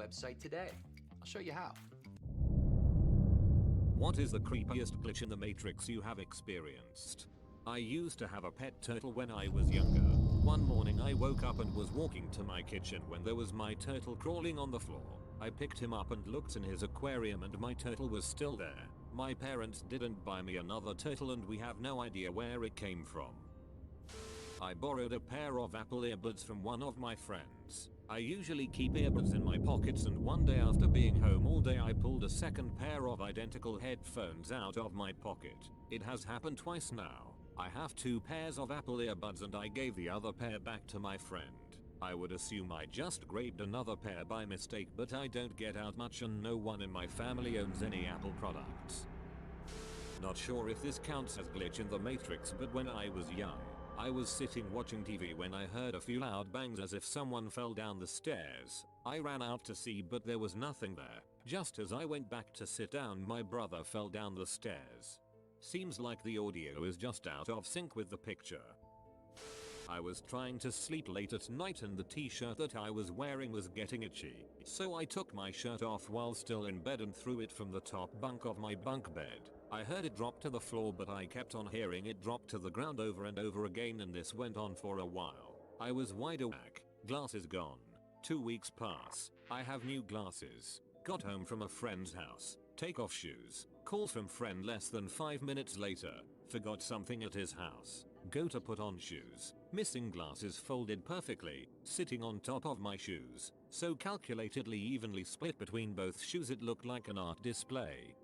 website today. I'll show you how. What is the creepiest glitch in the Matrix you have experienced? I used to have a pet turtle when I was younger. One morning I woke up and was walking to my kitchen when there was my turtle crawling on the floor. I picked him up and looked in his aquarium and my turtle was still there. My parents didn't buy me another turtle and we have no idea where it came from. I borrowed a pair of Apple earbuds from one of my friends. I usually keep earbuds in my pockets and one day after being home all day I pulled a second pair of identical headphones out of my pocket. It has happened twice now. I have two pairs of Apple earbuds and I gave the other pair back to my friend. I would assume I just grabbed another pair by mistake, but I don't get out much and no one in my family owns any Apple products. Not sure if this counts as glitch in the Matrix, but when I was young, I was sitting watching TV when I heard a few loud bangs as if someone fell down the stairs. I ran out to see but there was nothing there. Just as I went back to sit down my brother fell down the stairs. Seems like the audio is just out of sync with the picture. I was trying to sleep late at night and the t-shirt that I was wearing was getting itchy. So I took my shirt off while still in bed and threw it from the top bunk of my bunk bed. I heard it drop to the floor but I kept on hearing it drop to the ground over and over again and this went on for a while. I was wide awake, glasses gone. 2 weeks pass, I have new glasses. Got home from a friend's house, take off shoes, call from friend less than 5 minutes later, forgot something at his house. Go to put on shoes, missing glasses folded perfectly, sitting on top of my shoes, so calculatedly evenly split between both shoes it looked like an art display.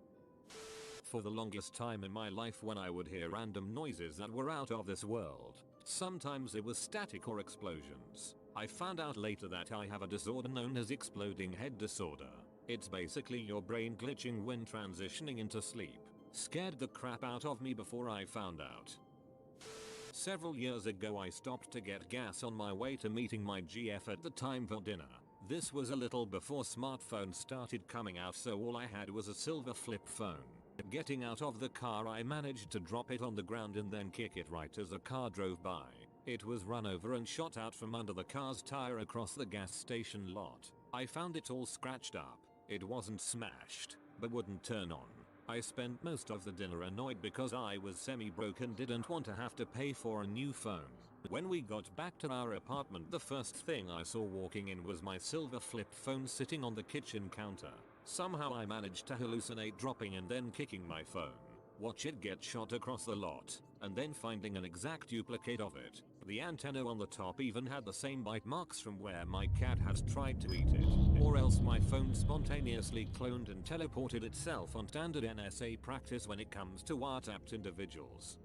For the longest time in my life when I would hear random noises that were out of this world, sometimes it was static or explosions. I found out later that I have a disorder known as exploding head disorder. It's basically your brain glitching when transitioning into sleep. Scared the crap out of me before I found out. Several years ago I stopped to get gas on my way to meeting my GF at the time for dinner. This was a little before smartphones started coming out, so all I had was a silver flip phone. Getting out of the car I managed to drop it on the ground and then kick it right as a car drove by. It was run over and shot out from under the car's tire across the gas station lot. I found it all scratched up. It wasn't smashed, but wouldn't turn on. I spent most of the dinner annoyed because I was semi-broke and didn't want to have to pay for a new phone. When we got back to our apartment, the first thing I saw walking in was my silver flip phone sitting on the kitchen counter. Somehow I managed to hallucinate dropping and then kicking my phone. Watch it get shot across the lot, and then finding an exact duplicate of it. The antenna on the top even had the same bite marks from where my cat has tried to eat it. Or else my phone spontaneously cloned and teleported itself on standard NSA practice when it comes to wiretapped individuals.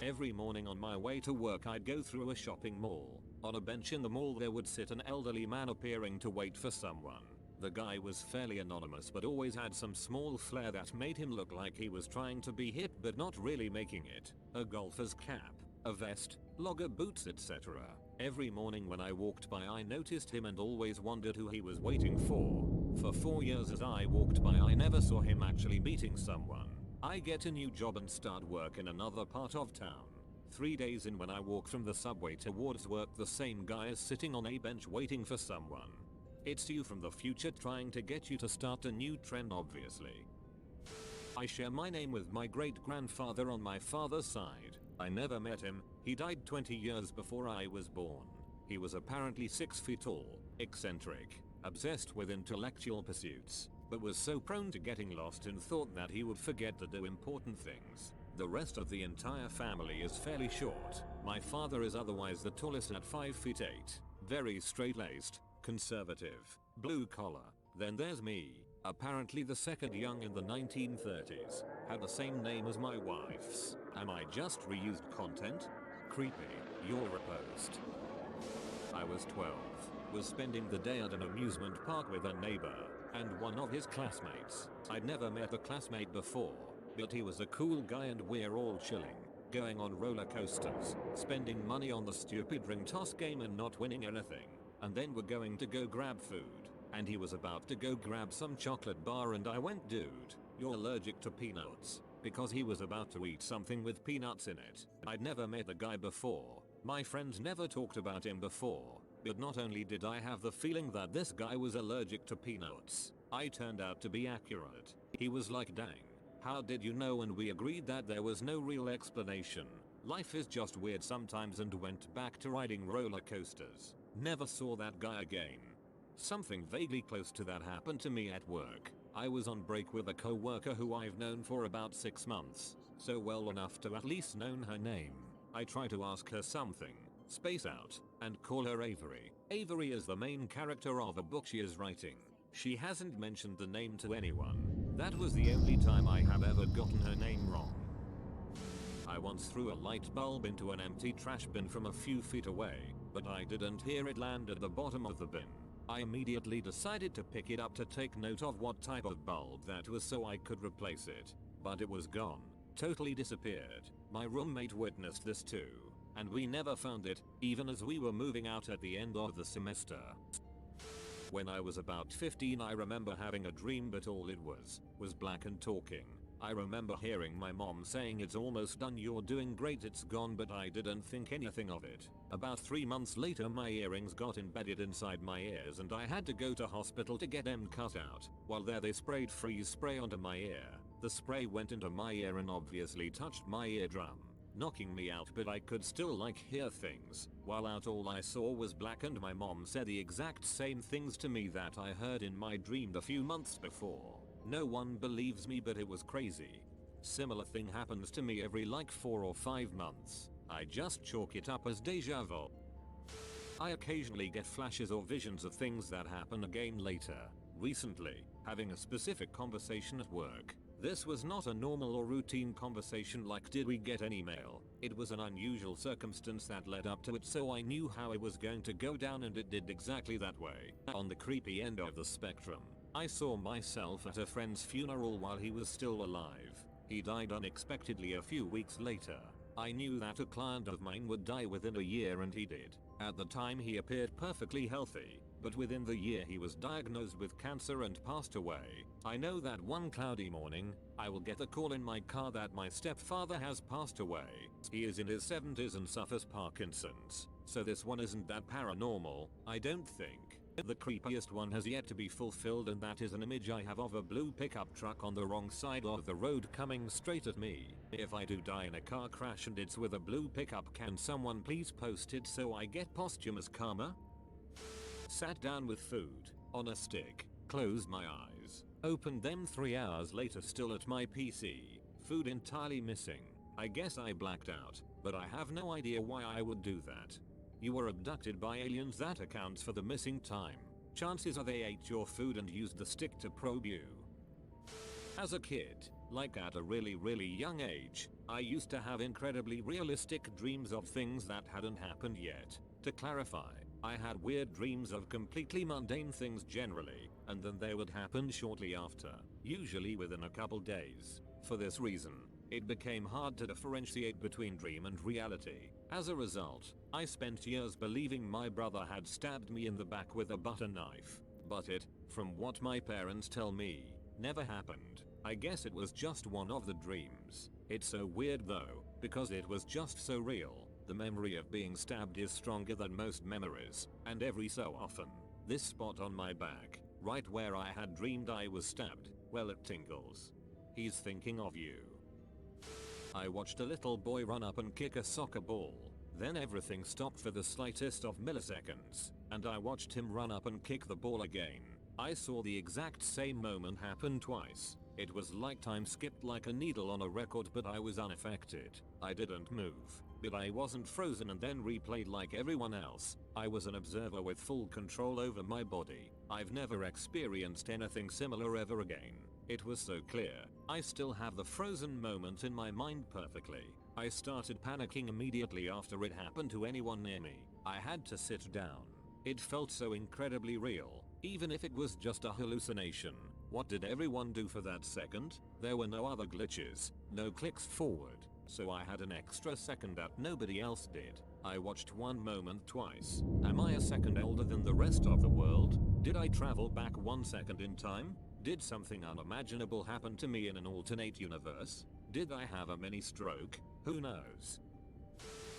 Every morning on my way to work I'd go through a shopping mall. On a bench in the mall there would sit an elderly man appearing to wait for someone. The guy was fairly anonymous but always had some small flair that made him look like he was trying to be hip but not really making it. A golfer's cap, a vest, logger boots, etc. Every morning when I walked by I noticed him and always wondered who he was waiting for. For 4 years as I walked by I never saw him actually meeting someone. I get a new job and start work in another part of town. 3 days in when I walk from the subway towards work the same guy is sitting on a bench waiting for someone. It's you from the future trying to get you to start a new trend obviously. I share my name with my great-grandfather on my father's side. I never met him, he died 20 years before I was born. He was apparently 6 feet tall, eccentric, obsessed with intellectual pursuits, but was so prone to getting lost and thought that he would forget to do important things. The rest of the entire family is fairly short. My father is otherwise the tallest at 5 feet 8, very straight-laced, conservative, blue collar. Then there's me, apparently the second young in the 1930s, had the same name as my wife's. Am I just reused content? Creepy, you're a post. I was 12, was spending the day at an amusement park with a neighbor, and one of his classmates. I'd never met the classmate before, but he was a cool guy and we're all chilling, going on roller coasters, spending money on the stupid ring toss game and not winning anything. And then we're going to go grab food, and he was about to go grab some chocolate bar and I went, dude, you're allergic to peanuts, because he was about to eat something with peanuts in it. I'd never met the guy before, my friends never talked about him before, But not only did I have the feeling that this guy was allergic to peanuts, I turned out to be accurate. He was like, dang, how did you know? And we agreed that there was no real explanation. Life is just weird sometimes, and went back to riding roller coasters. Never saw that guy again. Something vaguely close to that happened to me at work. I was on break with a co-worker who I've known for about 6 months, so well enough to at least known her name. I try to ask her something, space out, and call her Avery. Avery is the main character of a book she is writing. She hasn't mentioned the name to anyone. That was the only time I have ever gotten her name wrong. I once threw a light bulb into an empty trash bin from a few feet away, but I didn't hear it land at the bottom of the bin. I immediately decided to pick it up to take note of what type of bulb that was so I could replace it. But it was gone. Totally disappeared. My roommate witnessed this too, and we never found it, even as we were moving out at the end of the semester. When I was about 15, I remember having a dream, but all it was black and talking. I remember hearing my mom saying, "It's almost done, you're doing great, it's gone," but I didn't think anything of it. About 3 months later, my earrings got embedded inside my ears and I had to go to hospital to get them cut out. While there, they sprayed freeze spray onto my ear. The spray went into my ear and obviously touched my eardrum, knocking me out, but I could still hear things. While out, all I saw was black, and my mom said the exact same things to me that I heard in my dream a few months before. No one believes me, but it was crazy. Similar thing happens to me every 4 or 5 months. I just chalk it up as deja vu. I occasionally get flashes or visions of things that happen again later. Recently, having a specific conversation at work. This was not a normal or routine conversation like, "Did we get any mail?" It was an unusual circumstance that led up to it, so I knew how it was going to go down, and it did exactly that way. On the creepy end of the spectrum, I saw myself at a friend's funeral while he was still alive. He died unexpectedly a few weeks later. I knew that a client of mine would die within a year, and he did. At the time, he appeared perfectly healthy, but within the year he was diagnosed with cancer and passed away. I know that one cloudy morning, I will get a call in my car that my stepfather has passed away. He is in his 70s and suffers Parkinson's, so this one isn't that paranormal, I don't think. The creepiest one has yet to be fulfilled, and that is an image I have of a blue pickup truck on the wrong side of the road coming straight at me. If I do die in a car crash and it's with a blue pickup, can someone please post it so I get posthumous karma? Sat down with food on a stick, closed my eyes, opened them 3 hours later, still at my PC, food entirely missing. I guess I blacked out, but I have no idea why I would do that. You were abducted by aliens, that accounts for the missing time. Chances are they ate your food and used the stick to probe you. As a kid, at a really young age, I used to have incredibly realistic dreams of things that hadn't happened yet. To clarify, I had weird dreams of completely mundane things generally, and then they would happen shortly after, usually within a couple days. For this reason, it became hard to differentiate between dream and reality. As a result, I spent years believing my brother had stabbed me in the back with a butter knife. But it, from what my parents tell me, never happened. I guess it was just one of the dreams. It's so weird though, because it was just so real. The memory of being stabbed is stronger than most memories, and every so often, this spot on my back, right where I had dreamed I was stabbed, well, it tingles. He's thinking of you. I watched a little boy run up and kick a soccer ball. Then everything stopped for the slightest of milliseconds, and I watched him run up and kick the ball again. I saw the exact same moment happen twice. It was like time skipped like a needle on a record, but I was unaffected. I didn't move, but I wasn't frozen and then replayed like everyone else. I was an observer with full control over my body. I've never experienced anything similar ever again. It was so clear. I still have the frozen moment in my mind perfectly. I started panicking immediately after it happened to anyone near me. I had to sit down. It felt so incredibly real, even if it was just a hallucination. What did everyone do for that second? There were no other glitches, no clicks forward, so I had an extra second that nobody else did. I watched one moment twice. Am I a second older than the rest of the world? Did I travel back 1 second in time? Did something unimaginable happen to me in an alternate universe? Did I have a mini stroke? Who knows?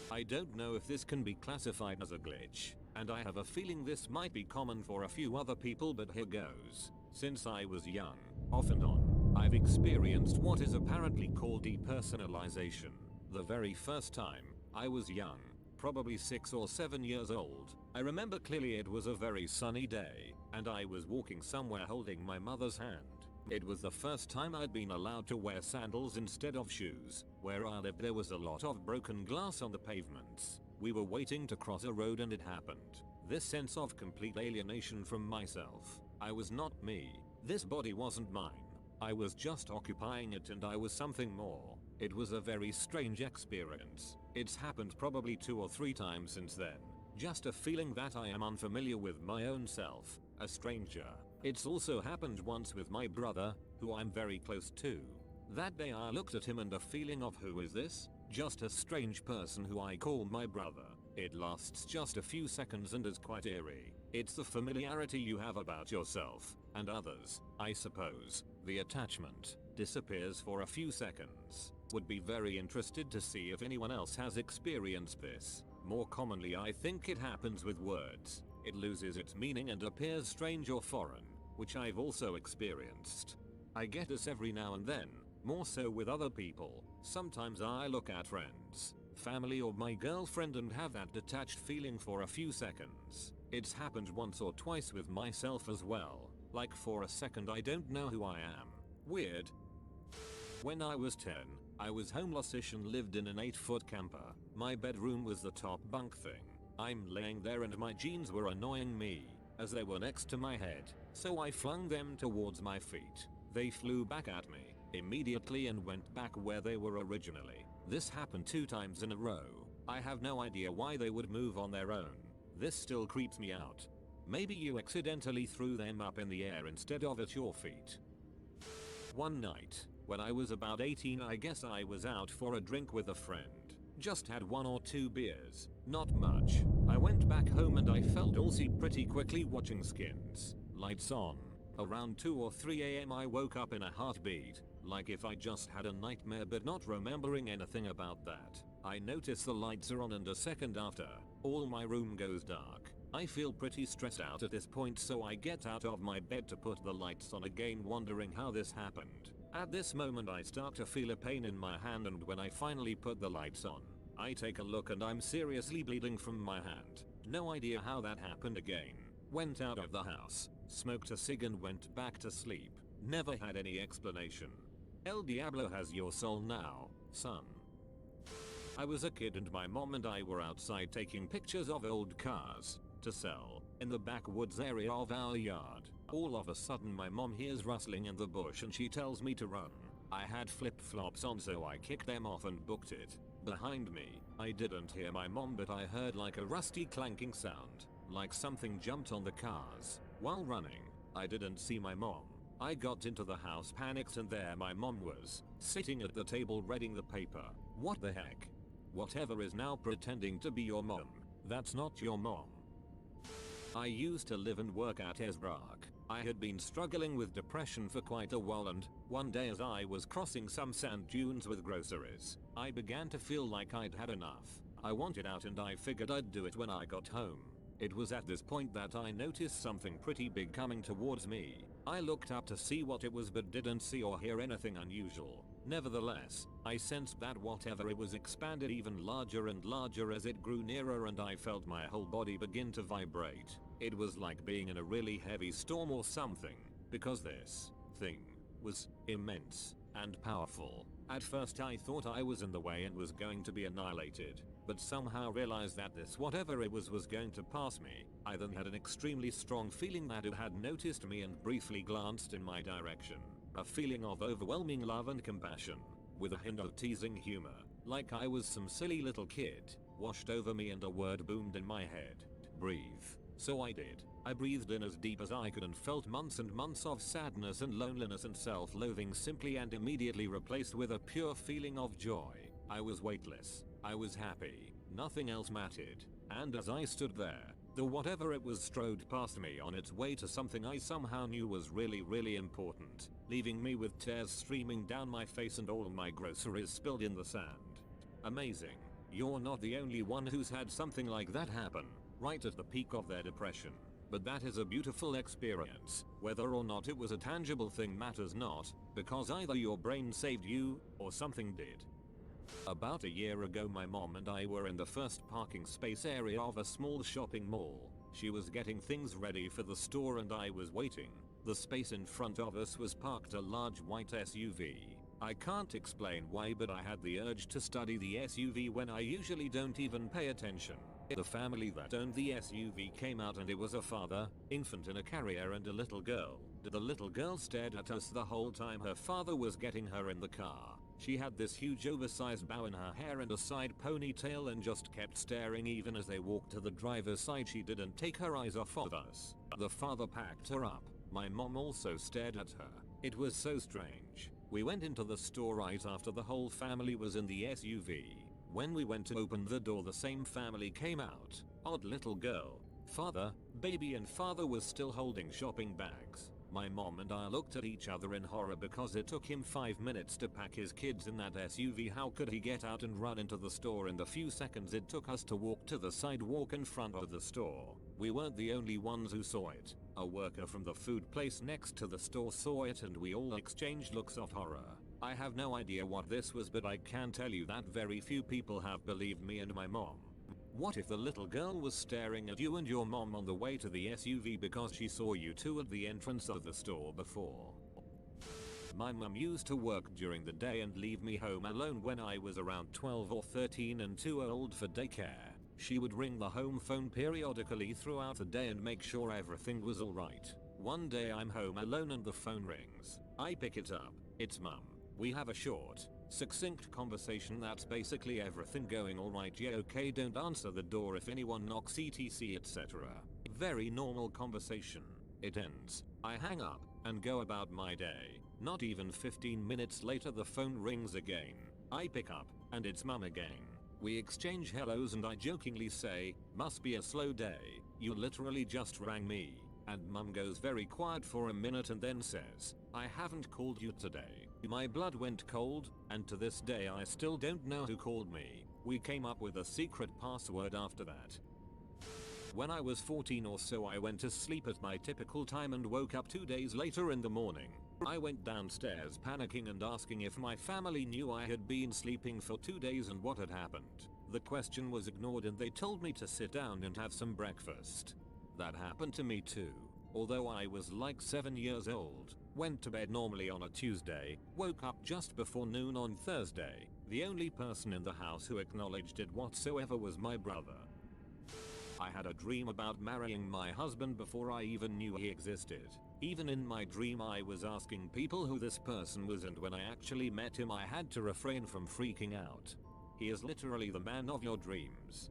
I don't know if this can be classified as a glitch, and I have a feeling this might be common for a few other people, but here goes. Since I was young, off and on, I've experienced what is apparently called depersonalization. The very first time, I was young, probably 6 or 7 years old. I remember clearly it was a very sunny day, and I was walking somewhere holding my mother's hand. It was the first time I'd been allowed to wear sandals instead of shoes. Where I lived there was a lot of broken glass on the pavements. We were waiting to cross a road and it happened. This sense of complete alienation from myself. I was not me. This body wasn't mine. I was just occupying it and I was something more. It was a very strange experience. It's happened probably 2 or 3 times since then. Just a feeling that I am unfamiliar with my own self, a stranger. It's also happened once with my brother, who I'm very close to. That day I looked at him and a feeling of who is this? Just a strange person who I call my brother. It lasts just a few seconds and is quite eerie. It's the familiarity you have about yourself and others, I suppose. The attachment disappears for a few seconds. Would be very interested to see if anyone else has experienced this. More commonly I think it happens with words. It loses its meaning and appears strange or foreign, which I've also experienced. I get this every now and then, more so with other people. Sometimes I look at friends, family or my girlfriend and have that detached feeling for a few seconds. It's happened once or twice with myself as well. Like for a second I don't know who I am. Weird. When I was 10, I was homeless-ish and lived in an 8-foot camper. My bedroom was the top bunk thing. I'm laying there and my jeans were annoying me, as they were next to my head, so I flung them towards my feet. They flew back at me immediately and went back where they were originally. This happened 2 times in a row. I have no idea why they would move on their own. This still creeps me out. Maybe you accidentally threw them up in the air instead of at your feet. One night, when I was about 18, I guess I was out for a drink with a friend. Just had 1 or 2 beers, not much. I went back home and I felt allsy pretty quickly watching Skins. Lights on. Around 2 or 3 AM I woke up in a heartbeat, like if I just had a nightmare but not remembering anything about that. I notice the lights are on and a second after, all my room goes dark. I feel pretty stressed out at this point, so I get out of my bed to put the lights on again, wondering how this happened. At this moment I start to feel a pain in my hand, and when I finally put the lights on, I take a look and I'm seriously bleeding from my hand. No idea how that happened again. Went out of the house, smoked a cig and went back to sleep. Never had any explanation. El Diablo has your soul now, son. I was a kid and my mom and I were outside taking pictures of old cars to sell in the backwoods area of our yard. All of a sudden my mom hears rustling in the bush and she tells me to run. I had flip-flops on, so I kicked them off and booked it. Behind me, I didn't hear my mom, but I heard like a rusty clanking sound, like something jumped on the cars. While running, I didn't see my mom. I got into the house, panicked, and there my mom was, sitting at the table reading the paper. What the heck? Whatever is now pretending to be your mom, that's not your mom. I used to live and work at Esbrook. I had been struggling with depression for quite a while, and one day as I was crossing some sand dunes with groceries, I began to feel like I'd had enough. I wanted out and I figured I'd do it when I got home. It was at this point that I noticed something pretty big coming towards me. I looked up to see what it was but didn't see or hear anything unusual. Nevertheless, I sensed that whatever it was expanded even larger and larger as it grew nearer, and I felt my whole body begin to vibrate. It was like being in a really heavy storm or something, because this thing was immense and powerful. At first I thought I was in the way and was going to be annihilated, but somehow realized that this whatever it was going to pass me. I then had an extremely strong feeling that it had noticed me and briefly glanced in my direction. A feeling of overwhelming love and compassion, with a hint of teasing humor, like I was some silly little kid, washed over me and a word boomed in my head. Breathe. So I did. I breathed in as deep as I could and felt months and months of sadness and loneliness and self-loathing simply and immediately replaced with a pure feeling of joy. I was weightless. I was happy. Nothing else mattered. And as I stood there, the whatever it was strode past me on its way to something I somehow knew was really important, leaving me with tears streaming down my face and all my groceries spilled in the sand. Amazing. You're not the only one who's had something like that happen, right at the peak of their depression. But that is a beautiful experience. Whether or not it was a tangible thing matters not, because either your brain saved you, or something did. About a year ago my mom and I were in the first parking space area of a small shopping mall. She was getting things ready for the store and I was waiting. The space in front of us was parked a large white SUV. I can't explain why, but I had the urge to study the SUV when I usually don't even pay attention. The family that owned the SUV came out and it was a father, infant in a carrier and a little girl. The little girl stared at us the whole time her father was getting her in the car. She had this huge oversized bow in her hair and a side ponytail and just kept staring. Even as they walked to the driver's side she didn't take her eyes off of us. The father packed her up. My mom also stared at her. It was so strange. We went into the store right after the whole family was in the SUV. When we went to open the door the same family came out. Odd little girl. Father, baby and father was still holding shopping bags. My mom and I looked at each other in horror because it took him 5 minutes to pack his kids in that SUV. How could he get out and run into the store in the few seconds it took us to walk to the sidewalk in front of the store? We weren't the only ones who saw it. A worker from the food place next to the store saw it and we all exchanged looks of horror. I have no idea what this was, but I can tell you that very few people have believed me and my mom. What if the little girl was staring at you and your mom on the way to the SUV because she saw you two at the entrance of the store before? My mom used to work during the day and leave me home alone when I was around 12 or 13 and too old for daycare. She would ring the home phone periodically throughout the day and make sure everything was alright. One day I'm home alone and the phone rings. I pick it up. It's Mum. We have a short, succinct conversation that's basically everything going alright, yeah, okay, don't answer the door if anyone knocks, etc, etc. Very normal conversation. It ends. I hang up and go about my day. Not even 15 minutes later the phone rings again. I pick up and it's Mum again. We exchange hellos and I jokingly say, must be a slow day, you literally just rang me. And Mum goes very quiet for a minute and then says, I haven't called you today. My blood went cold, and to this day I still don't know who called me. We came up with a secret password after that. When I was 14 or so I went to sleep at my typical time and woke up 2 days later in the morning. I went downstairs panicking and asking if my family knew I had been sleeping for 2 days and what had happened. The question was ignored and they told me to sit down and have some breakfast. That happened to me too. Although I was like 7 years old, went to bed normally on a Tuesday, woke up just before noon on Thursday. The only person in the house who acknowledged it whatsoever was my brother. I had a dream about marrying my husband before I even knew he existed. Even in my dream I was asking people who this person was, and when I actually met him I had to refrain from freaking out. He is literally the man of your dreams.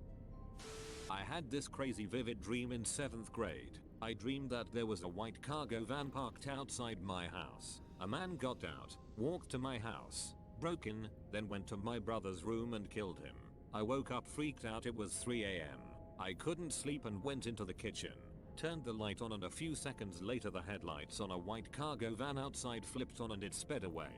I had this crazy vivid dream in 7th grade. I dreamed that there was a white cargo van parked outside my house. A man got out, walked to my house, broke in, then went to my brother's room and killed him. I woke up freaked out. It was 3 AM. I couldn't sleep and went into the kitchen, turned the light on, and a few seconds later the headlights on a white cargo van outside flipped on and it sped away.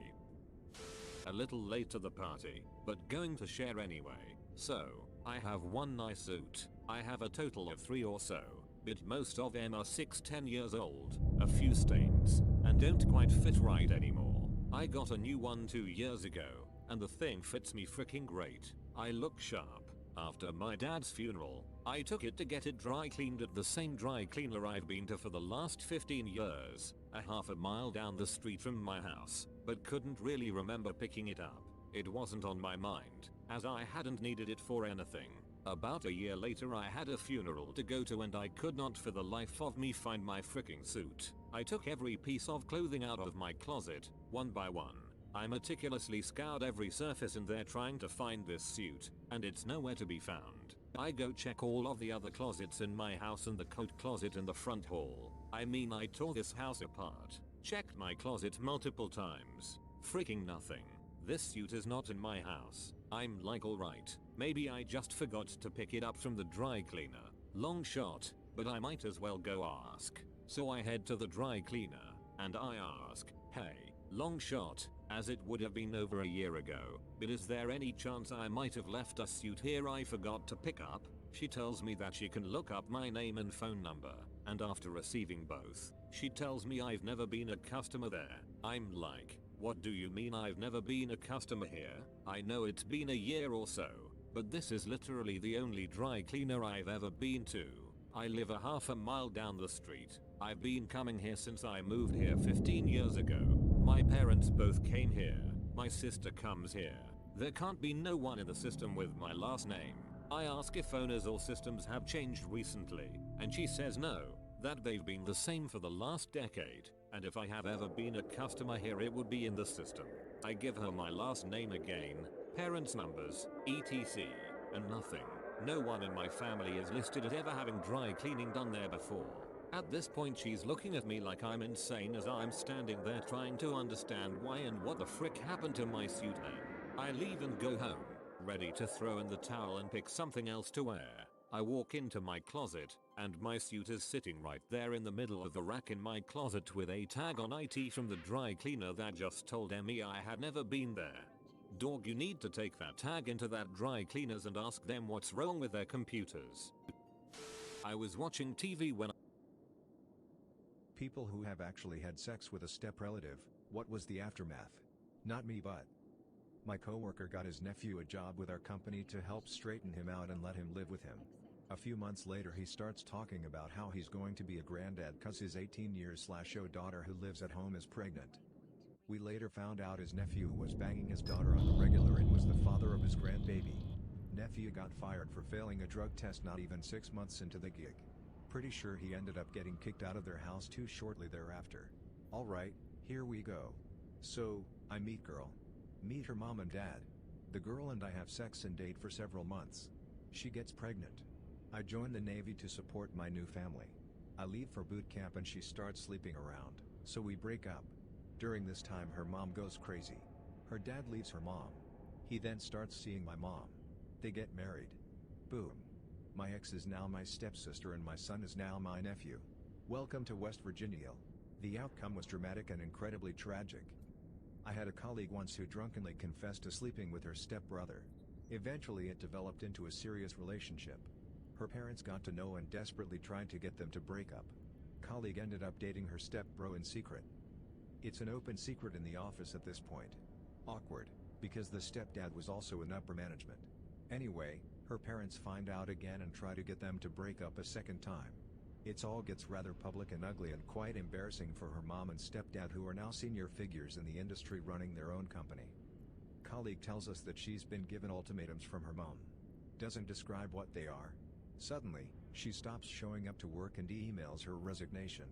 A little late to the party, but going to share anyway. So, I have one nice suit. I have a total of 3 or so, but most of them are 6-10 years old, a few stains, and don't quite fit right anymore. I got a new one 2 years ago, and the thing fits me freaking great. I look sharp. After my dad's funeral, I took it to get it dry cleaned at the same dry cleaner I've been to for the last 15 years, a half a mile down the street from my house, but couldn't really remember picking it up. It wasn't on my mind, as I hadn't needed it for anything. About a year later I had a funeral to go to and I could not for the life of me find my freaking suit. I took every piece of clothing out of my closet, one by one. I meticulously scoured every surface in there trying to find this suit, and it's nowhere to be found. I go check all of the other closets in my house and the coat closet in the front hall. I mean, I tore this house apart. Checked my closet multiple times. Freaking nothing. This suit is not in my house. I'm like, alright, maybe I just forgot to pick it up from the dry cleaner. Long shot, but I might as well go ask. So I head to the dry cleaner, and I ask, hey, long shot, as it would have been over a year ago, but is there any chance I might have left a suit here I forgot to pick up? She tells me that she can look up my name and phone number, and after receiving both, she tells me I've never been a customer there. I'm like, what do you mean I've never been a customer here? I know it's been a year or so, but this is literally the only dry cleaner I've ever been to. I live a half a mile down the street. I've been coming here since I moved here 15 years ago. My parents both came here. My sister comes here. There can't be no one in the system with my last name. I ask if owners or systems have changed recently, and she says no, that they've been the same for the last decade, and if I have ever been a customer here it would be in the system. I give her my last name again, parents' numbers, etc., and nothing. No one in my family is listed as ever having dry cleaning done there before. At this point she's looking at me like I'm insane as I'm standing there trying to understand why and what the frick happened to my suit then. I leave and go home, ready to throw in the towel and pick something else to wear. I walk into my closet, and my suit is sitting right there in the middle of the rack in my closet with a tag on it from the dry cleaner that just told me I had never been there. Dog, you need to take that tag into that dry cleaners and ask them what's wrong with their computers. I was watching TV when People who have actually had sex with a step relative, what was the aftermath? Not me, but my coworker got his nephew a job with our company to help straighten him out and let him live with him. A few months later he starts talking about how he's going to be a granddad cause his 18-year-old daughter who lives at home is pregnant. We later found out his nephew was banging his daughter on the regular and was the father of his grandbaby. Nephew got fired for failing a drug test not even 6 months into the gig. Pretty sure he ended up getting kicked out of their house too shortly thereafter. Alright, here we go. So, I meet girl. Meet her mom and dad. The girl and I have sex and date for several months. She gets pregnant. I join the Navy to support my new family. I leave for boot camp and she starts sleeping around, so we break up. During this time her mom goes crazy. Her dad leaves her mom. He then starts seeing my mom. They get married. Boom. My ex is now my stepsister and my son is now my nephew. Welcome to West Virginia. The outcome was dramatic and incredibly tragic. I had a colleague once who drunkenly confessed to sleeping with her stepbrother. Eventually it developed into a serious relationship. Her parents got to know and desperately tried to get them to break up. Colleague ended up dating her stepbro in secret. It's an open secret in the office at this point. Awkward, because the stepdad was also in upper management. Anyway, her parents find out again and try to get them to break up a second time. It all gets rather public and ugly and quite embarrassing for her mom and stepdad who are now senior figures in the industry running their own company. Colleague tells us that she's been given ultimatums from her mom. Doesn't describe what they are. Suddenly, she stops showing up to work and emails her resignation.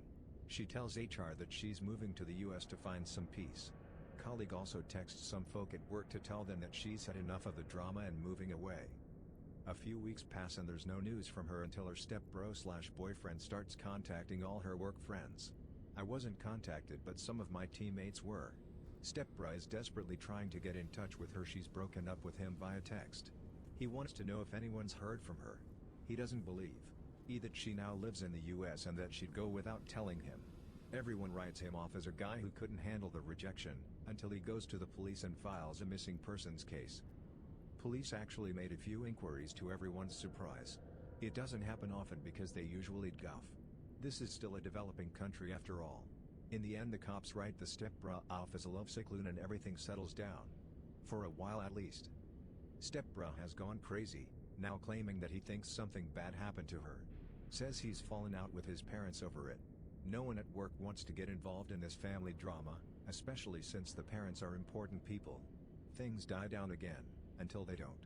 She tells HR that she's moving to the US to find some peace. Colleague also texts some folk at work to tell them that she's had enough of the drama and moving away. A few weeks pass and there's no news from her until her stepbro/boyfriend starts contacting all her work friends. I wasn't contacted but some of my teammates were. Stepbro is desperately trying to get in touch with her. She's broken up with him via text. He wants to know if anyone's heard from her. He doesn't believe that she now lives in the US and that she'd go without telling him. Everyone writes him off as a guy who couldn't handle the rejection, until he goes to the police and files a missing persons case. Police actually made a few inquiries to everyone's surprise. It doesn't happen often because they usually guff. This is still a developing country after all. In the end the cops write the stepbro off as a lovesick loon and everything settles down. For a while at least. Stepbro has gone crazy, now claiming that he thinks something bad happened to her. Says he's fallen out with his parents over it. No one at work wants to get involved in this family drama, especially since the parents are important people. Things die down again, until they don't.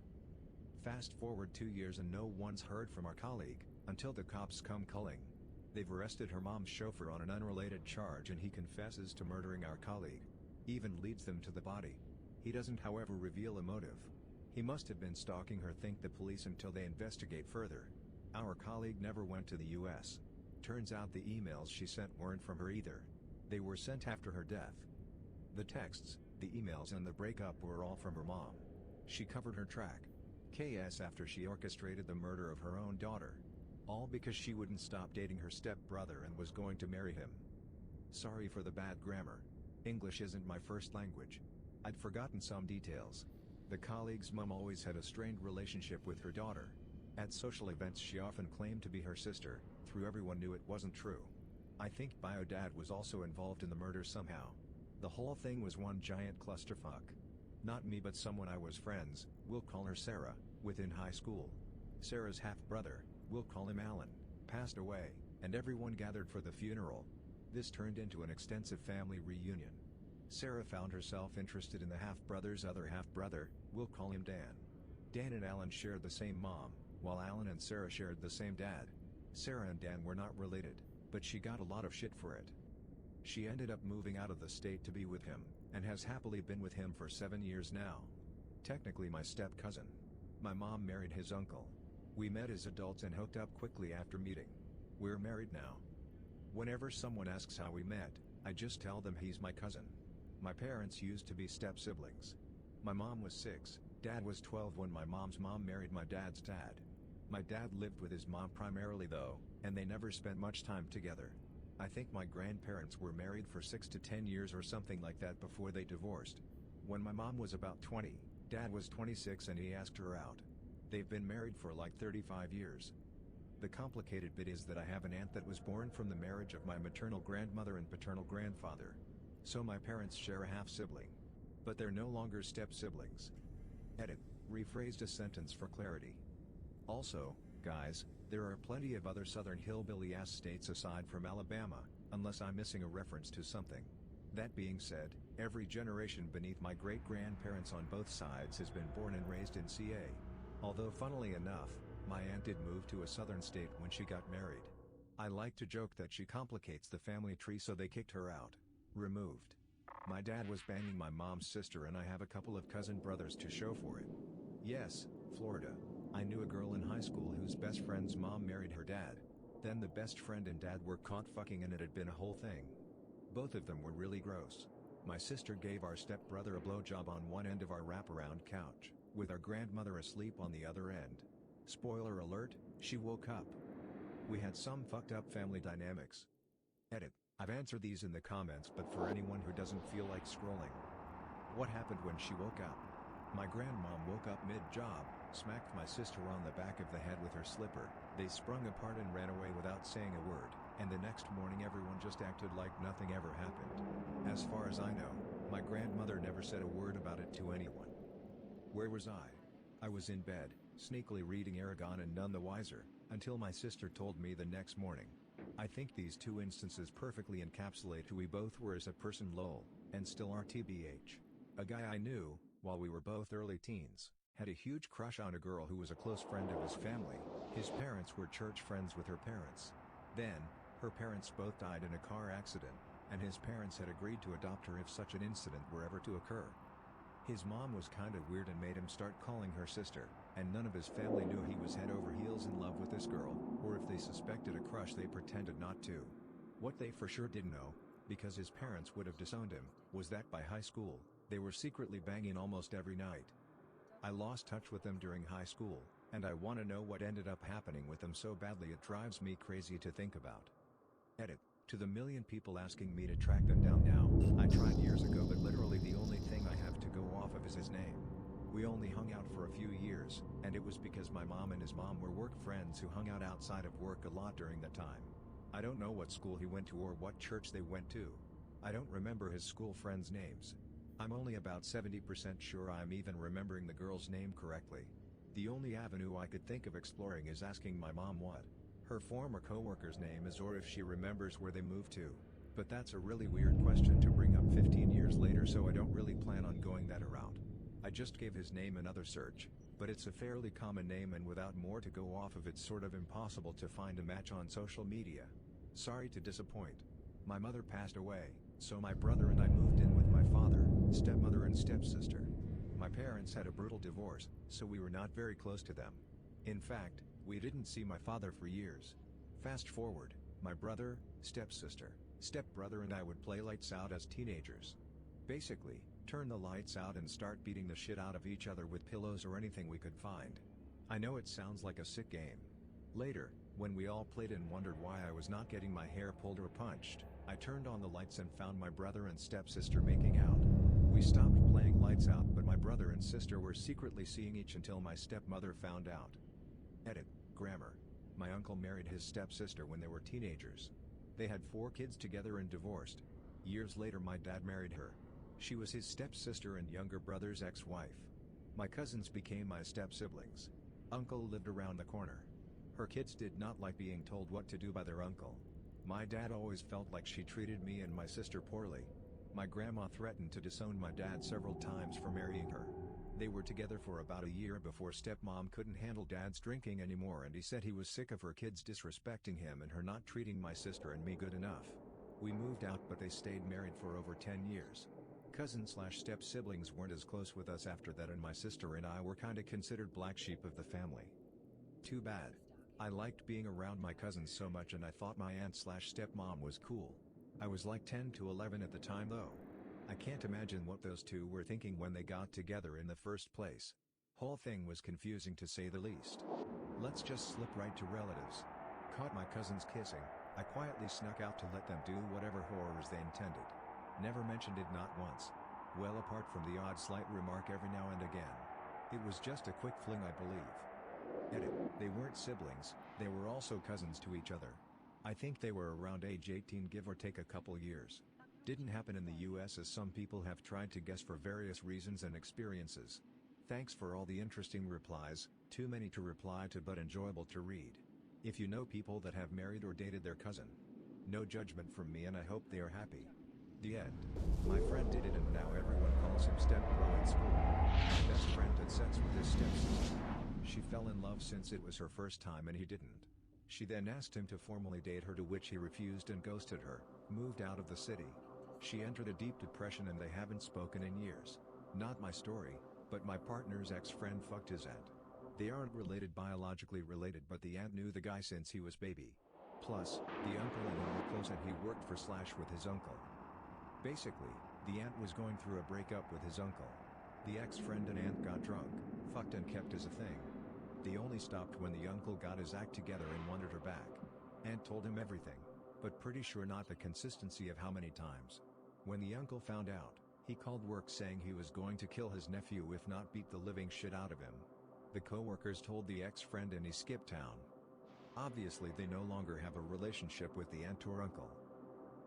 Fast forward 2 years and no one's heard from our colleague, until the cops come culling. They've arrested her mom's chauffeur on an unrelated charge and he confesses to murdering our colleague. Even leads them to the body. He doesn't however reveal a motive. He must have been stalking her, think the police, until they investigate further. Our colleague never went to the US. Turns out the emails she sent weren't from her either. They were sent after her death. The texts, the emails and the breakup were all from her mom. She covered her track. KS after she orchestrated the murder of her own daughter. All because she wouldn't stop dating her stepbrother and was going to marry him. Sorry for the bad grammar. English isn't my first language. I'd forgotten some details. The colleague's mom always had a strained relationship with her daughter. At social events she often claimed to be her sister, though everyone knew it wasn't true. I think bio dad was also involved in the murder somehow. The whole thing was one giant clusterfuck. Not me but someone I was friends, we'll call her Sarah, within high school. Sarah's half-brother, we'll call him Alan, passed away, and everyone gathered for the funeral. This turned into an extensive family reunion. Sarah found herself interested in the half-brother's other half-brother, we'll call him Dan. Dan and Alan shared the same mom, while Alan and Sarah shared the same dad. Sarah and Dan were not related, but she got a lot of shit for it. She ended up moving out of the state to be with him, and has happily been with him for 7 years now. Technically my step-cousin. My mom married his uncle. We met as adults and hooked up quickly after meeting. We're married now. Whenever someone asks how we met, I just tell them he's my cousin. My parents used to be step-siblings. My mom was 6, Dad was 12 when my mom's mom married my dad's dad. My dad lived with his mom primarily though, and they never spent much time together. I think my grandparents were married for 6 to 10 years or something like that before they divorced. When my mom was about 20, Dad was 26 and he asked her out. They've been married for like 35 years. The complicated bit is that I have an aunt that was born from the marriage of my maternal grandmother and paternal grandfather. So my parents share a half-sibling. But they're no longer step-siblings. Edit, rephrased a sentence for clarity. Also, guys, there are plenty of other southern hillbilly-ass states aside from Alabama, unless I'm missing a reference to something. That being said, every generation beneath my great-grandparents on both sides has been born and raised in CA. Although funnily enough, my aunt did move to a southern state when she got married. I like to joke that she complicates the family tree so they kicked her out. Removed. My dad was banging my mom's sister and I have a couple of cousin brothers to show for it. Yes, Florida. I knew a girl in high school whose best friend's mom married her dad. Then the best friend and dad were caught fucking and it had been a whole thing. Both of them were really gross. My sister gave our stepbrother a blowjob on one end of our wraparound couch, with our grandmother asleep on the other end. Spoiler alert, she woke up. We had some fucked up family dynamics. Edit. I've answered these in the comments but for anyone who doesn't feel like scrolling. What happened when she woke up? My grandmom woke up mid-job, smacked my sister on the back of the head with her slipper, they sprung apart and ran away without saying a word, and the next morning everyone just acted like nothing ever happened. As far as I know, my grandmother never said a word about it to anyone. Where was I? I was in bed, sneakily reading Aragon and none the wiser, until my sister told me the next morning. I think these two instances perfectly encapsulate who we both were as a person lol, and still are tbh. A guy I knew, while we were both early teens, had a huge crush on a girl who was a close friend of his family. His parents were church friends with her parents. Then, her parents both died in a car accident, and his parents had agreed to adopt her if such an incident were ever to occur. His mom was kinda weird and made him start calling her sister, and none of his family knew he was head over heels in love with this girl, or if they suspected a crush they pretended not to. What they for sure didn't know, because his parents would have disowned him, was that by high school, they were secretly banging almost every night. I lost touch with them during high school, and I wanna know what ended up happening with them so badly it drives me crazy to think about. Edit. To the million people asking me to track them down now, I tried years ago but literally the only thing I have to go off of is his name. We only hung out for a few years, and it was because my mom and his mom were work friends who hung out outside of work a lot during that time. I don't know what school he went to or what church they went to. I don't remember his school friends' names. I'm only about 70% sure I'm even remembering the girl's name correctly. The only avenue I could think of exploring is asking my mom what her former coworker's name is or if she remembers where they moved to. But that's a really weird question to bring up 15 years later, so I don't really plan on going that route. I just gave his name another search, but it's a fairly common name and without more to go off of it's sort of impossible to find a match on social media. Sorry to disappoint. My mother passed away, so my brother and I moved in with my father, stepmother and stepsister. My parents had a brutal divorce, so we were not very close to them. In fact, we didn't see my father for years. Fast forward, my brother, stepsister, stepbrother and I would play lights out as teenagers. Basically, turn the lights out and start beating the shit out of each other with pillows or anything we could find. I know it sounds like a sick game. Later, when we all played and wondered why I was not getting my hair pulled or punched, I turned on the lights and found my brother and stepsister making out. We stopped playing lights out, but my brother and sister were secretly seeing each until my stepmother found out. Edit. Grammar. My uncle married his stepsister when they were teenagers. They had 4 kids together and divorced. Years later my dad married her. She was his stepsister and younger brother's ex-wife. My cousins became my step-siblings. Uncle lived around the corner. Her kids did not like being told what to do by their uncle. My dad always felt like she treated me and my sister poorly. My grandma threatened to disown my dad several times for marrying her. They were together for about a year before stepmom couldn't handle dad's drinking anymore, and he said he was sick of her kids disrespecting him and her not treating my sister and me good enough. We moved out, but they stayed married for over 10 years. Cousin/step siblings weren't as close with us after that, and my sister and I were kinda considered black sheep of the family. Too bad. I liked being around my cousins so much, and I thought my aunt/stepmom was cool. I was like 10 to 11 at the time though. I can't imagine what those two were thinking when they got together in the first place. Whole thing was confusing to say the least. Let's just slip right to relatives. Caught my cousins kissing. I quietly snuck out to let them do whatever horrors they intended. Never mentioned it, not once. Well, apart from the odd slight remark every now and again. It was just a quick fling, I believe. Edit. They weren't siblings, they were also cousins to each other. I think they were around age 18, give or take a couple years. Didn't happen in the US, as some people have tried to guess for various reasons and experiences. Thanks for all the interesting replies, too many to reply to but enjoyable to read. If you know people that have married or dated their cousin, no judgment from me, and I hope they are happy. The end. My friend did it and now everyone calls him step bro in school. My best friend had sex with his stepsister. She fell in love since it was her first time and he didn't. She then asked him to formally date her, to which he refused and ghosted her, moved out of the city. She entered a deep depression and they haven't spoken in years. Not my story, but my partner's ex-friend fucked his aunt. They aren't related, biologically related, but the aunt knew the guy since he was baby. Plus, the uncle and him were close and he worked for / with his uncle. Basically, the aunt was going through a breakup with his uncle. The ex-friend and aunt got drunk, fucked and kept as a thing. They only stopped when the uncle got his act together and wanted her back. Aunt told him everything, but pretty sure not the consistency of how many times. When the uncle found out, he called work saying he was going to kill his nephew if not beat the living shit out of him. The co-workers told the ex-friend and he skipped town. Obviously they no longer have a relationship with the aunt or uncle.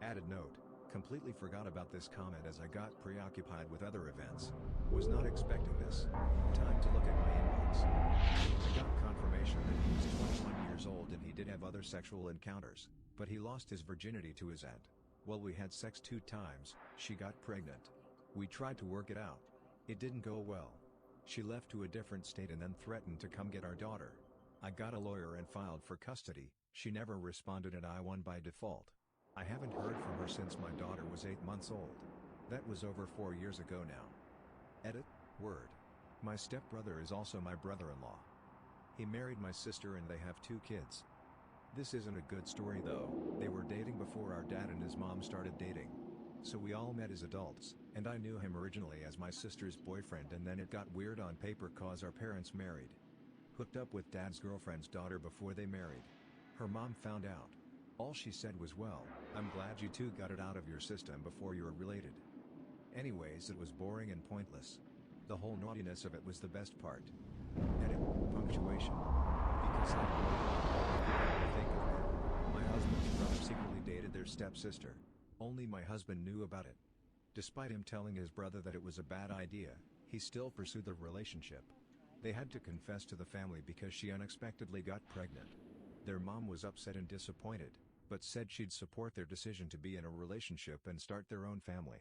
Added note. Completely forgot about this comment as I got preoccupied with other events. Was not expecting this. Time to look at my inbox. I got confirmation that he was 21 years old and he did have other sexual encounters, but he lost his virginity to his aunt. Well, we had sex 2 times, she got pregnant. We tried to work it out. It didn't go well. She left to a different state and then threatened to come get our daughter. I got a lawyer and filed for custody. She never responded and I won by default. I haven't heard from her since my daughter was 8 months old. That was over 4 years ago now. Edit. Word. My stepbrother is also my brother-in-law. He married my sister and they have 2 kids. This isn't a good story though. They were dating before our dad and his mom started dating. So we all met as adults, and I knew him originally as my sister's boyfriend, and then it got weird on paper cause our parents married. Hooked up with dad's girlfriend's daughter before they married. Her mom found out. All she said was, well, I'm glad you two got it out of your system before you were related. Anyways, it was boring and pointless. The whole naughtiness of it was the best part. Edit. Punctuation. Because I think of it. My husband's brother secretly dated their stepsister. Only my husband knew about it. Despite him telling his brother that it was a bad idea, he still pursued the relationship. They had to confess to the family because she unexpectedly got pregnant. Their mom was upset and disappointed, but said she'd support their decision to be in a relationship and start their own family.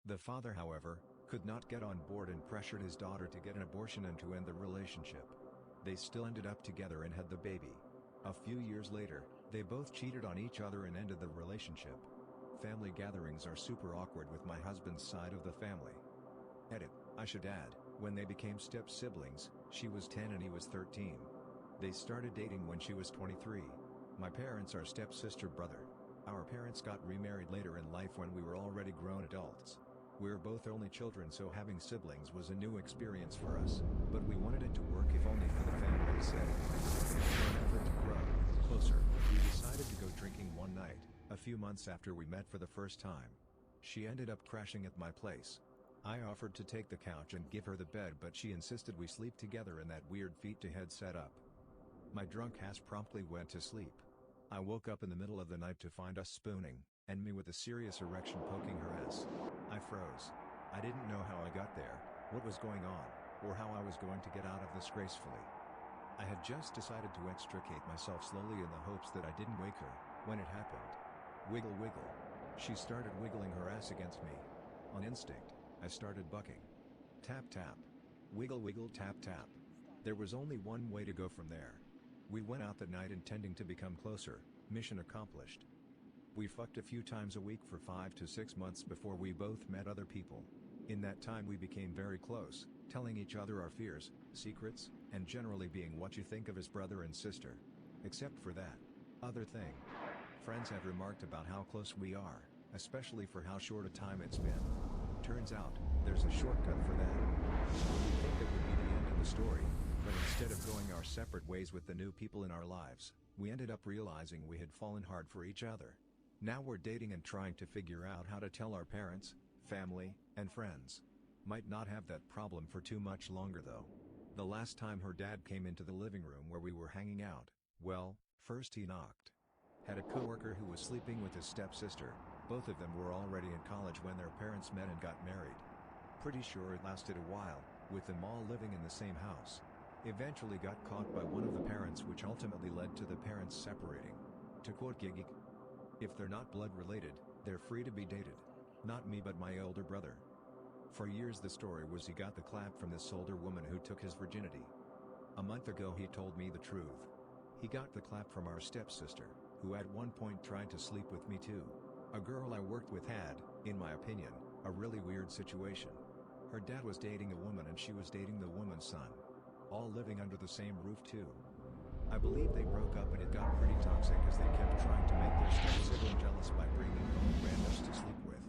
The father, however, could not get on board and pressured his daughter to get an abortion and to end the relationship. They still ended up together and had the baby. A few years later, they both cheated on each other and ended the relationship. Family gatherings are super awkward with my husband's side of the family. Edit. I should add, when they became step-siblings, she was 10 and he was 13. They started dating when she was 23. My parents are step-sister brother. Our parents got remarried later in life when we were already grown adults. We're both only children, so having siblings was a new experience for us, but we wanted it to work if only for the family's sake. In an effort to grow closer, we decided to go drinking one night, a few months after we met for the first time. She ended up crashing at my place. I offered to take the couch and give her the bed, but she insisted we sleep together in that weird feet-to-head setup. My drunk ass promptly went to sleep. I woke up in the middle of the night to find us spooning, and me with a serious erection poking her ass. I froze. I didn't know how I got there, what was going on, or how I was going to get out of this gracefully. I had just decided to extricate myself slowly in the hopes that I didn't wake her, when it happened. Wiggle wiggle. She started wiggling her ass against me. On instinct, I started bucking. Tap tap. Wiggle wiggle tap tap. There was only one way to go from there. We went out that night intending to become closer, mission accomplished. We fucked a few times a week for 5 to 6 months before we both met other people. In that time we became very close, telling each other our fears, secrets, and generally being what you think of as brother and sister. Except for that other thing. Friends have remarked about how close we are, especially for how short a time it's been. Turns out, there's a shortcut for that. We think it would be the end of the story, but instead of going our separate ways with the new people in our lives, we ended up realizing we had fallen hard for each other. Now we're dating and trying to figure out how to tell our parents, family, and friends. Might not have that problem for too much longer though. The last time her dad came into the living room where we were hanging out, well, first he knocked. Had a coworker who was sleeping with his stepsister. Both of them were already in college when their parents met and got married. Pretty sure it lasted a while, with them all living in the same house. Eventually got caught by one of the parents, which ultimately led to the parents separating. To quote Gigi, "If they're not blood related, they're free to be dated. Not me but my older brother." For years the story was he got the clap from this older woman who took his virginity. A month ago he told me the truth. He got the clap from our stepsister, who at one point tried to sleep with me too. A girl I worked with had, in my opinion, a really weird situation. Her dad was dating a woman and she was dating the woman's son. All living under the same roof too. I believe they broke up and it got pretty toxic as they kept trying to make their step-sibling jealous by bringing home randoms to sleep with.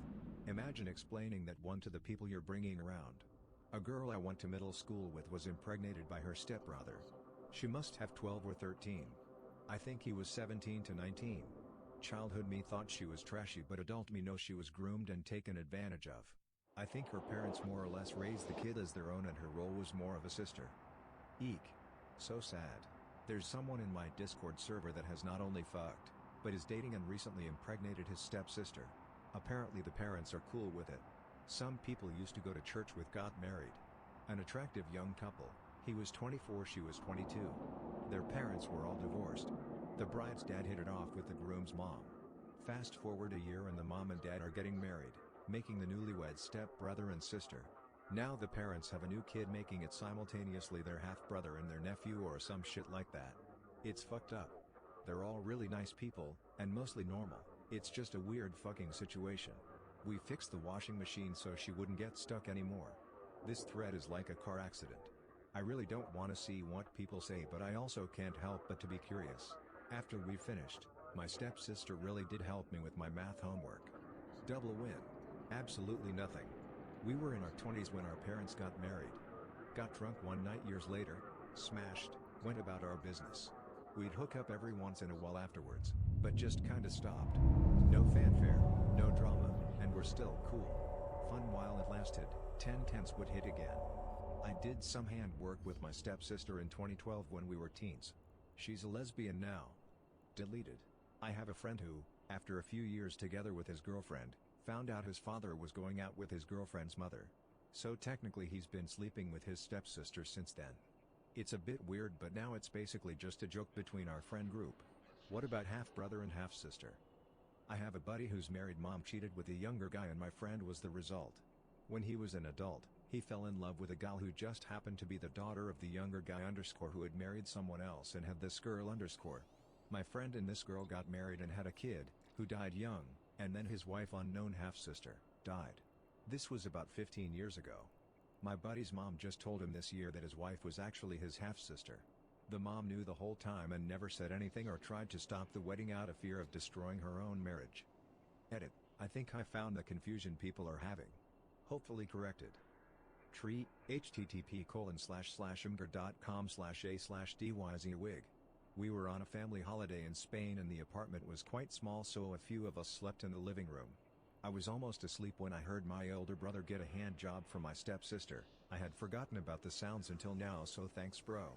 Imagine explaining that one to the people you're bringing around. A girl I went to middle school with was impregnated by her stepbrother. She must have 12 or 13. I think he was 17 to 19. Childhood me thought she was trashy, but adult me knows she was groomed and taken advantage of. I think her parents more or less raised the kid as their own and her role was more of a sister. Eek. So sad. There's someone in my Discord server that has not only fucked, but is dating and recently impregnated his stepsister. Apparently the parents are cool with it. Some people used to go to church with got married. An attractive young couple, he was 24, she was 22. Their parents were all divorced. The bride's dad hit it off with the groom's mom. Fast forward a year and the mom and dad are getting married, making the newlyweds step-brother and sister. Now the parents have a new kid, making it simultaneously their half-brother and their nephew or some shit like that. It's fucked up. They're all really nice people, and mostly normal. It's just a weird fucking situation. We fixed the washing machine so she wouldn't get stuck anymore. This thread is like a car accident. I really don't want to see what people say, but I also can't help but to be curious. After we finished, my stepsister really did help me with my math homework. Double win. Absolutely nothing. We were in our 20s when our parents got married. Got drunk one night years later, smashed, went about our business. We'd hook up every once in a while afterwards, but just kinda stopped. No fanfare, no drama, and we're still cool. Fun while it lasted. 10/10 would hit again. I did some handwork with my stepsister in 2012 when we were teens. She's a lesbian now. Deleted. I have a friend who, after a few years together with his girlfriend, found out his father was going out with his girlfriend's mother. So technically he's been sleeping with his stepsister since then. It's a bit weird, but now it's basically just a joke between our friend group. What about half-brother and half-sister? I have a buddy whose married mom cheated with a younger guy and my friend was the result. When he was an adult, he fell in love with a gal who just happened to be the daughter of the younger guy _ who had married someone else and had this girl _ My friend and this girl got married and had a kid, who died young, and then his wife, unknown half-sister, died. This was about 15 years ago. My buddy's mom just told him this year that his wife was actually his half-sister. The mom knew the whole time and never said anything or tried to stop the wedding out of fear of destroying her own marriage. Edit. I think I found the confusion people are having. Hopefully corrected. Tree, http://imgur.com/a/dyzwig. We were on a family holiday in Spain and the apartment was quite small, so a few of us slept in the living room. I was almost asleep when I heard my older brother get a hand job from my stepsister. I had forgotten about the sounds until now, so thanks bro.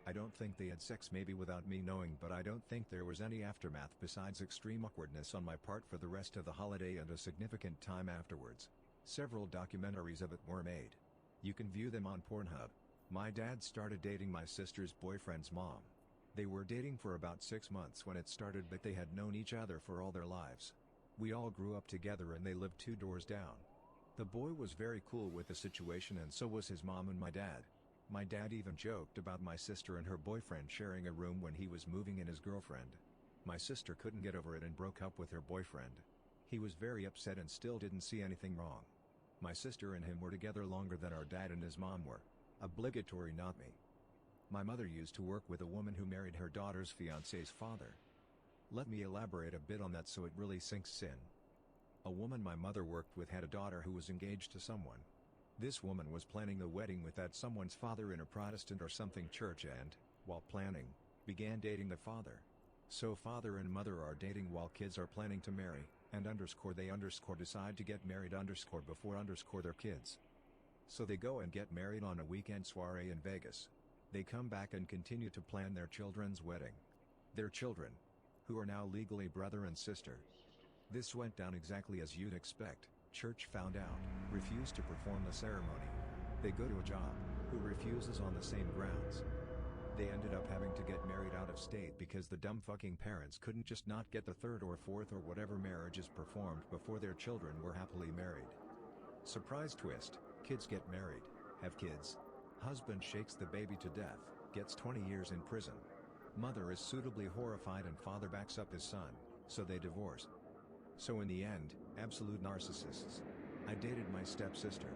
I don't think they had sex, maybe without me knowing, but I don't think there was any aftermath besides extreme awkwardness on my part for the rest of the holiday and a significant time afterwards. Several documentaries of it were made. You can view them on Pornhub. My dad started dating my sister's boyfriend's mom. They were dating for about 6 months when it started, but they had known each other for all their lives. We all grew up together and they lived 2 doors down. The boy was very cool with the situation and so was his mom and my dad. My dad even joked about my sister and her boyfriend sharing a room when he was moving in his girlfriend. My sister couldn't get over it and broke up with her boyfriend. He was very upset and still didn't see anything wrong. My sister and him were together longer than our dad and his mom were. Obligatory, not me. My mother used to work with a woman who married her daughter's fiancé's father. Let me elaborate a bit on that so it really sinks in. A woman my mother worked with had a daughter who was engaged to someone. This woman was planning the wedding with that someone's father in a Protestant or something church and, while planning, began dating the father. So father and mother are dating while kids are planning to marry, and they decide to get married before their kids. So they go and get married on a weekend soiree in Vegas. They come back and continue to plan their children's wedding. Their children, who are now legally brother and sister. This went down exactly as you'd expect. Church found out, refused to perform the ceremony. They go to a job, who refuses on the same grounds. They ended up having to get married out of state because the dumb fucking parents couldn't just not get the 3rd or 4th or whatever marriages performed before their children were happily married. Surprise twist, kids get married, have kids. Husband shakes the baby to death, gets 20 years in prison. Mother is suitably horrified and father backs up his son, so they divorce. So in the end, absolute narcissists. I dated my stepsister.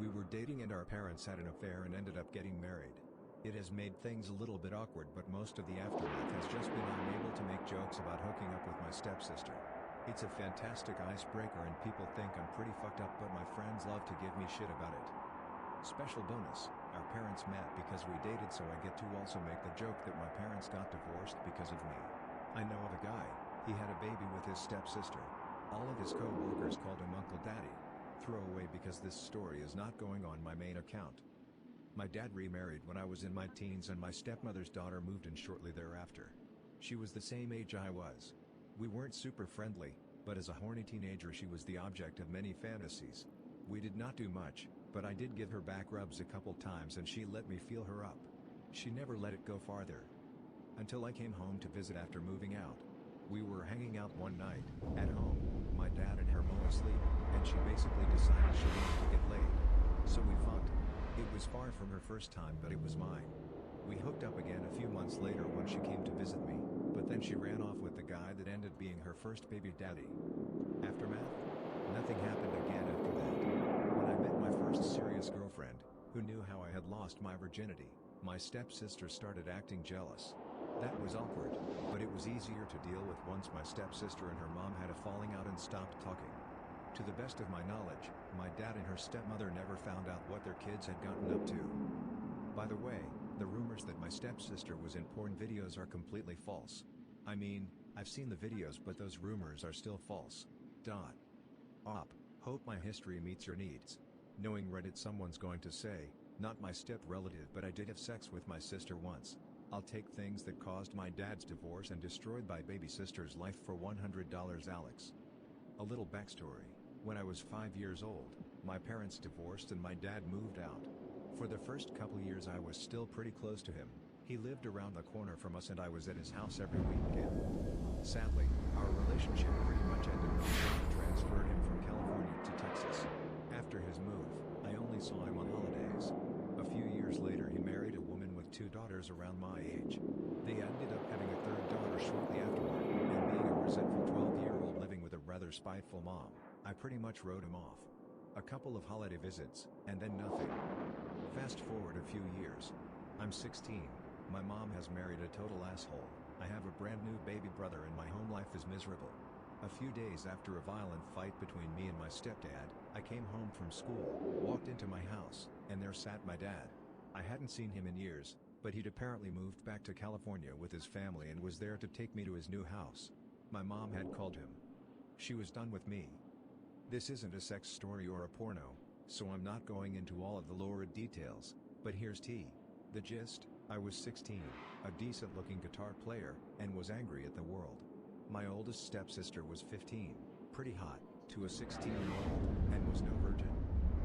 We were dating and our parents had an affair and ended up getting married. It has made things a little bit awkward, but most of the aftermath has just been I'm able to make jokes about hooking up with my stepsister. It's a fantastic icebreaker and people think I'm pretty fucked up, but my friends love to give me shit about it. Special bonus, our parents met because we dated, so I get to also make the joke that my parents got divorced because of me. I know of a guy, he had a baby with his stepsister. All of his co-workers called him Uncle Daddy. Throwaway because this story is not going on my main account. My dad remarried when I was in my teens and my stepmother's daughter moved in shortly thereafter. She was the same age I was. We weren't super friendly, but as a horny teenager she was the object of many fantasies. We did not do much, but I did give her back rubs a couple times and she let me feel her up. She never let it go farther. Until I came home to visit after moving out. We were hanging out one night, at home, my dad and her mom asleep, and she basically decided she wanted to get laid. So we fucked. It was far from her first time, but it was mine. We hooked up again a few months later when she came to visit me, but then she ran off with the guy that ended being her first baby daddy. Aftermath? Nothing happened again after that. When I met my first serious girlfriend, who knew how I had lost my virginity, my stepsister started acting jealous. That was awkward, but it was easier to deal with once my stepsister and her mom had a falling out and stopped talking. To the best of my knowledge, my dad and her stepmother never found out what their kids had gotten up to. By the way, the rumors that my stepsister was in porn videos are completely false. I mean, I've seen the videos, but those rumors are still false. Hope my history meets your needs. Knowing Reddit, someone's going to say, not my step relative, but I did have sex with my sister once. I'll take things that caused my dad's divorce and destroyed my baby sister's life for $100, Alex. A little backstory. When I was 5 years old, my parents divorced and my dad moved out. For the first couple years I was still pretty close to him. He lived around the corner from us and I was at his house every weekend. Sadly, our relationship pretty much ended when he transferred him from California to Texas. After his move, I only saw him on holidays. A few years later he married a woman with 2 daughters around my age. They ended up having a 3rd daughter shortly afterward, and being a resentful 12-year-old living with a rather spiteful mom, I pretty much wrote him off. A couple of holiday visits, and then nothing. Fast forward a few years. I'm 16, my mom has married a total asshole, I have a brand new baby brother and my home life is miserable. A few days after a violent fight between me and my stepdad, I came home from school, walked into my house, and there sat my dad. I hadn't seen him in years, but he'd apparently moved back to California with his family and was there to take me to his new house. My mom had called him. She was done with me. This isn't a sex story or a porno, so I'm not going into all of the lurid details, but here's the gist. I was 16, a decent-looking guitar player, and was angry at the world. My oldest stepsister was 15, pretty hot, to a 16-year-old, and was no virgin.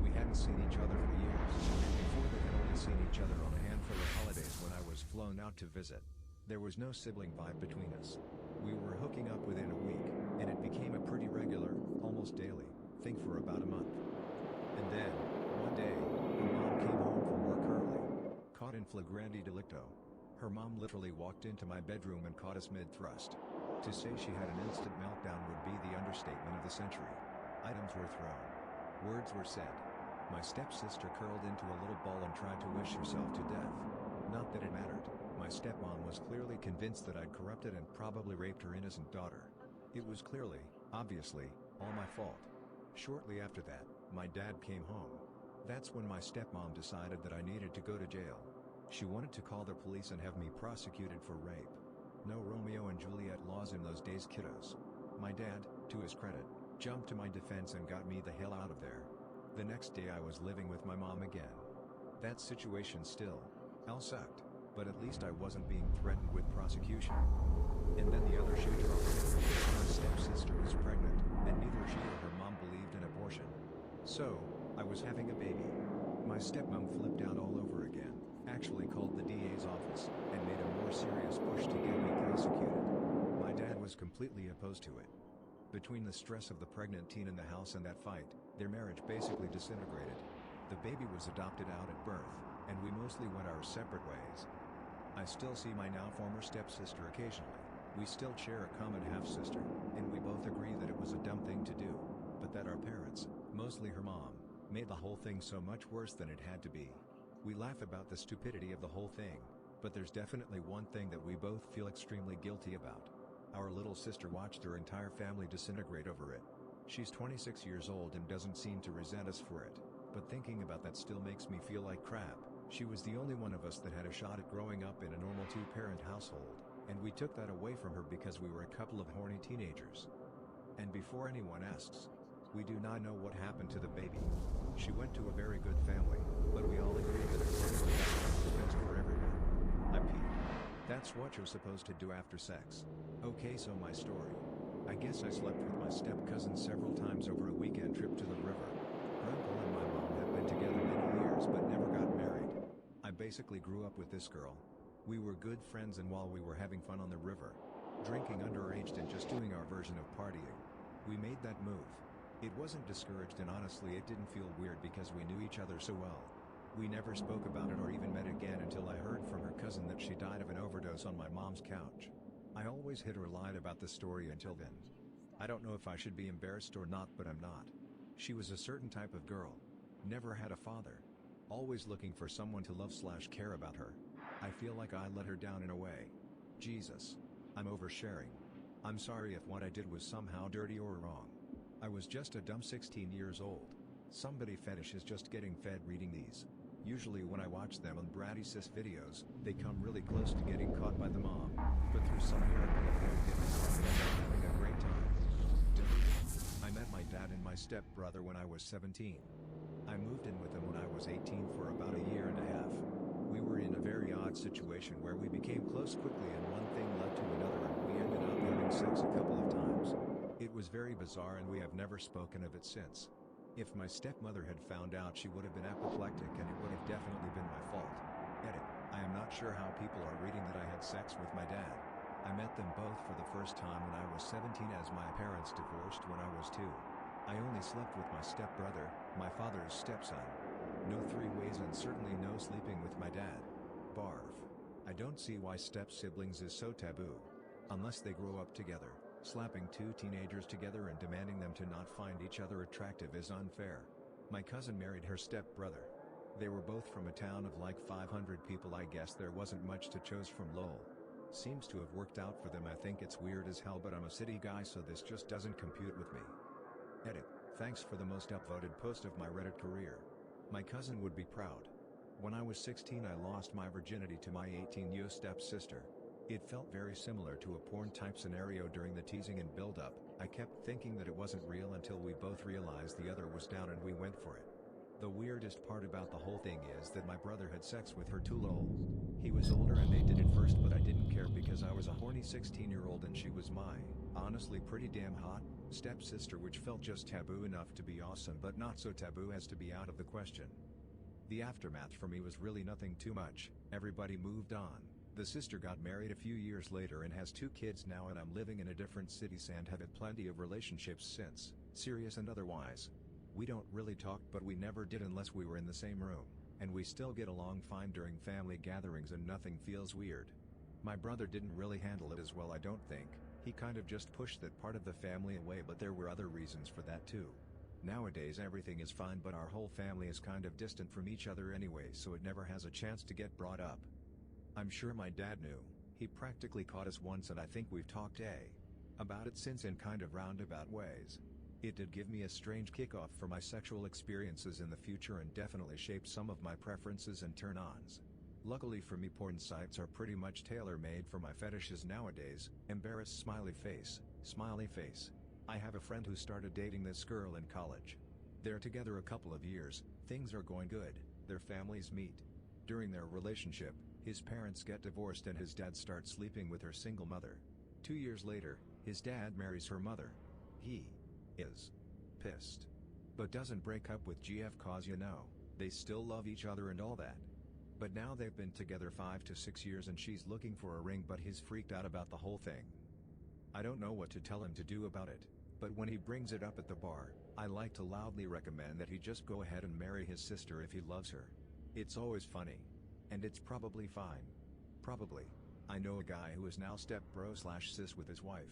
We hadn't seen each other for years, and before that had only seen each other on a handful of holidays when I was flown out to visit. There was no sibling vibe between us. We were hooking up within a week, and it became a pretty regular, almost daily, thing for about a month. And then, one day, her mom came home from work early. Caught in flagrante delicto. Her mom literally walked into my bedroom and caught us mid-thrust. To say she had an instant meltdown would be the understatement of the century. Items were thrown. Words were said. My stepsister curled into a little ball and tried to wish herself to death. Not that it mattered. My stepmom was clearly convinced that I'd corrupted and probably raped her innocent daughter. It was clearly, obviously, all my fault. Shortly after that, my dad came home. That's when my stepmom decided that I needed to go to jail. She wanted to call the police and have me prosecuted for rape. No Romeo and Juliet laws in those days, kiddos. My dad, to his credit, jumped to my defense and got me the hell out of there. The next day I was living with my mom again. That situation still sucked, but at least I wasn't being threatened with prosecution. And then the other shoe dropped. My stepsister was pregnant, and neither she or her mom believed in abortion. So, I was having a baby. My stepmom flipped out all over again, actually called the DA's office, and made a more serious push to get me prosecuted. My dad was completely opposed to it. Between the stress of the pregnant teen in the house and that fight, their marriage basically disintegrated. The baby was adopted out at birth, and we mostly went our separate ways. I still see my now former stepsister occasionally. We still share a common half-sister, and we both agree that it was a dumb thing to do, but that our parents, mostly her mom, made the whole thing so much worse than it had to be. We laugh about the stupidity of the whole thing, but there's definitely one thing that we both feel extremely guilty about. Our little sister watched her entire family disintegrate over it. She's 26 years old and doesn't seem to resent us for it, but thinking about that still makes me feel like crap. She was the only one of us that had a shot at growing up in a normal two-parent household, and we took that away from her because we were a couple of horny teenagers. And before anyone asks, we do not know what happened to the baby. She went to a very good family, but we all agree that according to that was the best for everyone. I peed. That's what you're supposed to do after sex. Okay, so my story. I guess I slept with my step-cousin several times over a weekend trip to the river. Her uncle and my mom had been together many years but never got married. I basically grew up with this girl. We were good friends, and while we were having fun on the river, drinking underage and just doing our version of partying, we made that move. It wasn't discouraged, and honestly it didn't feel weird because we knew each other so well. We never spoke about it or even met again until I heard from her cousin that she died of an overdose on my mom's couch. I always hid or lied about the story until then. I don't know if I should be embarrassed or not, but I'm not. She was a certain type of girl. Never had a father. Always looking for someone to love/care about her. I feel like I let her down in a way. Jesus. I'm oversharing. I'm sorry if what I did was somehow dirty or wrong. I was just a dumb 16 years old. Somebody fetish is just getting fed reading these. Usually when I watch them on bratty sis videos, they come really close to getting caught by the mom, but through some miracle of I'm having a great time. I met my dad and my stepbrother when I was 17. I moved in with them when I was 18 for about a year and a half. We were in a very odd situation where we became close quickly and one thing led to another and we ended up having sex a couple of times. It was very bizarre and we have never spoken of it since. If my stepmother had found out, she would have been apoplectic and it would have definitely been my fault. Edit. I am not sure how people are reading that I had sex with my dad. I met them both for the first time when I was 17 as my parents divorced when I was 2. I only slept with my stepbrother, my father's stepson. No three-ways and certainly no sleeping with my dad. Barf. I don't see why step-siblings is so taboo. Unless they grow up together. Slapping two teenagers together and demanding them to not find each other attractive is unfair. My cousin married her stepbrother. They were both from a town of like 500 people. I guess there wasn't much to choose from, lol. Seems to have worked out for them. I think it's weird as hell, but I'm a city guy so this just doesn't compute with me. Edit. Thanks for the most upvoted post of my Reddit career. My cousin would be proud. When I was 16 I lost my virginity to my 18-year stepsister. It felt very similar to a porn-type scenario during the teasing and build-up. I kept thinking that it wasn't real until we both realized the other was down and we went for it. The weirdest part about the whole thing is that my brother had sex with her too lol. He was older and they did it first, but I didn't care because I was a horny 16-year-old and she was my, honestly pretty damn hot, stepsister, which felt just taboo enough to be awesome but not so taboo as to be out of the question. The aftermath for me was really nothing too much. Everybody moved on. The sister got married a few years later and has 2 kids now, and I'm living in a different city and have had plenty of relationships since, serious and otherwise. We don't really talk, but we never did unless we were in the same room, and we still get along fine during family gatherings and nothing feels weird. My brother didn't really handle it as well, I don't think. He kind of just pushed that part of the family away, but there were other reasons for that too. Nowadays everything is fine, but our whole family is kind of distant from each other anyway, so it never has a chance to get brought up. I'm sure my dad knew. He practically caught us once and I think we've talked about it since in kind of roundabout ways. It did give me a strange kickoff for my sexual experiences in the future and definitely shaped some of my preferences and turn-ons. Luckily for me, porn sites are pretty much tailor-made for my fetishes nowadays. Embarrassed smiley face, smiley face. I have a friend who started dating this girl in college. They're together a couple of years, things are going good, their families meet. During their relationship, his parents get divorced and his dad starts sleeping with her single mother. 2 years later, his dad marries her mother. He is pissed, but doesn't break up with GF cause they still love each other and all that. But now they've been together 5 to 6 years and she's looking for a ring, but he's freaked out about the whole thing. I don't know what to tell him to do about it, but when he brings it up at the bar, I like to loudly recommend that he just go ahead and marry his sister if he loves her. It's always funny. And it's probably fine. Probably. I know a guy who is now step-bro/sis with his wife.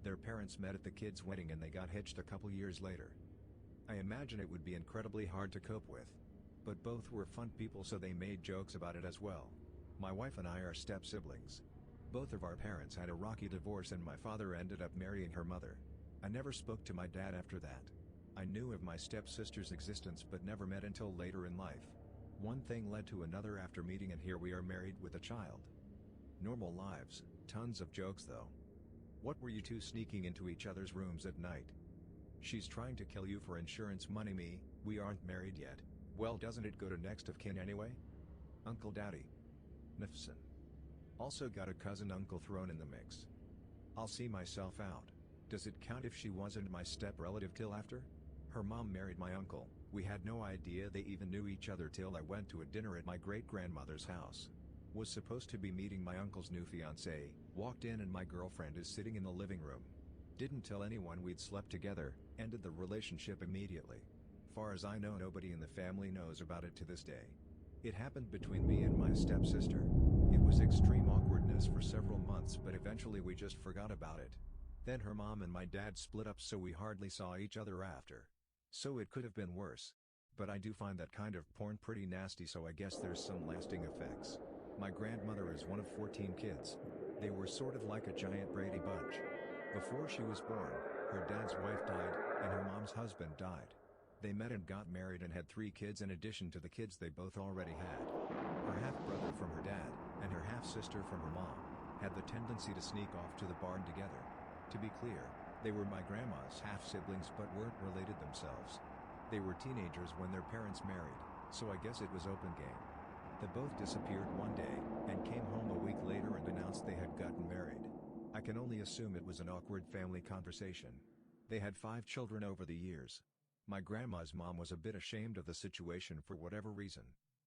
Their parents met at the kid's wedding and they got hitched a couple years later. I imagine it would be incredibly hard to cope with. But both were fun people, so they made jokes about it as well. My wife and I are step-siblings. Both of our parents had a rocky divorce and my father ended up marrying her mother. I never spoke to my dad after that. I knew of my stepsister's existence but never met until later in life. One thing led to another after meeting and here we are married with a child. Normal lives, tons of jokes though. What were you two sneaking into each other's rooms at night? She's trying to kill you for insurance money. Me, we aren't married yet. Well, doesn't it go to next of kin anyway? Uncle Daddy. Nifson. Also got a cousin uncle thrown in the mix. I'll see myself out. Does it count if she wasn't my step-relative till after? Her mom married my uncle. We had no idea they even knew each other till I went to a dinner at my great-grandmother's house. Was supposed to be meeting my uncle's new fiancée, walked in and my girlfriend is sitting in the living room. Didn't tell anyone we'd slept together, ended the relationship immediately. Far as I know, nobody in the family knows about it to this day. It happened between me and my stepsister. It was extreme awkwardness for several months, but eventually we just forgot about it. Then her mom and my dad split up, so we hardly saw each other after. So it could have been worse. But I do find that kind of porn pretty nasty, so I guess there's some lasting effects. My grandmother is one of 14 kids. They were sort of like a giant Brady Bunch. Before she was born, her dad's wife died, and her mom's husband died. They met and got married and had 3 kids in addition to the kids they both already had. Her half-brother from her dad, and her half-sister from her mom, had the tendency to sneak off to the barn together. To be clear, they were my grandma's half-siblings but weren't related themselves. They were teenagers when their parents married, so I guess it was open game. They both disappeared one day, and came home a week later and announced they had gotten married. I can only assume it was an awkward family conversation. They had 5 children over the years. My grandma's mom was a bit ashamed of the situation for whatever reason.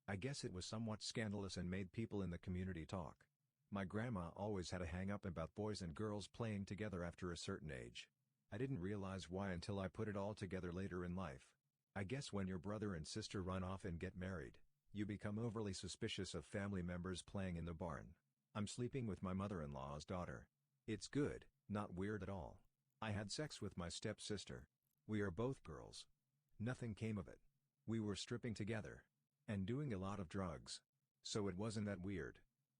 I guess it was somewhat scandalous and made people in the community talk. My grandma always had a hang-up about boys and girls playing together after a certain age. I didn't realize why until I put it all together later in life. I guess when your brother and sister run off and get married, you become overly suspicious of family members playing in the barn. I'm sleeping with my mother-in-law's daughter. It's good, not weird at all. I had sex with my stepsister. We are both girls. Nothing came of it. We were stripping together. And doing a lot of drugs. So it wasn't that weird.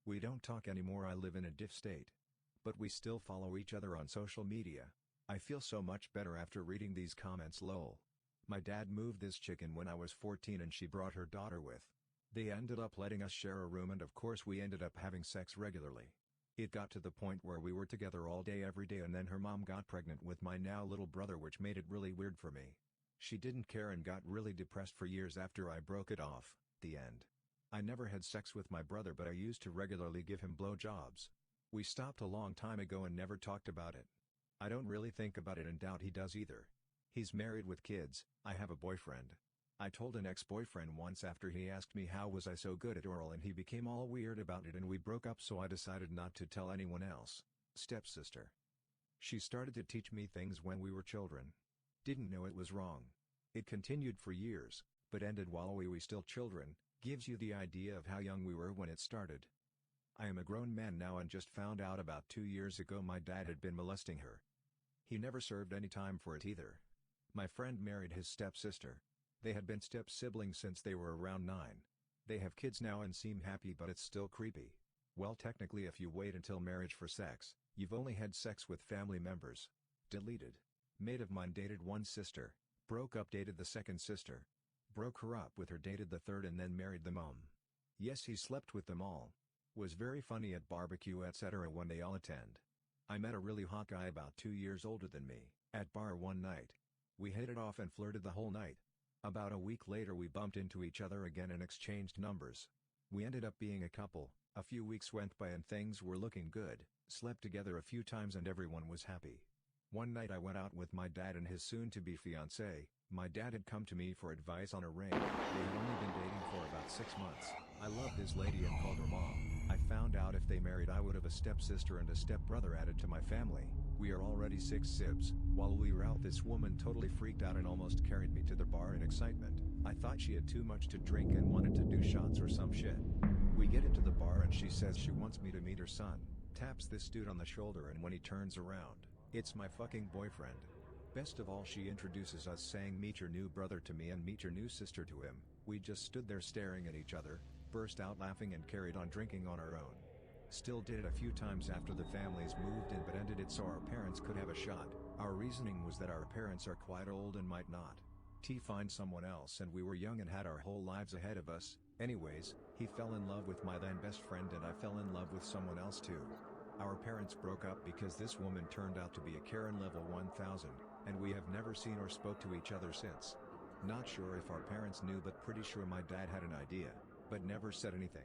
We don't talk anymore. I live in a diff state. But we still follow each other on social media. I feel so much better after reading these comments lol. My dad moved this chick in when I was 14 and she brought her daughter with. They ended up letting us share a room and of course we ended up having sex regularly. It got to the point where we were together all day every day, and then her mom got pregnant with my now little brother, which made it really weird for me. She didn't care and got really depressed for years after I broke it off. The end. I never had sex with my brother, but I used to regularly give him blowjobs. We stopped a long time ago and never talked about it. I don't really think about it and doubt he does either. He's married with kids. I have a boyfriend. I told an ex-boyfriend once after he asked me how was I so good at oral, and he became all weird about it and we broke up, so I decided not to tell anyone else. Stepsister. She started to teach me things when we were children. Didn't know it was wrong. It continued for years, but ended while we were still children. Gives you the idea of how young we were when it started. I am a grown man now and just found out about 2 years ago my dad had been molesting her. He never served any time for it either. My friend married his stepsister. They had been step-siblings since they were around 9. They have kids now and seem happy, but it's still creepy. Well, technically if you wait until marriage for sex, you've only had sex with family members. Deleted. Mate of mine dated one sister, broke up, dated the second sister. Broke her up with her, dated the third, and then married the mom. Yes, he slept with them all. Was very funny at barbecue etc. when they all attend. I met a really hot guy about 2 years older than me, at bar one night. We hit it off and flirted the whole night. About a week later we bumped into each other again and exchanged numbers. We ended up being a couple. A few weeks went by and things were looking good, slept together a few times and everyone was happy. One night I went out with my dad and his soon-to-be fiancée. My dad had come to me for advice on a ring. They had only been dating for about 6 months. I loved this lady and called her mom. I found out if they married I would have a stepsister and a stepbrother added to my family. We are already 6 sibs. While we were out, this woman totally freaked out and almost carried me to the bar in excitement. I thought she had too much to drink and wanted to do shots or some shit. We get into the bar and she says she wants me to meet her son. Taps this dude on the shoulder, and when he turns around, it's my fucking boyfriend. Best of all, she introduces us saying meet your new brother to me and meet your new sister to him. We just stood there staring at each other, burst out laughing and carried on drinking on our own. Still did it a few times after the families moved in, but ended it so our parents could have a shot. Our reasoning was that our parents are quite old and might not find someone else, and we were young and had our whole lives ahead of us. Anyways, he fell in love with my then best friend and I fell in love with someone else too. Our parents broke up because this woman turned out to be a Karen level 1000, and we have never seen or spoke to each other since. Not sure if our parents knew, but pretty sure my dad had an idea, but never said anything.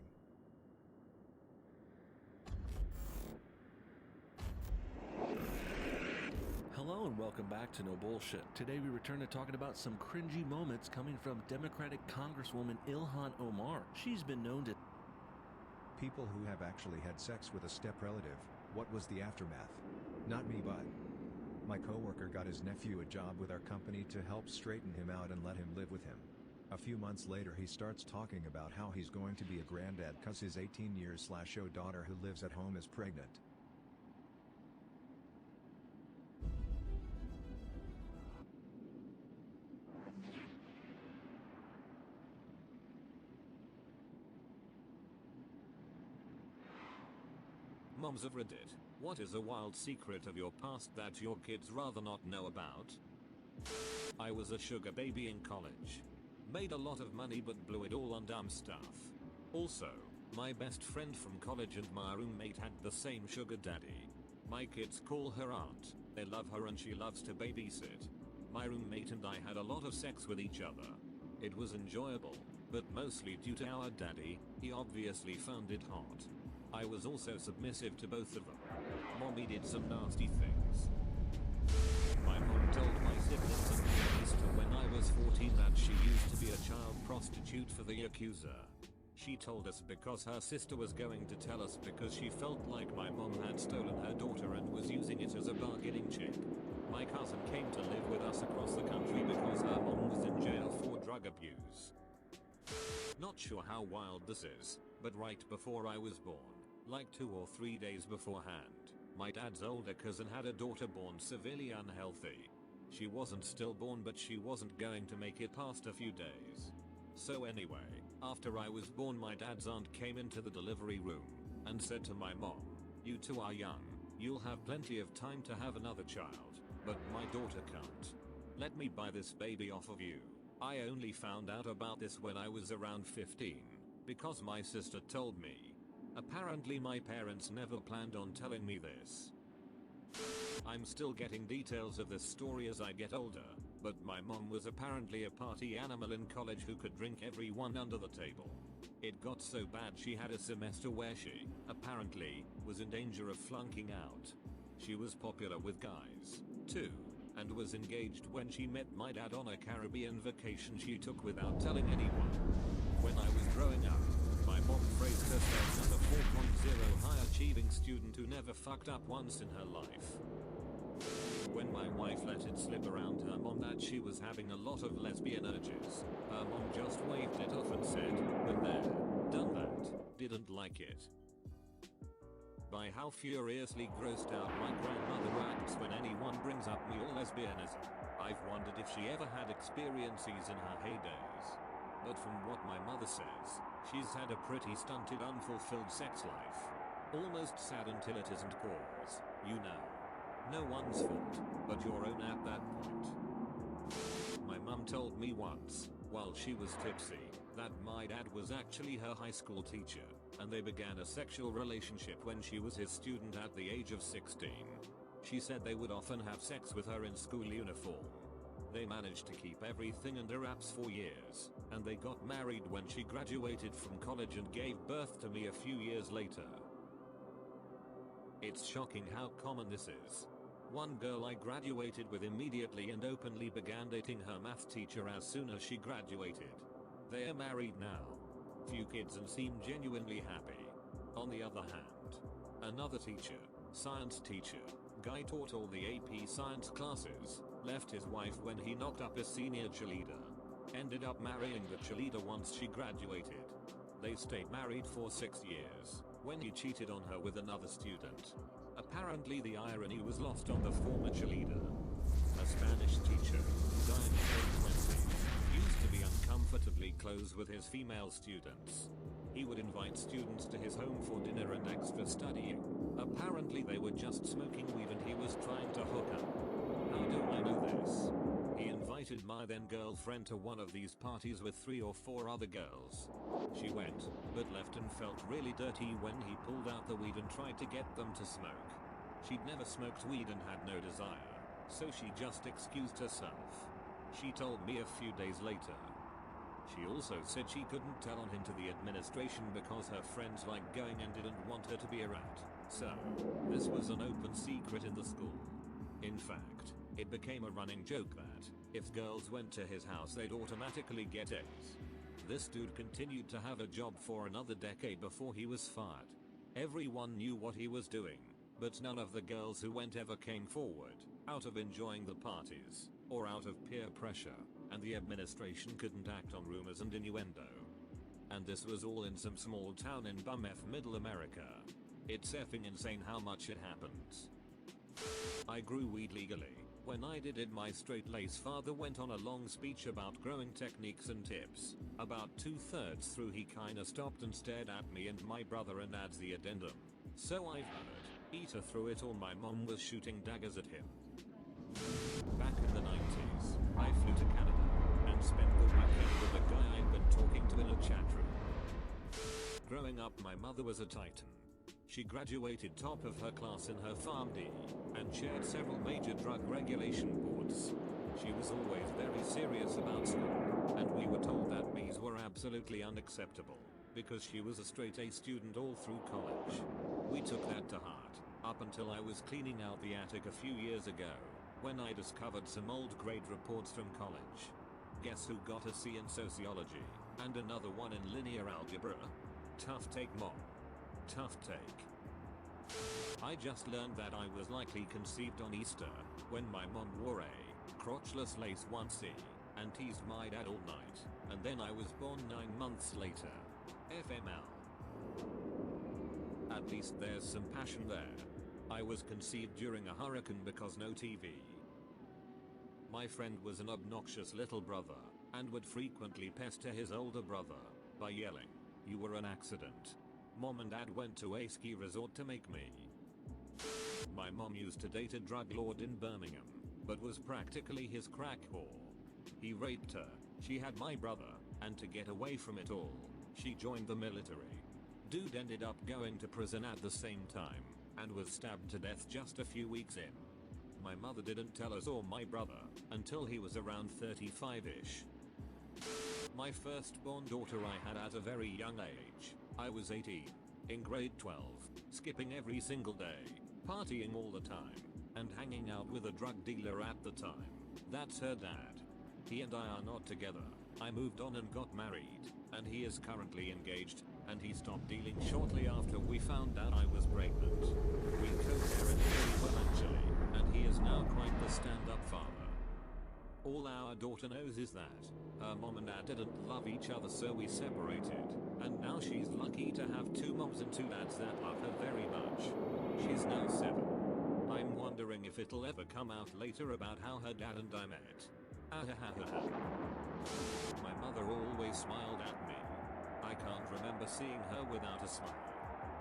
Hello and welcome back to No Bullshit. Today we return to talking about some cringy moments coming from Democratic Congresswoman Ilhan Omar. She's been known to People who have actually had sex with a step-relative. What was the aftermath? Not me, but my coworker got his nephew a job with our company to help straighten him out and let him live with him. A few months later he starts talking about how he's going to be a granddad cause his 18-year-old daughter who lives at home is pregnant. Moms of Reddit, what is a wild secret of your past that your kids rather not know about? I was a sugar baby in college. Made a lot of money but blew it all on dumb stuff. Also, my best friend from college and my roommate had the same sugar daddy. My kids call her aunt, they love her and she loves to babysit. My roommate and I had a lot of sex with each other. It was enjoyable, but mostly due to our daddy. He obviously found it hot. I was also submissive to both of them. Mommy did some nasty things. My mom told my siblings and my sister when I was 14 that she used to be a child prostitute for the accuser. She told us because her sister was going to tell us because she felt like my mom had stolen her daughter and was using it as a bargaining chip. My cousin came to live with us across the country because her mom was in jail for drug abuse. Not sure how wild this is, but right before I was born, like 2 or 3 days beforehand, my dad's older cousin had a daughter born severely unhealthy. She wasn't stillborn, but she wasn't going to make it past a few days. So anyway, after I was born, my dad's aunt came into the delivery room and said to my mom, "You two are young, you'll have plenty of time to have another child, but my daughter can't. Let me buy this baby off of you." I only found out about this when I was around 15, because my sister told me. Apparently my parents never planned on telling me this. I'm still getting details of this story as I get older, but my mom was apparently a party animal in college who could drink everyone under the table. It got so bad she had a semester where she, apparently, was in danger of flunking out. She was popular with guys, too, and was engaged when she met my dad on a Caribbean vacation she took without telling anyone. When I was growing up, my mom phrased herself as a 4.0 high-achieving student who never fucked up once in her life. When my wife let it slip around her mom that she was having a lot of lesbian urges, her mom just waved it off and said, "Been there, done that, didn't like it." By how furiously grossed out my grandmother acts when anyone brings up me or lesbianism, I've wondered if she ever had experiences in her heydays. But from what my mother says, she's had a pretty stunted, unfulfilled sex life. Almost sad until it isn't cause, you know. No one's fault, but your own at that point. My mum told me once, while she was tipsy, that my dad was actually her high school teacher, and they began a sexual relationship when she was his student at the age of 16. She said they would often have sex with her in school uniform. They managed to keep everything under wraps for years, and they got married when she graduated from college and gave birth to me a few years later. It's shocking how common this is. One girl I graduated with immediately and openly began dating her math teacher as soon as she graduated. They are married now. Few kids and seem genuinely happy. On the other hand, another teacher, science teacher, guy taught all the AP science classes, left his wife when he knocked up his senior cheerleader. Ended up marrying the cheerleader once she graduated. They stayed married for 6 years, when he cheated on her with another student. Apparently the irony was lost on the former cheerleader. A Spanish teacher, guy in his late 20s, used to be uncomfortably close with his female students. He would invite students to his home for dinner and extra studying. Apparently they were just smoking weed and he was trying to hook up. How do I know this? He invited my then girlfriend to one of these parties with 3 or 4 other girls. She went, but left and felt really dirty when he pulled out the weed and tried to get them to smoke. She'd never smoked weed and had no desire, so she just excused herself. She told me a few days later. She also said she couldn't tell on him to the administration because her friends liked going and didn't want her to be a rat. So, this was an open secret in the school. In fact, it became a running joke that, if girls went to his house they'd automatically get A's. This dude continued to have a job for another decade before he was fired. Everyone knew what he was doing, but none of the girls who went ever came forward, out of enjoying the parties, or out of peer pressure, and the administration couldn't act on rumors and innuendo. And this was all in some small town in bum-f middle America. It's effing insane how much it happens. I grew weed legally. When I did it, my straight-laced father went on a long speech about growing techniques and tips. About 2/3 through he kinda stopped and stared at me and my brother and adds the addendum. So I've heard. Eater through it all my mom was shooting daggers at him. Back in the 90s, I flew to Canada and spent the weekend with a guy I'd been talking to in a chat room. Growing up, my mother was a titan. She graduated top of her class in her PharmD and chaired several major drug regulation boards. She was always very serious about school, and we were told that B's were absolutely unacceptable because she was a straight A student all through college. We took that to heart, up until I was cleaning out the attic a few years ago, when I discovered some old grade reports from college. Guess who got a C in sociology, and another one in linear algebra? Tough take, mom. Tough take. I just learned that I was likely conceived on Easter, when my mom wore a crotchless lace onesie, and teased my dad all night, and then I was born 9 months later. FML. At least there's some passion there. I was conceived during a hurricane because no TV. My friend was an obnoxious little brother, and would frequently pester his older brother by yelling, "You were an accident." Mom and dad went to a ski resort to make me. My mom used to date a drug lord in Birmingham, but was practically his crack whore. He raped her, she had my brother, and to get away from it all, she joined the military. Dude ended up going to prison at the same time and was stabbed to death just a few weeks in. My mother didn't tell us or my brother until he was around 35ish. My firstborn daughter I had at a very young age. I was 18, in grade 12, skipping every single day, partying all the time, and hanging out with a drug dealer at the time. That's her dad. He and I are not together. I moved on and got married, and he is currently engaged, and he stopped dealing shortly after we found out I was pregnant. We co-parent very well actually, and he is now quite the stand-up father. All our daughter knows is that her mom and dad didn't love each other, so we separated, and now she's lucky to have two moms and two dads that love her very much. She's now 7. I'm wondering if it'll ever come out later about how her dad and I met. My mother always smiled at me. I can't remember seeing her without a smile.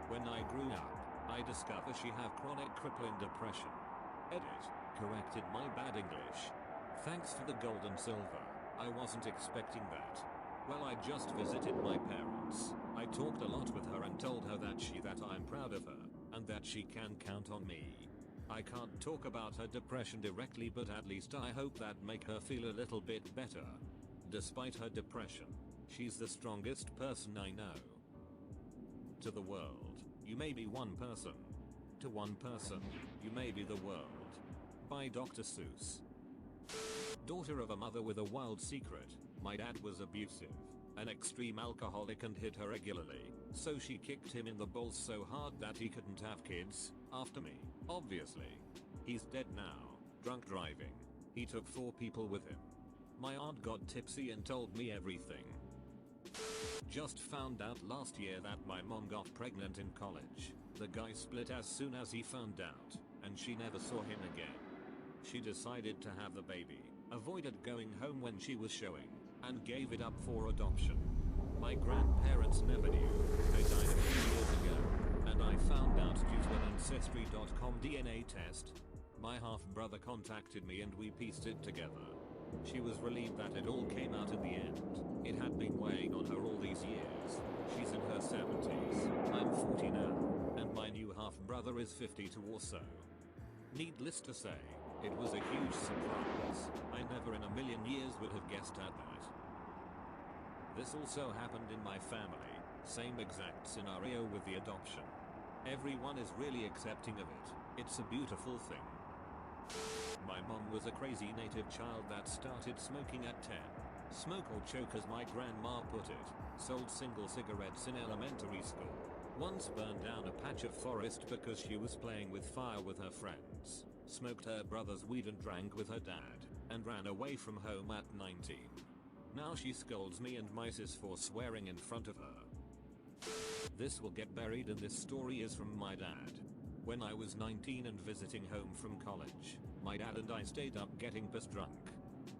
When I grew up, I discovered she had chronic crippling depression. Edit. Corrected my bad English. Thanks for the gold and silver. I wasn't expecting that. Well, I just visited my parents. I talked a lot with her and told her that I'm proud of her, and that she can count on me. I can't talk about her depression directly, but at least I hope that make her feel a little bit better. Despite her depression, she's the strongest person I know. To the world, you may be one person. To one person, you may be the world. By Dr. Seuss. Daughter of a mother with a wild secret, my dad was abusive, an extreme alcoholic, and hit her regularly, so she kicked him in the balls so hard that he couldn't have kids after me, obviously. He's dead now, drunk driving. He took 4 people with him. My aunt got tipsy and told me everything. Just found out last year that my mom got pregnant in college. The guy split as soon as he found out, and she never saw him again. She decided to have the baby, avoided going home when she was showing, and gave it up for adoption. My grandparents never knew. They died a few years ago, and I found out due to an Ancestry.com DNA test. My half-brother contacted me and we pieced it together. She was relieved that it all came out in the end. It had been weighing on her all these years. She's in her 70s. I'm 40 now, and my new half-brother is 52 or so. Needless to say, it was a huge surprise. I never in a million years would have guessed at that. This also happened in my family. Same exact scenario with the adoption. Everyone is really accepting of it. It's a beautiful thing. My mom was a crazy native child that started smoking at 10. Smoke or choke as my grandma put it. Sold single cigarettes in elementary school. Once burned down a patch of forest because she was playing with fire with her friends. Smoked her brother's weed and drank with her dad. And ran away from home at 19. Now she scolds me and my sis for swearing in front of her. This will get buried, and this story is from my dad. When I was 19 and visiting home from college, my dad and I stayed up getting pissed drunk.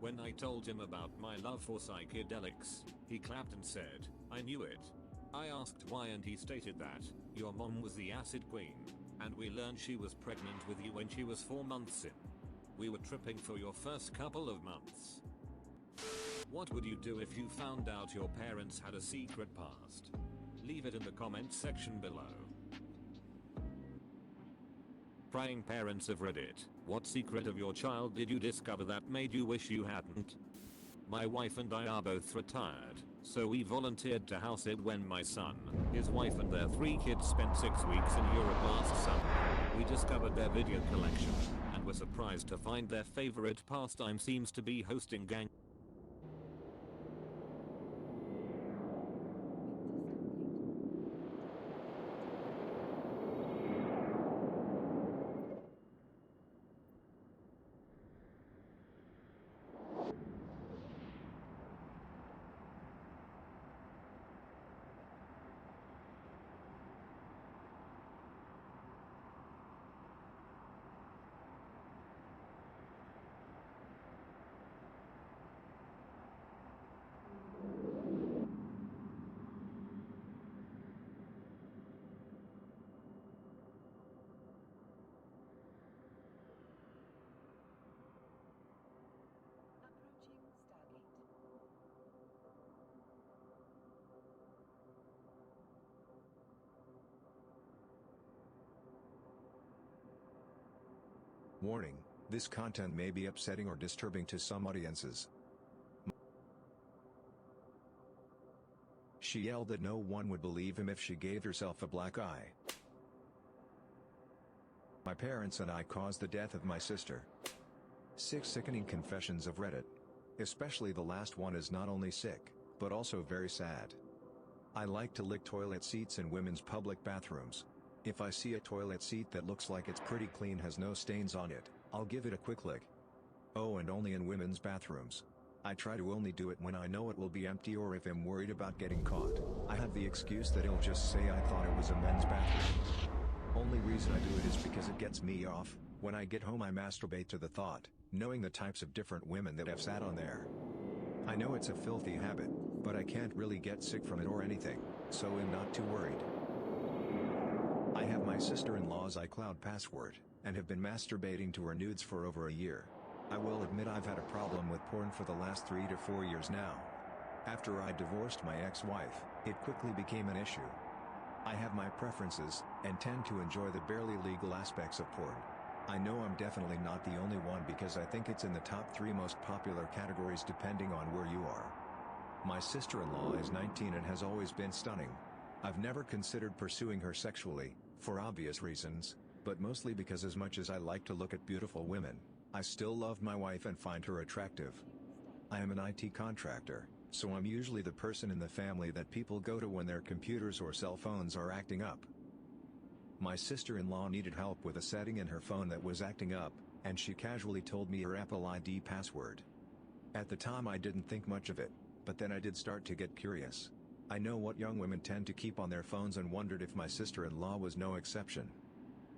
When I told him about my love for psychedelics, he clapped and said, "I knew it." I asked why, and he stated that, "Your mom was the acid queen, and we learned she was pregnant with you when she was 4 months in. We were tripping for your first couple of months." What would you do if you found out your parents had a secret past? Leave it in the comments section below. Prying parents of Reddit, what secret of your child did you discover that made you wish you hadn't? My wife and I are both retired, so we volunteered to house sit when my son, his wife and their 3 kids spent 6 weeks in Europe last summer. We discovered their video collection, and were surprised to find their favorite pastime seems to be hosting gang. Warning, this content may be upsetting or disturbing to some audiences. She yelled that no one would believe him if she gave herself a black eye. My parents and I caused the death of my sister. 6 sickening confessions of Reddit. Especially the last one is not only sick, but also very sad. I like to lick toilet seats in women's public bathrooms. If I see a toilet seat that looks like it's pretty clean, has no stains on it, I'll give it a quick lick. Oh, and only in women's bathrooms. I try to only do it when I know it will be empty or if I'm worried about getting caught. I have the excuse that he'll just say I thought it was a men's bathroom. Only reason I do it is because it gets me off. When I get home I masturbate to the thought, knowing the types of different women that have sat on there. I know it's a filthy habit, but I can't really get sick from it or anything, so I'm not too worried. I have my sister-in-law's iCloud password, and have been masturbating to her nudes for over a year. I will admit I've had a problem with porn for the last 3 to 4 years now. After I divorced my ex-wife, it quickly became an issue. I have my preferences, and tend to enjoy the barely legal aspects of porn. I know I'm definitely not the only one because I think it's in the top 3 most popular categories depending on where you are. My sister-in-law is 19 and has always been stunning. I've never considered pursuing her sexually, for obvious reasons, but mostly because as much as I like to look at beautiful women, I still love my wife and find her attractive. I am an IT contractor, so I'm usually the person in the family that people go to when their computers or cell phones are acting up. My sister-in-law needed help with a setting in her phone that was acting up, and she casually told me her Apple ID password. At the time I didn't think much of it, but then I did start to get curious. I know what young women tend to keep on their phones and wondered if my sister-in-law was no exception.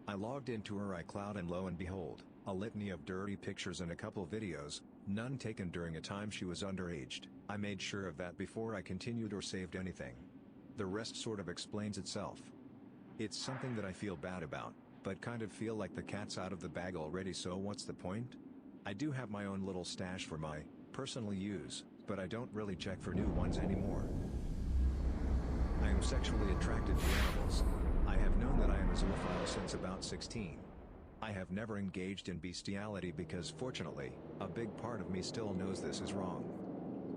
I logged into her iCloud and lo and behold, a litany of dirty pictures and a couple videos, none taken during a time she was underaged. I made sure of that before I continued or saved anything. The rest sort of explains itself. It's something that I feel bad about, but kind of feel like the cat's out of the bag already, so what's the point? I do have my own little stash for my personal use, but I don't really check for new ones anymore. I am sexually attracted to animals. I have known that I am a zoophile since about 16. I have never engaged in bestiality because fortunately, a big part of me still knows this is wrong.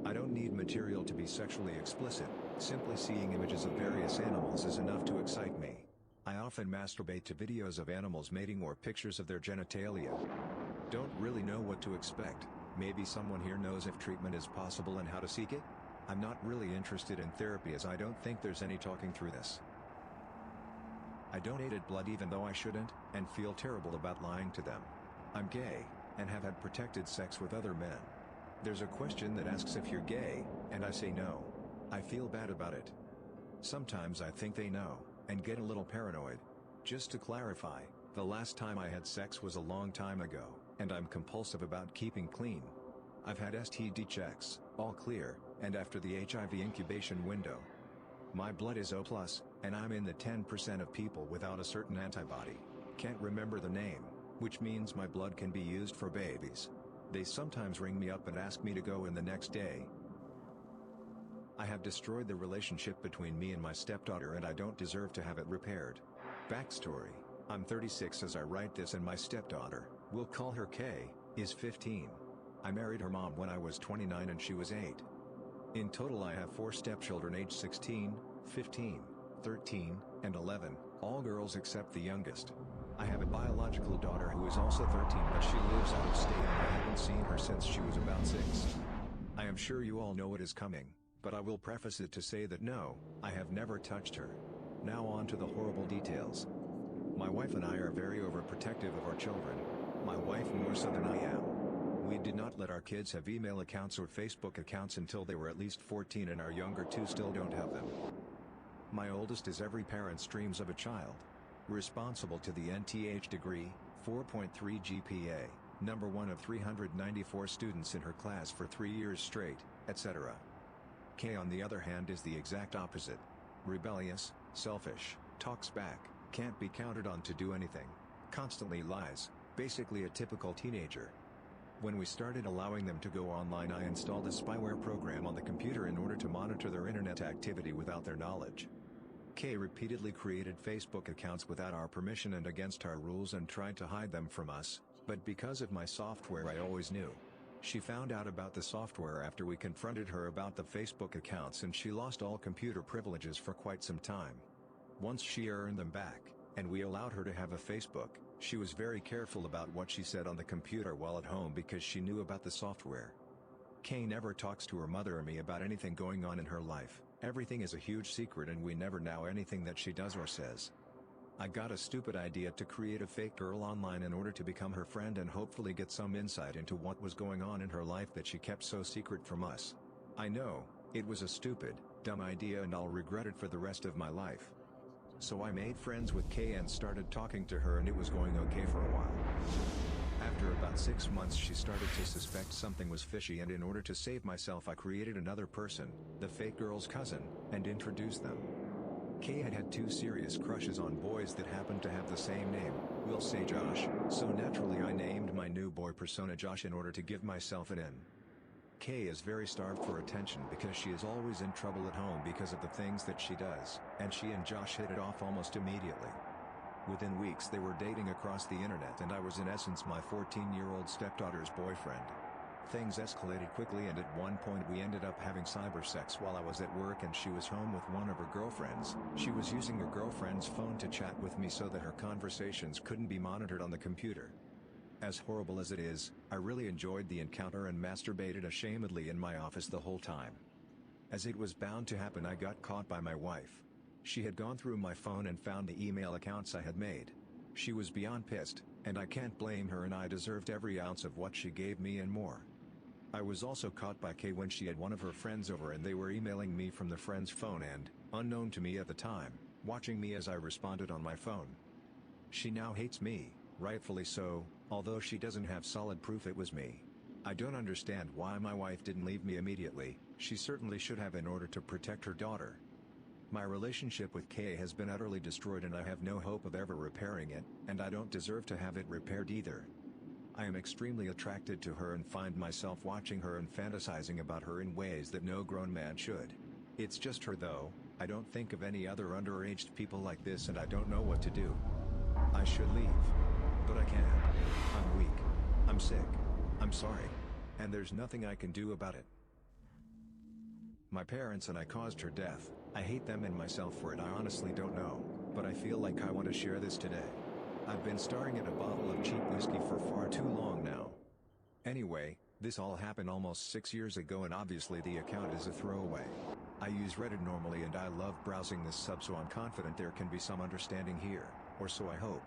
I don't need material to be sexually explicit, simply seeing images of various animals is enough to excite me. I often masturbate to videos of animals mating or pictures of their genitalia. Don't really know what to expect, maybe someone here knows if treatment is possible and how to seek it? I'm not really interested in therapy as I don't think there's any talking through this. I donated blood even though I shouldn't, and feel terrible about lying to them. I'm gay, and have had protected sex with other men. There's a question that asks if you're gay, and I say no. I feel bad about it. Sometimes I think they know, and get a little paranoid. Just to clarify, the last time I had sex was a long time ago, and I'm compulsive about keeping clean. I've had STD checks, all clear, and after the HIV incubation window. My blood is O+, and I'm in the 10% of people without a certain antibody. Can't remember the name, which means my blood can be used for babies. They sometimes ring me up and ask me to go in the next day. I have destroyed the relationship between me and my stepdaughter and I don't deserve to have it repaired. Backstory: I'm 36 as I write this and my stepdaughter, we'll call her Kay, is 15. I married her mom when I was 29 and she was 8. In total I have 4 stepchildren aged 16, 15, 13, and 11, all girls except the youngest. I have a biological daughter who is also 13 but she lives out of state and I haven't seen her since she was about 6. I am sure you all know what is coming, but I will preface it to say that no, I have never touched her. Now on to the horrible details. My wife and I are very overprotective of our children. My wife more so than I am. We did not let our kids have email accounts or Facebook accounts until they were at least 14 and our younger 2 still don't have them. My oldest is every parent's dreams of a child. Responsible to the NTH degree, 4.3 GPA, number 1 of 394 students in her class for 3 years straight, etc. Kay on the other hand is the exact opposite. Rebellious, selfish, talks back, can't be counted on to do anything, constantly lies, basically a typical teenager. When we started allowing them to go online, I installed a spyware program on the computer in order to monitor their internet activity without their knowledge. Kay repeatedly created Facebook accounts without our permission and against our rules and tried to hide them from us, But because of my software I always knew. She found out about the software after we confronted her about the Facebook accounts, and she lost all computer privileges for quite some time. Once she earned them back, and we allowed her to have a Facebook, she was very careful about what she said on the computer while at home because she knew about the software. Kay never talks to her mother or me about anything going on in her life. Everything is a huge secret and we never know anything that she does or says. I got a stupid idea to create a fake girl online in order to become her friend and hopefully get some insight into what was going on in her life that she kept so secret from us. I know, it was a stupid, dumb idea and I'll regret it for the rest of my life. So I made friends with Kay and started talking to her, and it was going okay for a while. After about 6 months she started to suspect something was fishy, and in order to save myself I created another person, the fake girl's cousin, and introduced them. Kay had 2 serious crushes on boys that happened to have the same name, we'll say Josh, so naturally I named my new boy persona Josh in order to give myself an in. Kay is very starved for attention because she is always in trouble at home because of the things that she does, and she and Josh hit it off almost immediately. Within weeks they were dating across the internet, and I was in essence my 14-year-old stepdaughter's boyfriend. Things escalated quickly, and at one point we ended up having cyber sex while I was at work and she was home with one of her girlfriends. She was using her girlfriend's phone to chat with me so that her conversations couldn't be monitored on the computer. As horrible as it is, I really enjoyed the encounter and masturbated ashamedly in my office the whole time. As it was bound to happen, I got caught by my wife. She had gone through my phone and found the email accounts I had made. She was beyond pissed, and I can't blame her, and I deserved every ounce of what she gave me and more. I was also caught by Kay when she had one of her friends over and they were emailing me from the friend's phone and, unknown to me at the time, watching me as I responded on my phone. She now hates me, rightfully so, although she doesn't have solid proof it was me. I don't understand why my wife didn't leave me immediately. She certainly should have in order to protect her daughter. My relationship with Kay has been utterly destroyed and I have no hope of ever repairing it, and I don't deserve to have it repaired either. I am extremely attracted to her and find myself watching her and fantasizing about her in ways that no grown man should. It's just her though. I don't think of any other underaged people like this and I don't know what to do. I should leave. But I can't. I'm weak. I'm sick. I'm sorry. And there's nothing I can do about it. My parents and I caused her death. I hate them and myself for it. I honestly don't know, but I feel like I want to share this today. I've been staring at a bottle of cheap whiskey for far too long now. Anyway, this all happened almost 6 years ago and obviously the account is a throwaway. I use Reddit normally and I love browsing this sub, so I'm confident there can be some understanding here, or so I hope.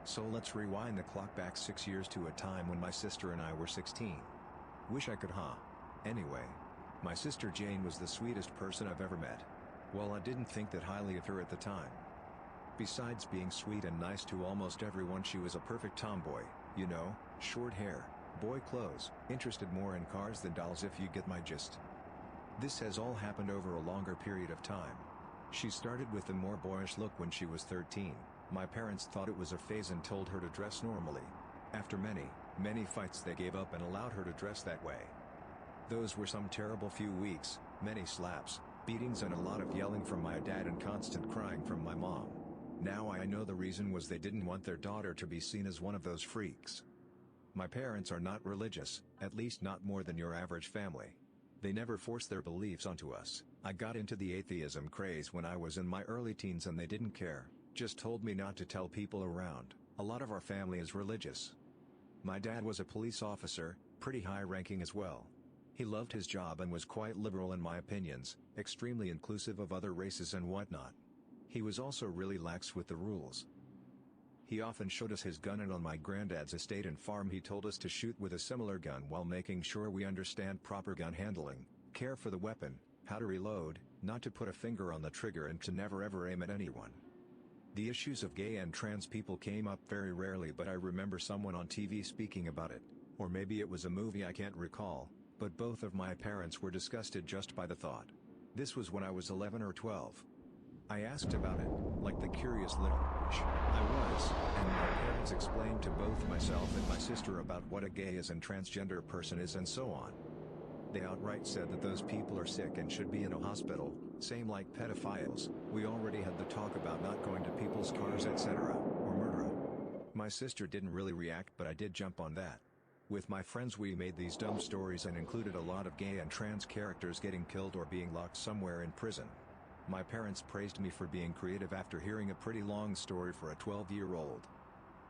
So let's rewind the clock back 6 years to a time when my sister and I were 16. Wish I could, huh? Anyway, my sister Jane was the sweetest person I've ever met. Well, I didn't think that highly of her at the time. Besides being sweet and nice to almost everyone, she was a perfect tomboy, you know, short hair, boy clothes, interested more in cars than dolls, if you get my gist. This has all happened over a longer period of time. She started with a more boyish look when she was 13. My parents thought it was a phase and told her to dress normally. After many fights they gave up and allowed her to dress that way. Those were some terrible few weeks, many slaps, beatings and a lot of yelling from my dad and constant crying from my mom. Now I know the reason was they didn't want their daughter to be seen as one of those freaks. My parents are not religious, at least not more than your average family. They never forced their beliefs onto us. I got into the atheism craze when I was in my early teens and they didn't care, just told me not to tell people around. A lot of our family is religious. My dad was a police officer, pretty high ranking as well. He loved his job and was quite liberal in my opinions, extremely inclusive of other races and whatnot. He was also really lax with the rules. He often showed us his gun, and on my granddad's estate and farm he told us to shoot with a similar gun while making sure we understand proper gun handling, care for the weapon, how to reload, not to put a finger on the trigger, and to never ever aim at anyone. The issues of gay and trans people came up very rarely, but I remember someone on TV speaking about it, or maybe it was a movie, I can't recall, but both of my parents were disgusted just by the thought. This was when I was 11 or 12. I asked about it, like the curious little I was, and my parents explained to both myself and my sister about what a gay is and transgender person is and so on. They outright said that those people are sick and should be in a hospital, same like pedophiles. We already had the talk about not going to people's cars, etc., or murder. My My sister didn't really react, but I did jump on that. With my friends we made these dumb stories and included a lot of gay and trans characters getting killed or being locked somewhere in prison. My parents praised me for being creative after hearing a pretty long story for a 12-year-old.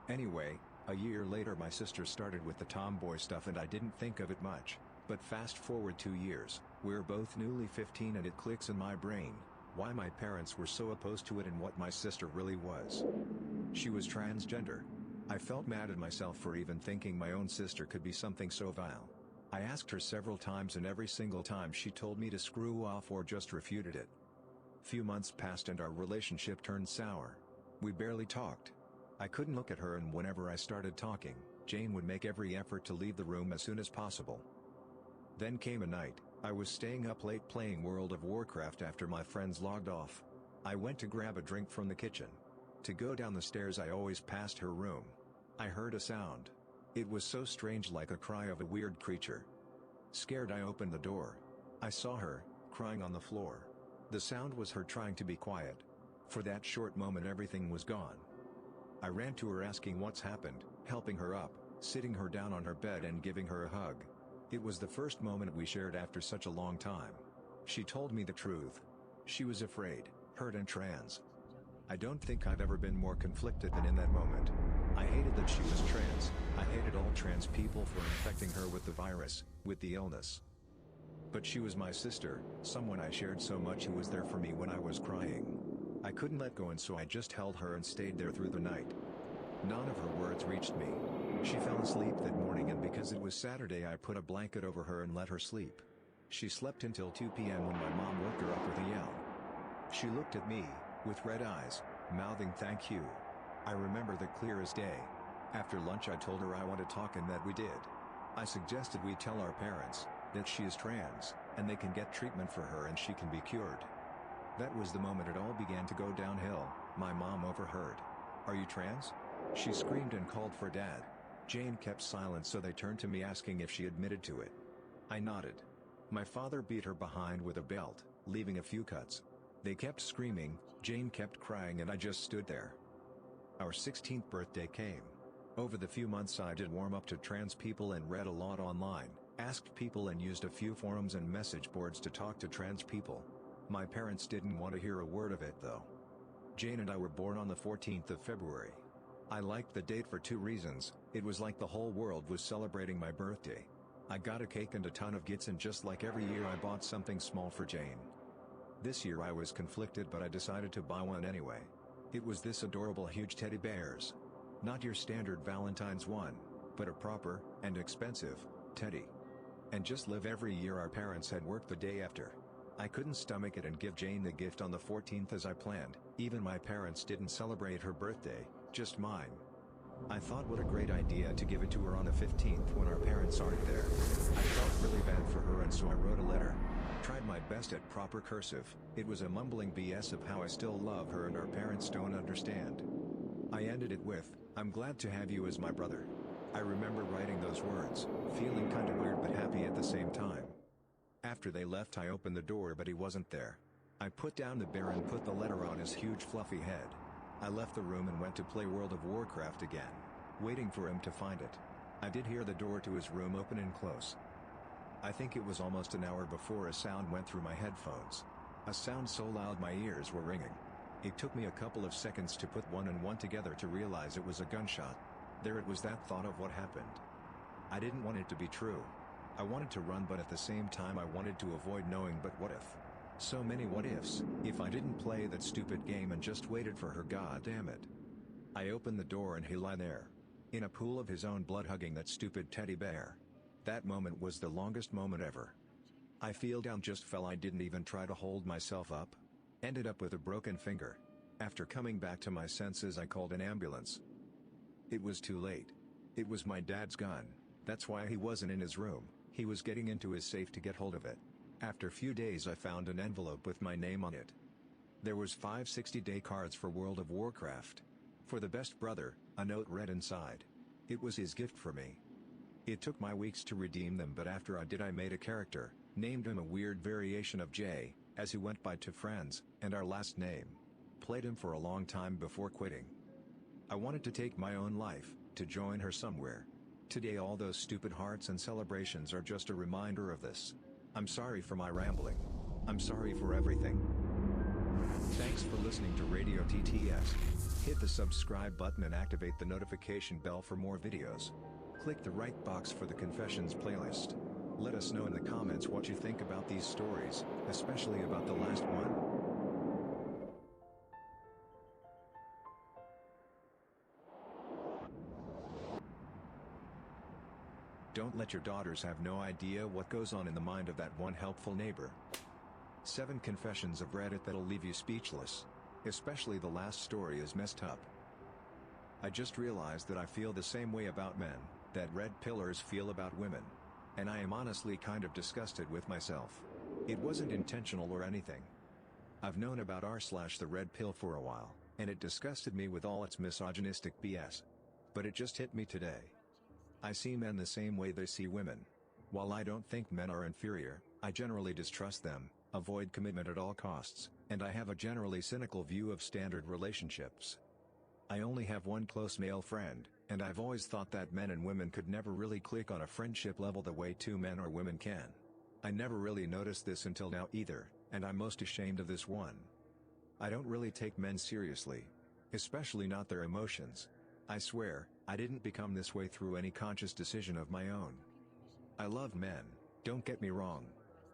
Anyway, a year later my sister started with the tomboy stuff and I didn't think of it much, but fast forward 2 years, we're both newly 15 and it clicks in my brain why my parents were so opposed to it and what my sister really was. She was transgender. I felt mad at myself for even thinking my own sister could be something so vile. I asked her several times and every single time she told me to screw off or just refuted it. Few months passed and our relationship turned sour. We barely talked. I couldn't look at her and whenever I started talking, Jane would make every effort to leave the room as soon as possible. Then came a night, I was staying up late playing World of Warcraft after my friends logged off. I went to grab a drink from the kitchen. To go down the stairs I always passed her room. I heard a sound. It was so strange, like a cry of a weird creature. Scared I opened the door. I saw her, crying on the floor. The sound was her trying to be quiet. For that short moment everything was gone. I ran to her asking what's happened, helping her up, sitting her down on her bed and giving her a hug. It was the first moment we shared after such a long time. She told me the truth. She was afraid, hurt and trans. I don't think I've ever been more conflicted than in that moment. I hated that she was trans. I hated all trans people for infecting her with the virus, with the illness. But she was my sister, someone I shared so much, who was there for me when I was crying. I couldn't let go and so I just held her and stayed there through the night. None of her words reached me. She fell asleep that morning and because it was Saturday I put a blanket over her and let her sleep. She slept until 2 p.m. when my mom woke her up with a yell. She looked at me, with red eyes, mouthing thank you. I remember that clear as day. After lunch I told her I want to talk and that we did. I suggested we tell our parents that she is trans, and they can get treatment for her and she can be cured. That was the moment it all began to go downhill. My mom overheard. "Are you trans?" She screamed and called for Dad. Jane kept silent so they turned to me asking if she admitted to it. I nodded. My father beat her behind with a belt, leaving a few cuts. They kept screaming, Jane kept crying and I just stood there. Our 16th birthday came. Over the few months I did warm up to trans people and read a lot online, asked people and used a few forums and message boards to talk to trans people. My parents didn't want to hear a word of it though. Jane and I were born on the 14th of February. I liked the date for 2 reasons. It was like the whole world was celebrating my birthday. I got a cake and a ton of gifts and just like every year I bought something small for Jane. This year I was conflicted but I decided to buy one anyway. It was this adorable huge teddy bears. Not your standard Valentine's one, but a proper, and expensive, teddy. And just live every year our parents had worked the day after. I couldn't stomach it and give Jane the gift on the 14th as I planned. Even my parents didn't celebrate her birthday, just mine. I thought what a great idea to give it to her on the 15th when our parents aren't there. I felt really bad for her and so I wrote a letter. Tried my best at proper cursive. It was a mumbling BS of how I still love her and our parents don't understand. I ended it with, "I'm glad to have you as my brother." I remember writing those words, feeling kinda weird but happy at the same time. After they left I opened the door but he wasn't there. I put down the bear and put the letter on his huge fluffy head. I left the room and went to play World of Warcraft again, waiting for him to find it. I did hear the door to his room open and close. I think it was almost an hour before a sound went through my headphones. A sound so loud my ears were ringing. It took me a couple of seconds to put one and one together to realize it was a gunshot. There it was, that thought of what happened. I didn't want it to be true. I wanted to run but at the same time I wanted to avoid knowing but what if. So many what ifs. If I didn't play that stupid game and just waited for her, god damn it. I opened the door and he lay there. In a pool of his own blood hugging that stupid teddy bear. That moment was the longest moment ever. I fell down, just fell. I didn't even try to hold myself up. Ended up with a broken finger. After coming back to my senses I called an ambulance. It was too late. It was my dad's gun. That's why he wasn't in his room. He was getting into his safe to get hold of it. After few days I found an envelope with my name on it. There was 5 60-day cards for World of Warcraft. For the best brother, a note read inside. It was his gift for me. It took my weeks to redeem them but after I did I made a character, named him a weird variation of Jay, as he went by to friends, and our last name. Played him for a long time before quitting. I wanted to take my own life, to join her somewhere. Today all those stupid hearts and celebrations are just a reminder of this. I'm sorry for my rambling. I'm sorry for everything. Thanks for listening to Radio TTS. Hit the subscribe button and activate the notification bell for more videos. Click the right box for the Confessions playlist. Let us know in the comments what you think about these stories, especially about the last one. Don't let your daughters have no idea what goes on in the mind of that one helpful neighbor. 7 confessions of Reddit that'll leave you speechless. Especially the last story is messed up. I just realized that I feel the same way about men that red pillars feel about women. And I am honestly kind of disgusted with myself. It wasn't intentional or anything. I've known about r/the red pill for a while, and it disgusted me with all its misogynistic BS. But it just hit me today. I see men the same way they see women. While I don't think men are inferior, I generally distrust them, avoid commitment at all costs, and I have a generally cynical view of standard relationships. I only have one close male friend, and I've always thought that men and women could never really click on a friendship level the way 2 men or women can. I never really noticed this until now either, and I'm most ashamed of this one. I don't really take men seriously. Especially not their emotions. I swear, I didn't become this way through any conscious decision of my own. I love men, don't get me wrong.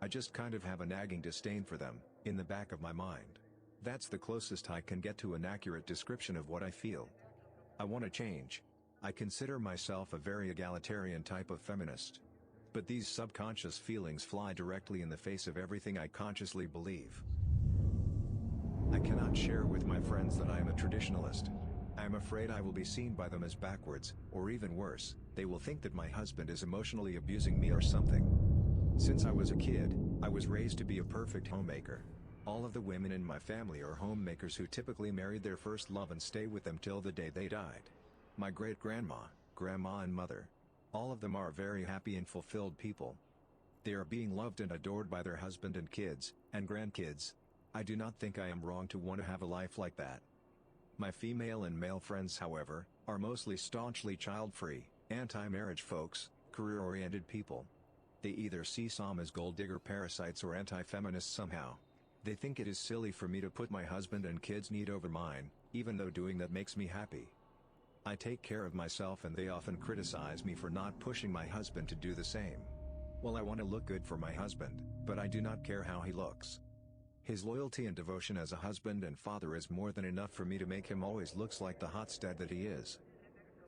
I just kind of have a nagging disdain for them, in the back of my mind. That's the closest I can get to an accurate description of what I feel. I want to change. I consider myself a very egalitarian type of feminist. But these subconscious feelings fly directly in the face of everything I consciously believe. I cannot share with my friends that I am a traditionalist. I am afraid I will be seen by them as backwards, or even worse, they will think that my husband is emotionally abusing me or something. Since I was a kid, I was raised to be a perfect homemaker. All of the women in my family are homemakers who typically married their first love and stay with them till the day they died. My great-grandma, grandma and mother. All of them are very happy and fulfilled people. They are being loved and adored by their husband and kids, and grandkids. I do not think I am wrong to want to have a life like that. My female and male friends, however, are mostly staunchly child-free, anti-marriage folks, career-oriented people. They either see some as gold-digger parasites or anti-feminists somehow. They think it is silly for me to put my husband and kids' need over mine, even though doing that makes me happy. I take care of myself and they often criticize me for not pushing my husband to do the same. Well, I want to look good for my husband, but I do not care how he looks. His loyalty and devotion as a husband and father is more than enough for me to make him always looks like the hot stud that he is.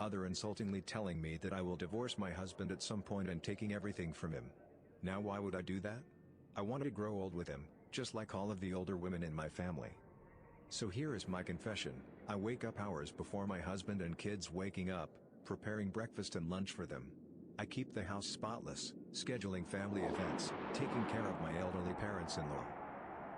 Other insultingly telling me that I will divorce my husband at some point and taking everything from him. Now why would I do that? I want to grow old with him, just like all of the older women in my family. So here is my confession. I wake up hours before my husband and kids waking up, preparing breakfast and lunch for them. I keep the house spotless, scheduling family events, taking care of my elderly parents-in-law.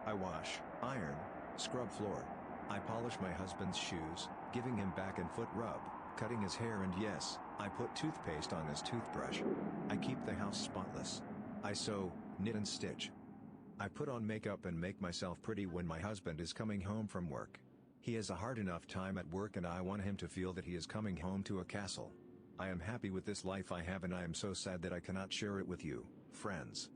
I wash, iron, scrub floor. I polish my husband's shoes, giving him back and foot rub, cutting his hair, and yes, I put toothpaste on his toothbrush. I keep the house spotless. I sew, knit and stitch. I put on makeup and make myself pretty when my husband is coming home from work. He has a hard enough time at work and I want him to feel that he is coming home to a castle. I am happy with this life I have and I am so sad that I cannot share it with you, friends.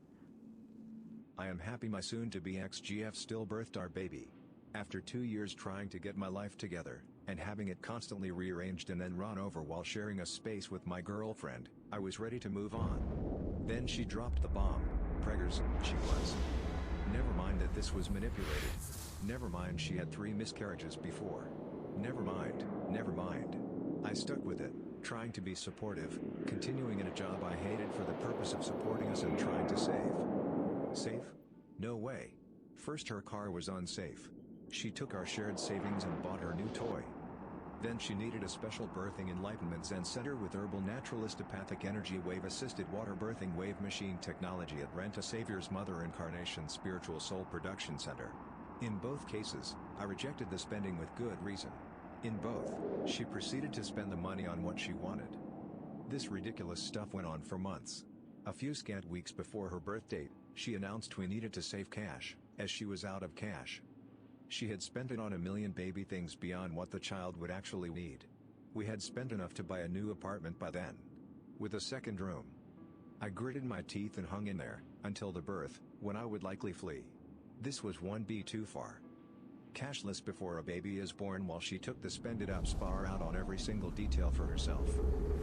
I am happy my soon-to-be ex-GF still birthed our baby. After 2 years trying to get my life together, and having it constantly rearranged and then run over while sharing a space with my girlfriend, I was ready to move on. Then she dropped the bomb. Preggers, she was. Never mind that this was manipulated. Never mind she had 3 miscarriages before. Never mind, never mind. I stuck with it, trying to be supportive, continuing in a job I hated for the purpose of supporting us and trying to save. Safe? No way. First her car was unsafe. She took our shared savings and bought her new toy. Then she needed a special birthing enlightenment Zen center with herbal naturalistopathic energy wave assisted water birthing wave machine technology at Renta Savior's Mother Incarnation Spiritual Soul Production Center. In both cases, I rejected the spending with good reason. In both, she proceeded to spend the money on what she wanted. This ridiculous stuff went on for months. A few scant weeks before her birth date, she announced we needed to save cash, as she was out of cash. She had spent it on a million baby things beyond what the child would actually need. We had spent enough to buy a new apartment by then. With a second room. I gritted my teeth and hung in there, until the birth, when I would likely flee. This was 1B too far. Cashless before a baby is born, while she took the spend it up spar out on every single detail for herself.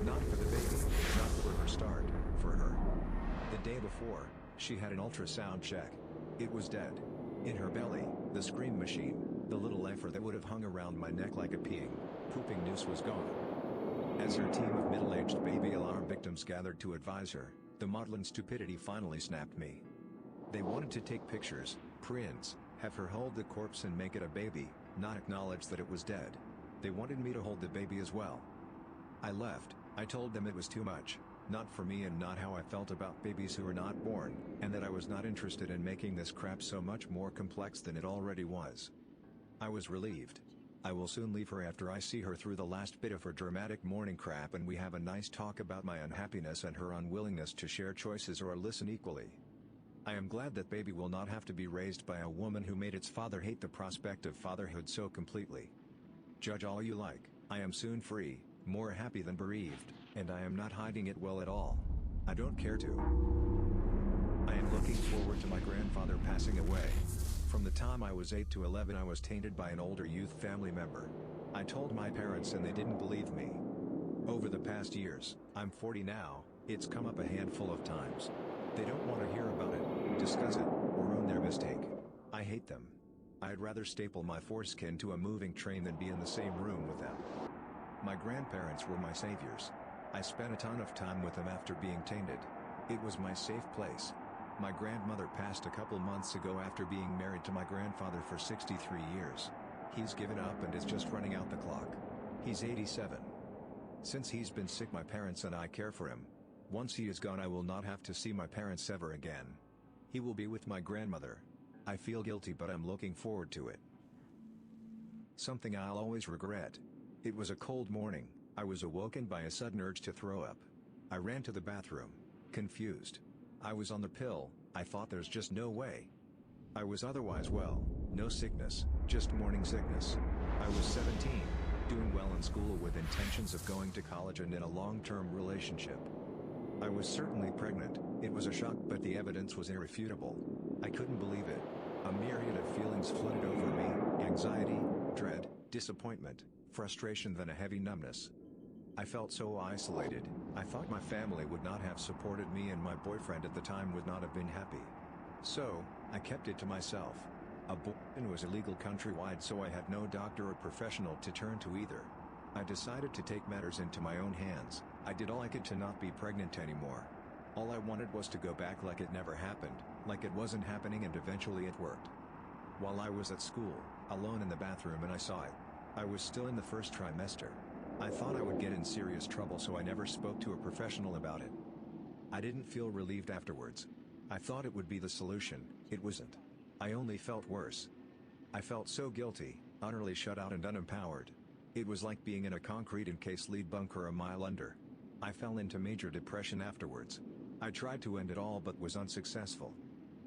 Not for the baby, not for her start, for her. The day before, she had an ultrasound check. It was dead. In her belly, the scream machine, the little effer that would have hung around my neck like a pooping noose, was gone. As her team of middle-aged baby alarm victims gathered to advise her, the maudlin stupidity finally snapped me. They wanted to take pictures, prints, have her hold the corpse and make it a baby, not acknowledge that it was dead. They wanted me to hold the baby as well. I left. I told them it was too much, not for me and not how I felt about babies who are not born, and that I was not interested in making this crap so much more complex than it already was. I was relieved. I will soon leave her after I see her through the last bit of her dramatic morning crap and we have a nice talk about my unhappiness and her unwillingness to share choices or listen equally. I am glad that baby will not have to be raised by a woman who made its father hate the prospect of fatherhood so completely. Judge all you like, I am soon free, more happy than bereaved, and I am not hiding it well at all. I don't care to. I am looking forward to my grandfather passing away. From the time I was 8 to 11 I was tainted by an older youth family member. I told my parents and they didn't believe me. Over the past years, I'm 40 now, it's come up a handful of times. They don't want to hear about it, discuss it, or own their mistake. I hate them. I'd rather staple my foreskin to a moving train than be in the same room with them. My grandparents were my saviors. I spent a ton of time with them after being tainted. It was my safe place. My grandmother passed a couple months ago after being married to my grandfather for 63 years. He's given up and is just running out the clock. He's 87. Since he's been sick, my parents and I care for him. Once he is gone, I will not have to see my parents ever again. He will be with my grandmother. I feel guilty, but I'm looking forward to it. Something I'll always regret. It was a cold morning. I was awoken by a sudden urge to throw up. I ran to the bathroom, confused. I was on the pill. I thought there's just no way. I was otherwise well, no sickness, just morning sickness. I was 17, doing well in school with intentions of going to college and in a long-term relationship. I was certainly pregnant. It was a shock, but the evidence was irrefutable. I couldn't believe it. A myriad of feelings flooded over me: anxiety, dread, disappointment, frustration, then a heavy numbness. I felt so isolated. I thought my family would not have supported me and my boyfriend at the time would not have been happy. So, I kept it to myself. Abortion was illegal countrywide, so I had no doctor or professional to turn to either. I decided to take matters into my own hands. I did all I could to not be pregnant anymore. All I wanted was to go back like it never happened, like it wasn't happening, and eventually it worked. While I was at school, alone in the bathroom, and I saw it. I was still in the first trimester. I thought I would get in serious trouble, so I never spoke to a professional about it. I didn't feel relieved afterwards. I thought it would be the solution. It wasn't. I only felt worse. I felt so guilty, utterly shut out and unempowered. It was like being in a concrete encased lead bunker a mile under. I fell into major depression afterwards. I tried to end it all but was unsuccessful.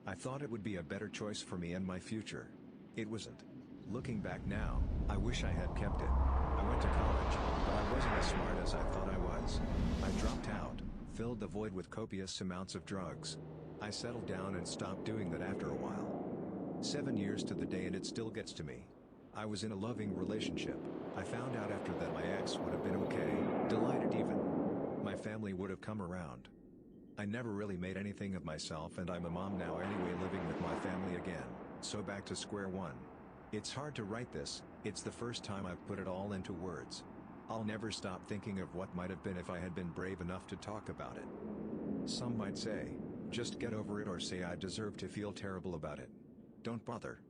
I thought it would be a better choice for me and my future. It wasn't. Looking back now, I wish I had kept it. I went to college, but I wasn't as smart as I thought I was. I dropped out, filled the void with copious amounts of drugs. I settled down and stopped doing that after a while. 7 years to the day and it still gets to me. I was in a loving relationship. I found out after that my ex would have been okay, delighted even. My family would have come around. I never really made anything of myself, and I'm a mom now anyway, living with my family again, so back to square one. It's hard to write this. It's the first time I've put it all into words. I'll never stop thinking of what might have been if I had been brave enough to talk about it. Some might say, just get over it, or say I deserve to feel terrible about it. Don't bother.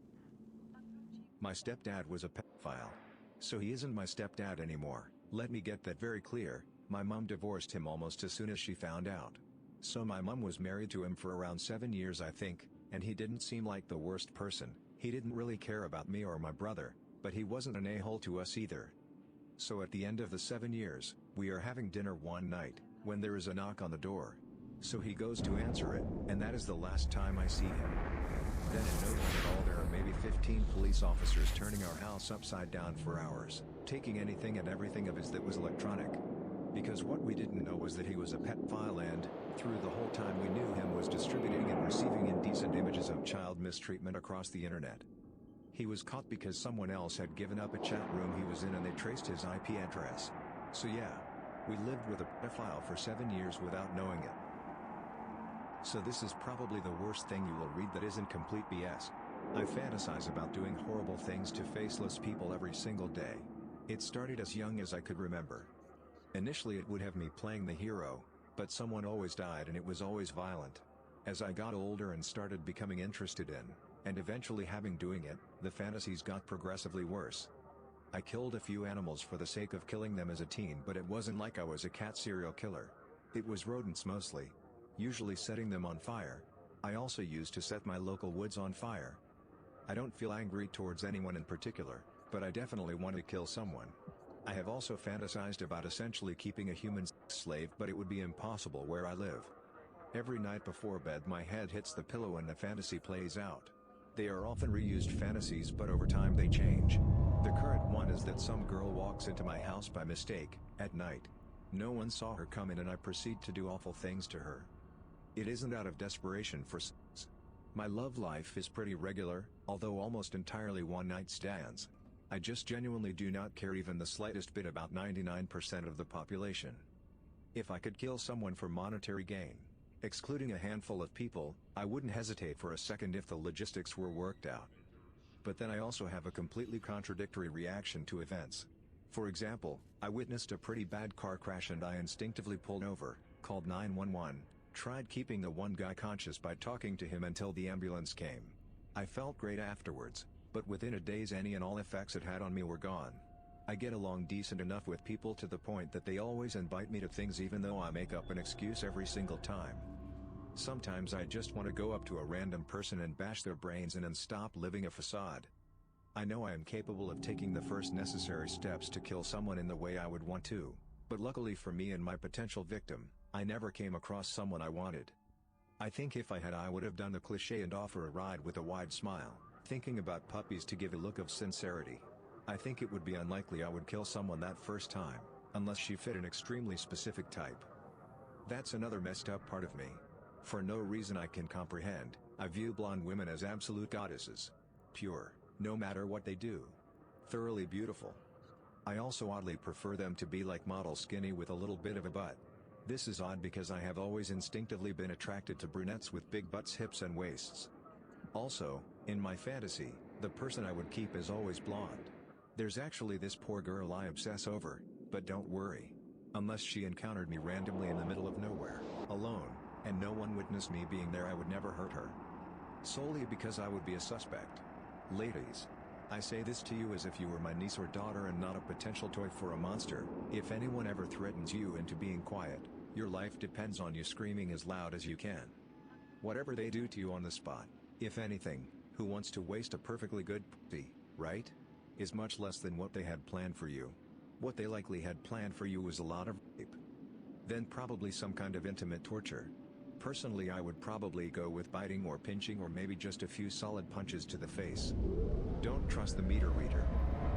My stepdad was a pedophile. So he isn't my stepdad anymore. Let me get that very clear. My mom divorced him almost as soon as she found out. So my mom was married to him for around 7 years, I think, and he didn't seem like the worst person. He didn't really care about me or my brother, but he wasn't an a-hole to us either. So at the end of the 7 years, we are having dinner one night, when there is a knock on the door. So he goes to answer it, and that is the last time I see him. Then in no time at all, there are maybe 15 15 police officers turning our house upside down for hours, taking anything and everything of his that was electronic. Because what we didn't know was that he was a pedophile and, through the whole time we knew him, was distributing and receiving indecent images of child mistreatment across the internet. He was caught because someone else had given up a chat room he was in and they traced his IP address. So yeah, we lived with a pedophile for 7 years without knowing it. So this is probably the worst thing you will read that isn't complete BS. I fantasize about doing horrible things to faceless people every single day. It started as young as I could remember. Initially it would have me playing the hero, but someone always died and it was always violent. As I got older and started becoming interested in, and eventually having doing it, the fantasies got progressively worse. I killed a few animals for the sake of killing them as a teen, but it wasn't like I was a cat serial killer. It was rodents mostly. Usually setting them on fire. I also used to set my local woods on fire. I don't feel angry towards anyone in particular, but I definitely want to kill someone. I have also fantasized about essentially keeping a human slave, but it would be impossible where I live. Every night before bed my head hits the pillow and the fantasy plays out. They are often reused fantasies, but over time they change. The current one is that some girl walks into my house by mistake, at night. No one saw her come in and I proceed to do awful things to her. It isn't out of desperation for sex. My love life is pretty regular, although almost entirely one-night stands. I just genuinely do not care even the slightest bit about 99% of the population. If I could kill someone for monetary gain, excluding a handful of people, I wouldn't hesitate for a second if the logistics were worked out. But then I also have a completely contradictory reaction to events. For example, I witnessed a pretty bad car crash and I instinctively pulled over, called 911, tried keeping the one guy conscious by talking to him until the ambulance came. I felt great afterwards, but within a days any and all effects it had on me were gone. I get along decent enough with people to the point that they always invite me to things even though I make up an excuse every single time. Sometimes I just want to go up to a random person and bash their brains in and stop living a facade. I know I am capable of taking the first necessary steps to kill someone in the way I would want to, but luckily for me and my potential victim, I never came across someone I wanted. I think if I had, I would have done the cliché and offer a ride with a wide smile, thinking about puppies to give a look of sincerity. I think it would be unlikely I would kill someone that first time, unless she fit an extremely specific type. That's another messed up part of me. For no reason I can comprehend, I view blonde women as absolute goddesses. Pure, no matter what they do. Thoroughly beautiful. I also oddly prefer them to be like model skinny with a little bit of a butt. This is odd because I have always instinctively been attracted to brunettes with big butts, hips and waists. Also, in my fantasy, the person I would keep is always blonde. There's actually this poor girl I obsess over, but don't worry. Unless she encountered me randomly in the middle of nowhere, alone, and no one witnessed me being there, I would never hurt her. Solely because I would be a suspect. Ladies, I say this to you as if you were my niece or daughter and not a potential toy for a monster. If anyone ever threatens you into being quiet, your life depends on you screaming as loud as you can. Whatever they do to you on the spot, if anything, who wants to waste a perfectly good pussy, right? Is much less than what they had planned for you. What they likely had planned for you was a lot of rape. Then probably some kind of intimate torture. Personally, I would probably go with biting or pinching or maybe just a few solid punches to the face. Don't trust the meter reader.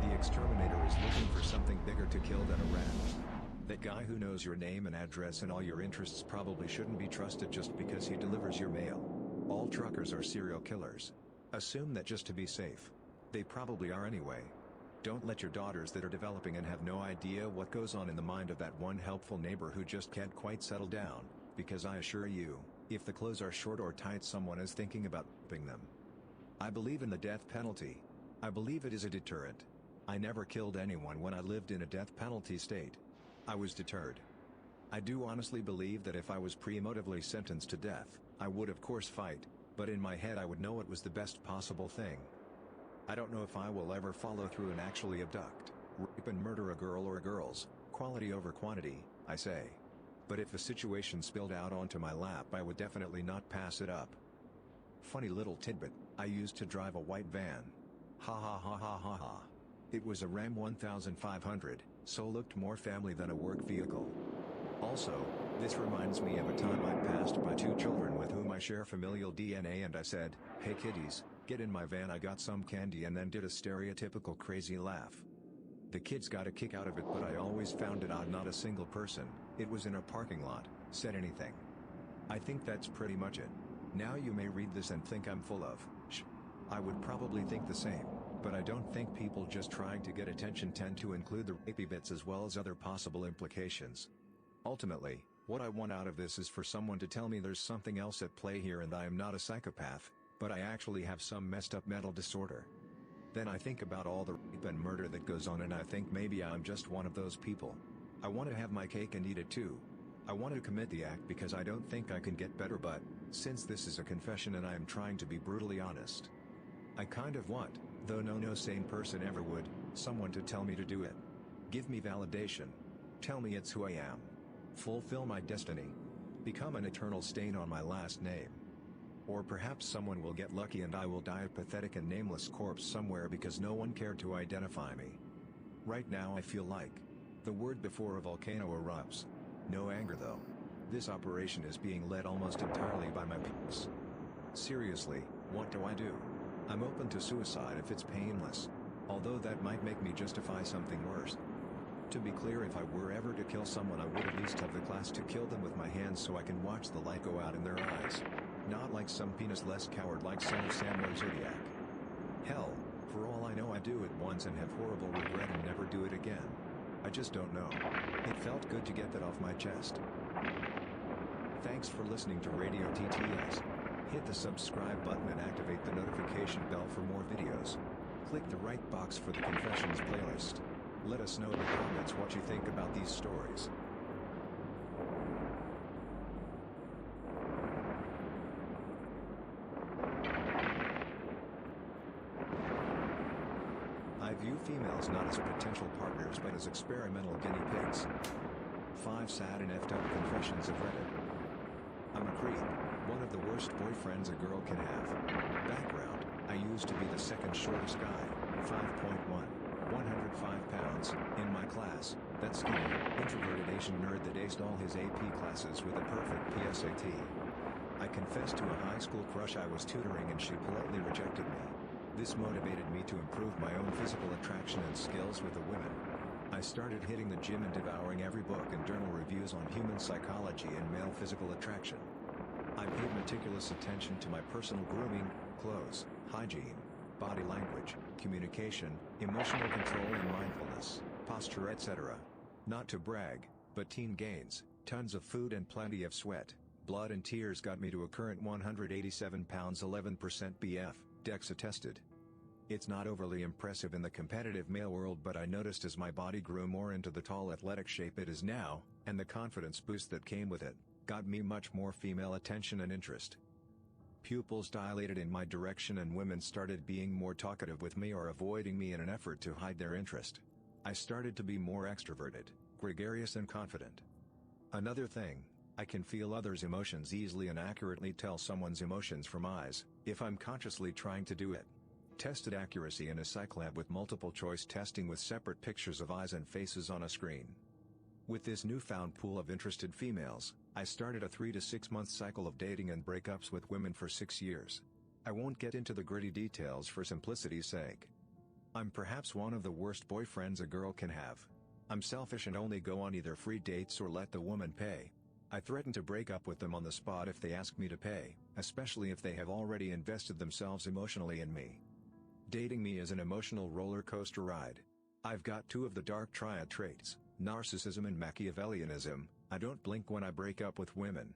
The exterminator is looking for something bigger to kill than a rat. That guy who knows your name and address and all your interests probably shouldn't be trusted just because he delivers your mail. All truckers are serial killers. Assume that just to be safe. They probably are anyway. Don't let your daughters that are developing and have no idea what goes on in the mind of that one helpful neighbor who just can't quite settle down, because I assure you, if the clothes are short or tight, someone is thinking about ripping them. I believe in the death penalty. I believe it is a deterrent. I never killed anyone when I lived in a death penalty state. I was deterred. I do honestly believe that if I was pre-emotively sentenced to death, I would of course fight, but in my head I would know it was the best possible thing. I don't know if I will ever follow through and actually abduct, rape and murder a girl or girls, quality over quantity, I say. But if the situation spilled out onto my lap, I would definitely not pass it up. Funny little tidbit, I used to drive a white van. Ha ha ha ha ha ha. It was a Ram 1500, so looked more family than a work vehicle. Also, this reminds me of a time I passed by two children with whom I share familial DNA and I said, "Hey kiddies, Get in my van, I got some candy and then did a stereotypical crazy laugh. The kids got a kick out of it, but I always found it odd not a single person, it was in a parking lot, said anything. I think that's pretty much it. Now you may read this and think I'm full of shh. I would probably think the same, but I don't think people just trying to get attention tend to include the rapey bits as well as other possible implications. Ultimately, what I want out of this is for someone to tell me there's something else at play here and I am not a psychopath, but I actually have some messed up mental disorder. Then I think about all the rape and murder that goes on and I think maybe I'm just one of those people. I want to have my cake and eat it too. I want to commit the act because I don't think I can get better, but since this is a confession and I am trying to be brutally honest, I kind of want, though no sane person ever would, someone to tell me to do it. Give me validation. Tell me it's who I am. Fulfill my destiny. Become an eternal stain on my last name. Or perhaps someone will get lucky and I will die a pathetic and nameless corpse somewhere because no one cared to identify me. Right now I feel like the word before a volcano erupts. No anger though. This operation is being led almost entirely by my peers. Seriously, what do I do? I'm open to suicide if it's painless. Although that might make me justify something worse. To be clear, if I were ever to kill someone I would at least have the class to kill them with my hands so I can watch the light go out in their eyes. Not like some penis-less coward like Son of Sam or Zodiac. Hell, for all I know I do it once and have horrible regret and never do it again. I just don't know. It felt good to get that off my chest. Thanks for listening to Radio TTS. Hit the subscribe button and activate the notification bell for more videos. Click the right box for the Confessions playlist. Let us know in the comments what you think about these stories. I view females not as potential partners but as experimental guinea pigs. 5 sad and effed up confessions of Reddit. I'm a creep, one of the worst boyfriends a girl can have. Background, I used to be the second shortest guy, 5'1", 105 pounds, in my class, that skinny, introverted Asian nerd that aced all his AP classes with a perfect PSAT. I confessed to a high school crush I was tutoring and she politely rejected me. This motivated me to improve my own physical attraction and skills with the women. I started hitting the gym and devouring every book and journal reviews on human psychology and male physical attraction. I paid meticulous attention to my personal grooming, clothes, hygiene, body language, communication, emotional control and mindfulness, posture, etc. Not to brag, but teen gains, tons of food and plenty of sweat, blood and tears got me to a current 187 pounds 11% BF, DEXA attested. It's not overly impressive in the competitive male world, but I noticed as my body grew more into the tall athletic shape it is now, and the confidence boost that came with it, got me much more female attention and interest. Pupils dilated in my direction and women started being more talkative with me or avoiding me in an effort to hide their interest. I started to be more extroverted, gregarious and confident. Another thing, I can feel others' emotions easily and accurately tell someone's emotions from eyes, if I'm consciously trying to do it. Tested accuracy in a psych lab with multiple choice testing with separate pictures of eyes and faces on a screen. With this newfound pool of interested females, I started a 3 to 6 month cycle of dating and breakups with women for 6 years. I won't get into the gritty details for simplicity's sake. I'm perhaps one of the worst boyfriends a girl can have. I'm selfish and only go on either free dates or let the woman pay. I threaten to break up with them on the spot if they ask me to pay, especially if they have already invested themselves emotionally in me. Dating me is an emotional roller coaster ride. I've got 2 of the dark triad traits, narcissism and Machiavellianism. I don't blink when I break up with women.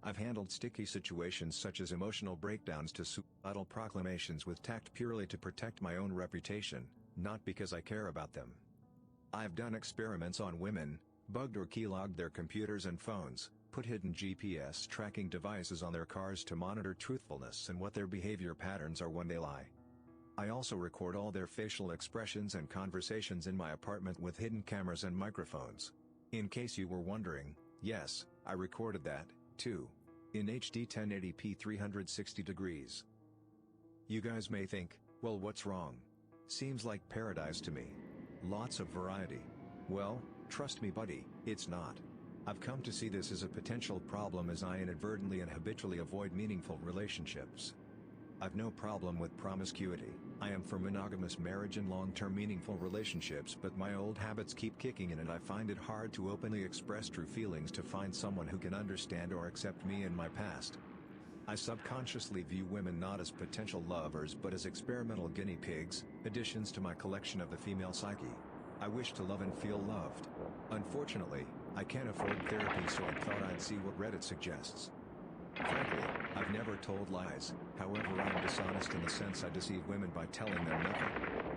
I've handled sticky situations such as emotional breakdowns to suicidal proclamations with tact purely to protect my own reputation, not because I care about them. I've done experiments on women, bugged or keylogged their computers and phones, put hidden GPS tracking devices on their cars to monitor truthfulness and what their behavior patterns are when they lie. I also record all their facial expressions and conversations in my apartment with hidden cameras and microphones. In case you were wondering, yes, I recorded that, too. In HD 1080p 360 degrees. You guys may think, well, what's wrong? Seems like paradise to me. Lots of variety. Well, trust me buddy, it's not. I've come to see this as a potential problem as I inadvertently and habitually avoid meaningful relationships. I've no problem with promiscuity. I am for monogamous marriage and long-term meaningful relationships, but my old habits keep kicking in and I find it hard to openly express true feelings to find someone who can understand or accept me and my past. I subconsciously view women not as potential lovers but as experimental guinea pigs, additions to my collection of the female psyche. I wish to love and feel loved. Unfortunately, I can't afford therapy, so I thought I'd see what Reddit suggests. Frankly, I've never told lies, however I am dishonest in the sense I deceive women by telling them nothing.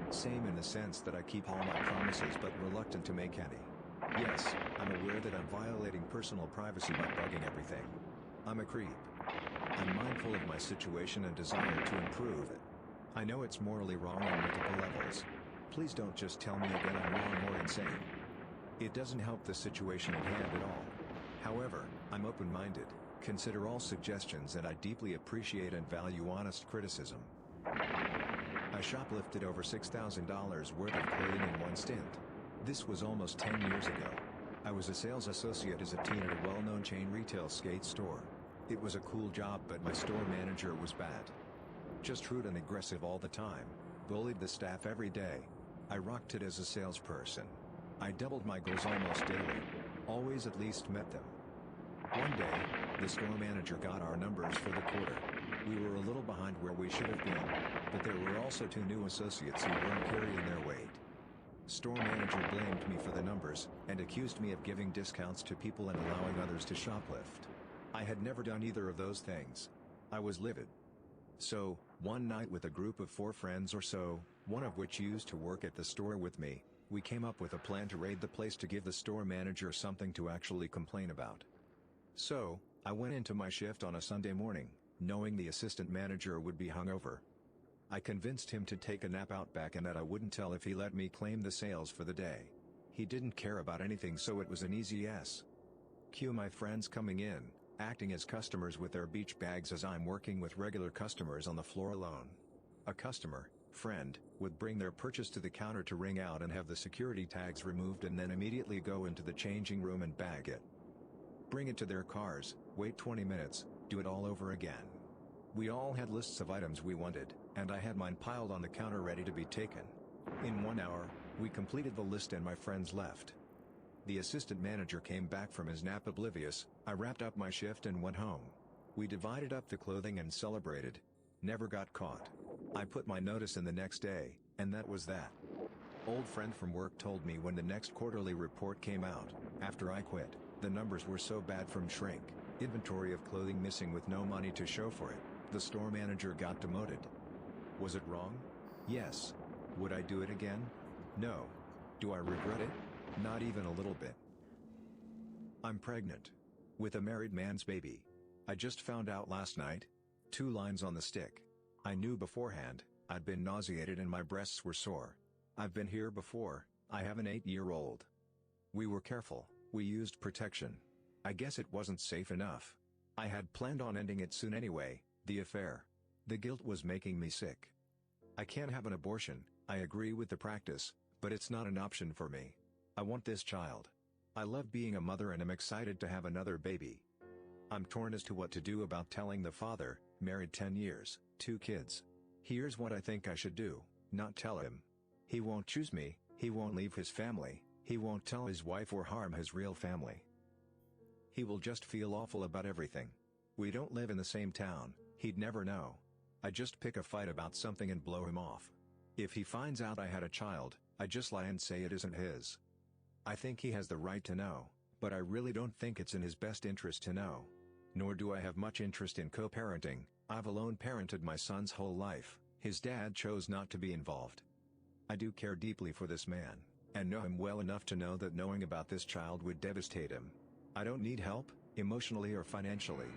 Same in the sense that I keep all my promises but reluctant to make any. Yes, I'm aware that I'm violating personal privacy by bugging everything. I'm a creep. I'm mindful of my situation and desire to improve it. I know it's morally wrong on multiple levels. Please don't just tell me again I'm wrong or insane. It doesn't help the situation at hand at all. However, I'm open-minded, consider all suggestions, and I deeply appreciate and value honest criticism. I shoplifted over $6,000 worth of clothing in one stint. This was almost 10 years ago. I was a sales associate as a teen at a well-known chain retail skate store. It was a cool job, but my store manager was bad. Just rude and aggressive all the time, bullied the staff every day. I rocked it as a salesperson. I doubled my goals almost daily. Always at least met them. One day, the store manager got our numbers for the quarter. We were a little behind where we should have been, but there were also 2 new associates who weren't carrying their weight. Store manager blamed me for the numbers, and accused me of giving discounts to people and allowing others to shoplift. I had never done either of those things. I was livid. So, one night with a group of 4 friends or so, one of which used to work at the store with me, we came up with a plan to raid the place to give the store manager something to actually complain about. So, I went into my shift on a Sunday morning, knowing the assistant manager would be hungover. I convinced him to take a nap out back and that I wouldn't tell if he let me claim the sales for the day. He didn't care about anything, so it was an easy yes. Cue my friends coming in, acting as customers with their beach bags as I'm working with regular customers on the floor alone. A customer, friend, would bring their purchase to the counter to ring out and have the security tags removed and then immediately go into the changing room and bag it. Bring it to their cars, wait 20 minutes, do it all over again. We all had lists of items we wanted, and I had mine piled on the counter ready to be taken. In 1 hour, we completed the list and my friends left. The assistant manager came back from his nap oblivious. I wrapped up my shift and went home. We divided up the clothing and celebrated. Never got caught. I put my notice in the next day, and that was that. Old friend from work told me when the next quarterly report came out, after I quit, the numbers were so bad from shrink, inventory of clothing missing with no money to show for it, the store manager got demoted. Was it wrong? Yes. Would I do it again? No. Do I regret it? Not even a little bit. I'm pregnant. With a married man's baby. I just found out last night. 2 lines on the stick. I knew beforehand. I'd been nauseated and my breasts were sore. I've been here before. I have an 8-year-old. We were careful. We used protection. I guess it wasn't safe enough. I had planned on ending it soon anyway, the affair. The guilt was making me sick. I can't have an abortion, I agree with the practice, but it's not an option for me. I want this child. I love being a mother and am excited to have another baby. I'm torn as to what to do about telling the father, married 10 years, 2 kids. Here's what I think I should do, not tell him. He won't choose me, he won't leave his family, he won't tell his wife or harm his real family. He will just feel awful about everything. We don't live in the same town, he'd never know. I just pick a fight about something and blow him off. If he finds out I had a child, I just lie and say it isn't his. I think he has the right to know, but I really don't think it's in his best interest to know. Nor do I have much interest in co-parenting. I've alone parented my son's whole life, his dad chose not to be involved. I do care deeply for this man, and know him well enough to know that knowing about this child would devastate him. I don't need help, emotionally or financially.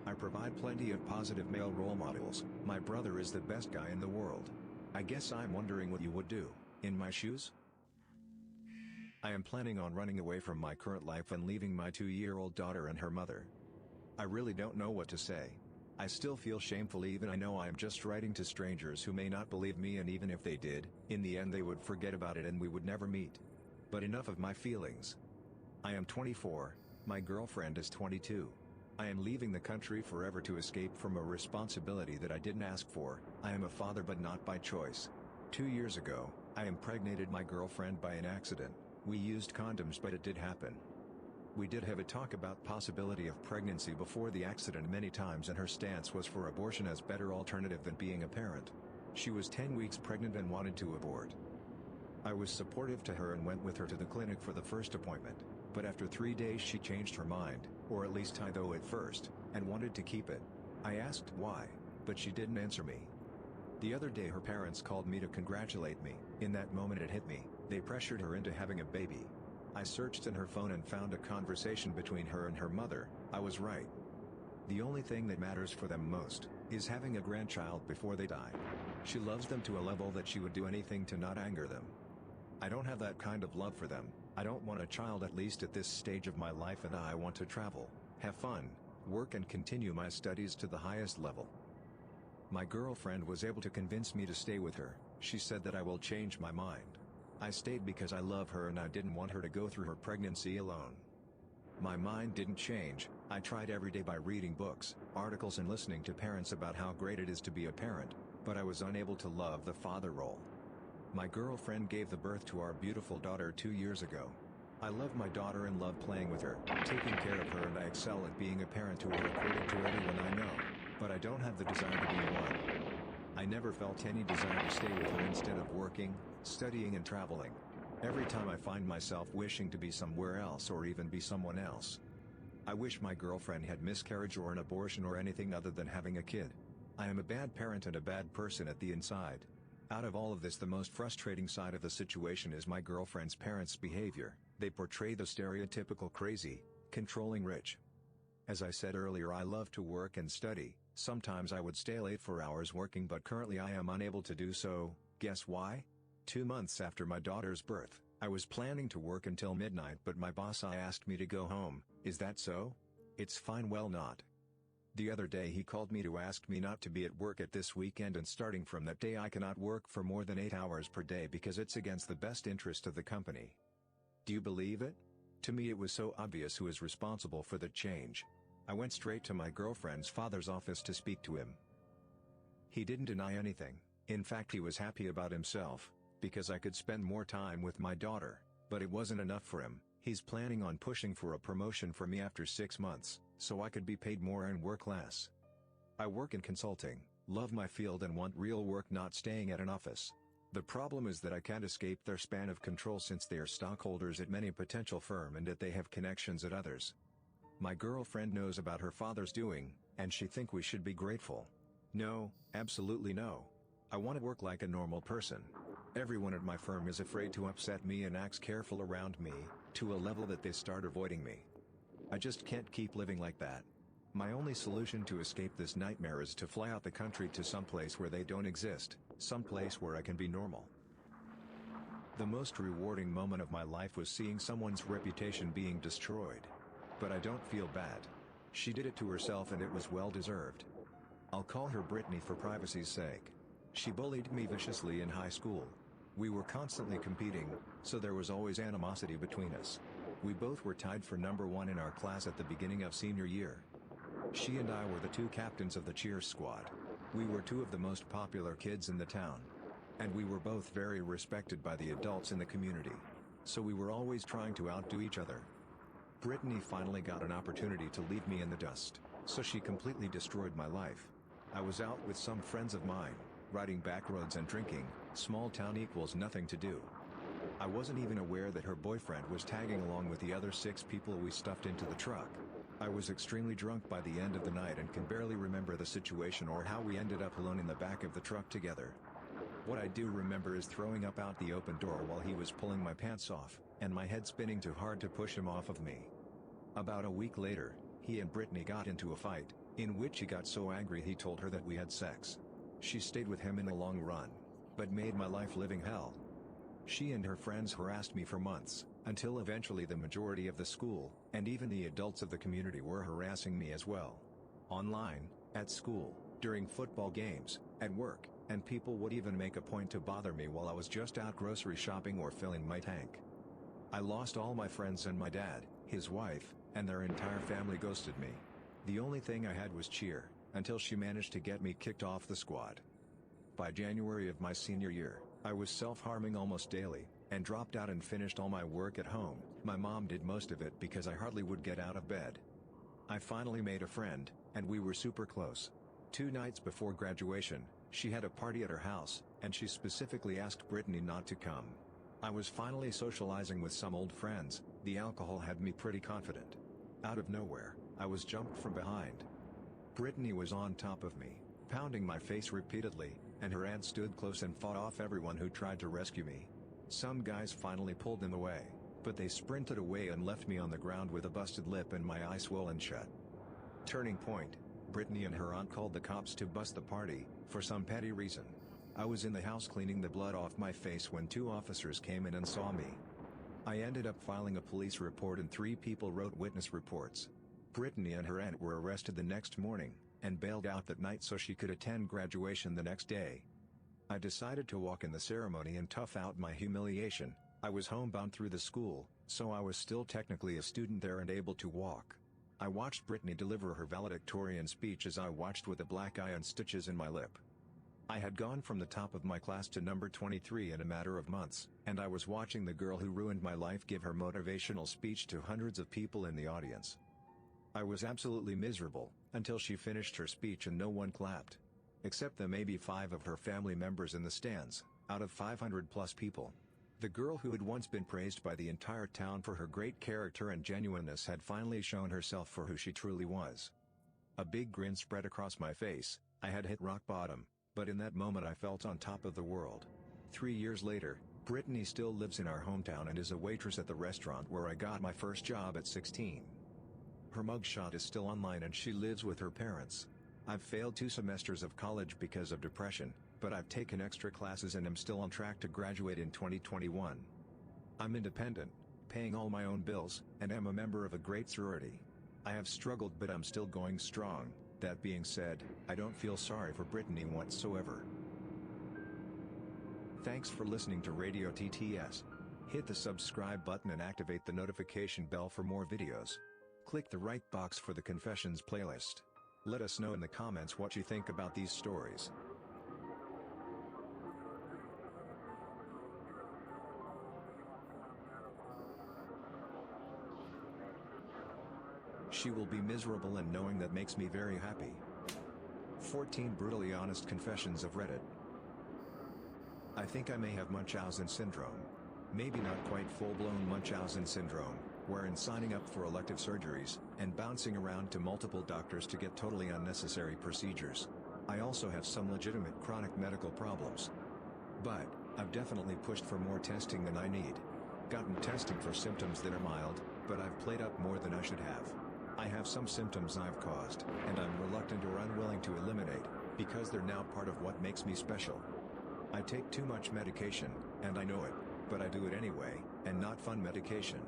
I provide plenty of positive male role models. My brother is the best guy in the world. I guess I'm wondering what you would do, in my shoes? I am planning on running away from my current life and leaving my 2-year-old daughter and her mother. I really don't know what to say. I still feel shameful even I know I am just writing to strangers who may not believe me, and even if they did, in the end they would forget about it and we would never meet. But enough of my feelings. I am 24, my girlfriend is 22. I am leaving the country forever to escape from a responsibility that I didn't ask for. I am a father but not by choice. 2 years ago, I impregnated my girlfriend by an accident. We used condoms but it did happen. We did have a talk about possibility of pregnancy before the accident many times, and her stance was for abortion as better alternative than being a parent. She was 10 weeks pregnant and wanted to abort. I was supportive to her and went with her to the clinic for the first appointment, but after 3 days she changed her mind, or at least I though at first, and wanted to keep it. I asked why, but she didn't answer me. The other day her parents called me to congratulate me. In that moment it hit me, they pressured her into having a baby. I searched in her phone and found a conversation between her and her mother. I was right. The only thing that matters for them most is having a grandchild before they die. She loves them to a level that she would do anything to not anger them. I don't have that kind of love for them. I don't want a child, at least at this stage of my life, and I want to travel, have fun, work and continue my studies to the highest level. My girlfriend was able to convince me to stay with her. She said that I will change my mind. I stayed because I love her and I didn't want her to go through her pregnancy alone. My mind didn't change. I tried every day by reading books, articles and listening to parents about how great it is to be a parent, but I was unable to love the father role. My girlfriend gave the birth to our beautiful daughter 2 years ago. I love my daughter and love playing with her, taking care of her, and I excel at being a parent to her according to everyone I know, but I don't have the desire to be one. I never felt any desire to stay with her instead of working, studying and traveling. Every time I find myself wishing to be somewhere else or even be someone else. I wish my girlfriend had miscarriage or an abortion or anything other than having a kid. I am a bad parent and a bad person at the inside. Out of all of this, the most frustrating side of the situation is my girlfriend's parents' behavior. They portray the stereotypical crazy, controlling rich. As I said earlier, I love to work and study. Sometimes I would stay late for hours working, but currently I am unable to do so. Guess why? 2 months after my daughter's birth, I was planning to work until midnight, but my boss asked me to go home. Is that so? It's fine. Well, not. The other day he called me to ask me not to be at work at this weekend, and starting from that day I cannot work for more than 8 hours per day because it's against the best interest of the company. Do you believe it? To me it was so obvious who is responsible for the change. I went straight to my girlfriend's father's office to speak to him. He didn't deny anything. In fact, he was happy about himself, because I could spend more time with my daughter, but it wasn't enough for him. He's planning on pushing for a promotion for me after 6 months, so I could be paid more and work less. I work in consulting, love my field and want real work, not staying at an office. The problem is that I can't escape their span of control since they are stockholders at many potential firms and that they have connections at others. My girlfriend knows about her father's doing, and she thinks we should be grateful. No, absolutely no. I want to work like a normal person. Everyone at my firm is afraid to upset me and acts careful around me, to a level that they start avoiding me. I just can't keep living like that. My only solution to escape this nightmare is to fly out the country to someplace where they don't exist, someplace where I can be normal. The most rewarding moment of my life was seeing someone's reputation being destroyed. But I don't feel bad. She did it to herself and it was well deserved. I'll call her Brittany for privacy's sake. She bullied me viciously in high school. We were constantly competing, so there was always animosity between us. We both were tied for number 1 in our class at the beginning of senior year. She and I were the 2 captains of the cheer squad. We were 2 of the most popular kids in the town. And we were both very respected by the adults in the community. So we were always trying to outdo each other. Brittany finally got an opportunity to leave me in the dust, so she completely destroyed my life. I was out with some friends of mine, riding back roads and drinking. Small town equals nothing to do. I wasn't even aware that her boyfriend was tagging along with the other 6 people we stuffed into the truck. I was extremely drunk by the end of the night and can barely remember the situation or how we ended up alone in the back of the truck together. What I do remember is throwing up out the open door while he was pulling my pants off, and my head spinning too hard to push him off of me. About a week later, he and Brittany got into a fight, in which he got so angry he told her that we had sex. She stayed with him in the long run, but made my life living hell. She and her friends harassed me for months, until eventually the majority of the school, and even the adults of the community, were harassing me as well. Online, at school, during football games, at work, and people would even make a point to bother me while I was just out grocery shopping or filling my tank. I lost all my friends, and my dad, his wife, and their entire family ghosted me. The only thing I had was cheer, until she managed to get me kicked off the squad. By January of my senior year, I was self-harming almost daily, and dropped out and finished all my work at home. My mom did most of it because I hardly would get out of bed. I finally made a friend, and we were super close. 2 nights before graduation, she had a party at her house, and she specifically asked Brittany not to come. I was finally socializing with some old friends. The alcohol had me pretty confident. Out of nowhere, I was jumped from behind. Brittany was on top of me, pounding my face repeatedly, and her aunt stood close and fought off everyone who tried to rescue me. Some guys finally pulled them away, but they sprinted away and left me on the ground with a busted lip and my eye swollen shut. Turning point, Brittany and her aunt called the cops to bust the party, for some petty reason. I was in the house cleaning the blood off my face when 2 officers came in and saw me. I ended up filing a police report and 3 people wrote witness reports. Brittany and her aunt were arrested the next morning, and bailed out that night so she could attend graduation the next day. I decided to walk in the ceremony and tough out my humiliation. I was homebound through the school, so I was still technically a student there and able to walk. I watched Brittany deliver her valedictorian speech as I watched with a black eye and stitches in my lip. I had gone from the top of my class to number 23 in a matter of months, and I was watching the girl who ruined my life give her motivational speech to hundreds of people in the audience. I was absolutely miserable, until she finished her speech and no one clapped. Except the maybe 5 of her family members in the stands, out of 500 plus people. The girl who had once been praised by the entire town for her great character and genuineness had finally shown herself for who she truly was. A big grin spread across my face. I had hit rock bottom, but in that moment I felt on top of the world. 3 years later, Brittany still lives in our hometown and is a waitress at the restaurant where I got my first job at 16. Her mugshot is still online and she lives with her parents. I've failed 2 semesters of college because of depression, but I've taken extra classes and am still on track to graduate in 2021. I'm independent, paying all my own bills, and am a member of a great sorority. I have struggled but I'm still going strong. That being said, I don't feel sorry for Brittany whatsoever. Thanks for listening to Radio TTS. Hit the subscribe button and activate the notification bell for more videos. Click the right box for the Confessions playlist. Let us know in the comments what you think about these stories. She will be miserable and knowing that makes me very happy. 14 brutally honest confessions of Reddit. I think I may have Munchausen syndrome. Maybe not quite full-blown Munchausen syndrome, wherein signing up for elective surgeries, and bouncing around to multiple doctors to get totally unnecessary procedures. I also have some legitimate chronic medical problems. But, I've definitely pushed for more testing than I need. Gotten testing for symptoms that are mild, but I've played up more than I should have. I have some symptoms I've caused, and I'm reluctant or unwilling to eliminate, because they're now part of what makes me special. I take too much medication, and I know it, but I do it anyway, and not fun medication.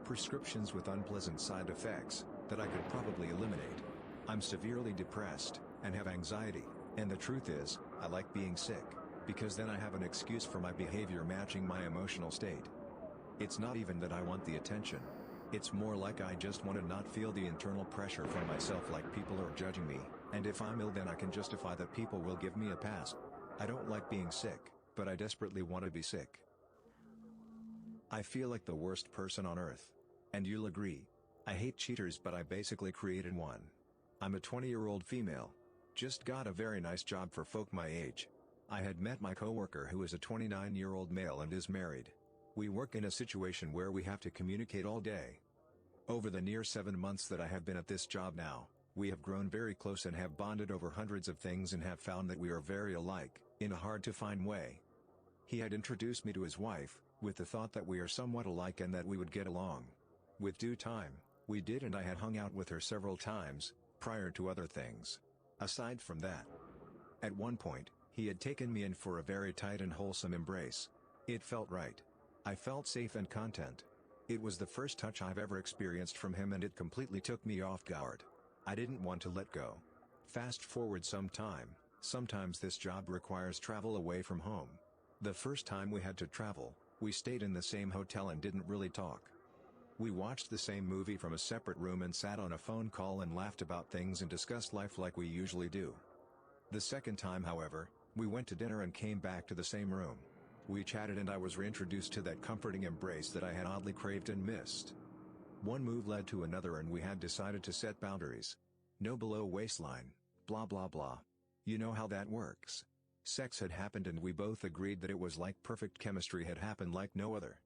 Prescriptions with unpleasant side effects, that I could probably eliminate. I'm severely depressed, and have anxiety, and the truth is, I like being sick, because then I have an excuse for my behavior matching my emotional state. It's not even that I want the attention. It's more like I just want to not feel the internal pressure from myself like people are judging me, and if I'm ill then I can justify that people will give me a pass. I don't like being sick, but I desperately want to be sick. I feel like the worst person on earth. And you'll agree. I hate cheaters but I basically created one. I'm a 20-year-old female. Just got a very nice job for folk my age. I had met my coworker who is a 29-year-old male and is married. We work in a situation where we have to communicate all day. Over the near 7 months that I have been at this job now, we have grown very close and have bonded over hundreds of things and have found that we are very alike, in a hard-to-find way. He had introduced me to his wife, with the thought that we are somewhat alike and that we would get along. With due time, we did and I had hung out with her several times, prior to other things. Aside from that, at one point, he had taken me in for a very tight and wholesome embrace. It felt right. I felt safe and content. It was the first touch I've ever experienced from him and it completely took me off guard. I didn't want to let go. Fast forward some time, sometimes this job requires travel away from home. The first time we had to travel, we stayed in the same hotel and didn't really talk. We watched the same movie from a separate room and sat on a phone call and laughed about things and discussed life like we usually do. The second time, however, we went to dinner and came back to the same room. We chatted and I was reintroduced to that comforting embrace that I had oddly craved and missed. One move led to another and we had decided to set boundaries. No below waistline, blah blah blah. You know how that works. Sex had happened and we both agreed that it was like perfect chemistry had happened like no other.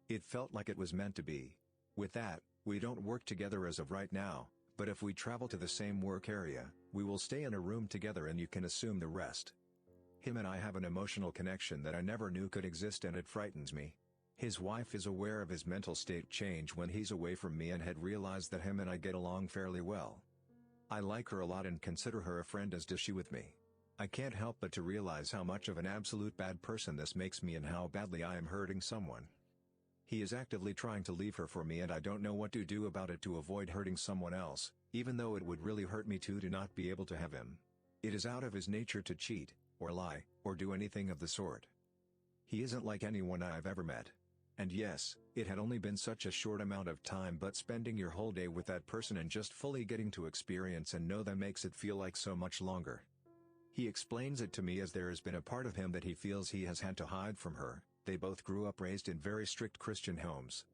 It felt like it was meant to be. With that, we don't work together as of right now, but if we travel to the same work area, we will stay in a room together and you can assume the rest. Him and I have an emotional connection that I never knew could exist and it frightens me. His wife is aware of his mental state change when he's away from me and had realized that him and I get along fairly well. I like her a lot and consider her a friend, as does she with me. I can't help but to realize how much of an absolute bad person this makes me and how badly I am hurting someone. He is actively trying to leave her for me and I don't know what to do about it to avoid hurting someone else, even though it would really hurt me too to not be able to have him. It is out of his nature to cheat, or lie, or do anything of the sort. He isn't like anyone I've ever met. And yes, it had only been such a short amount of time, but spending your whole day with that person and just fully getting to experience and know them makes it feel like so much longer. He explains it to me as there has been a part of him that he feels he has had to hide from her. They both grew up raised in very strict Christian homes.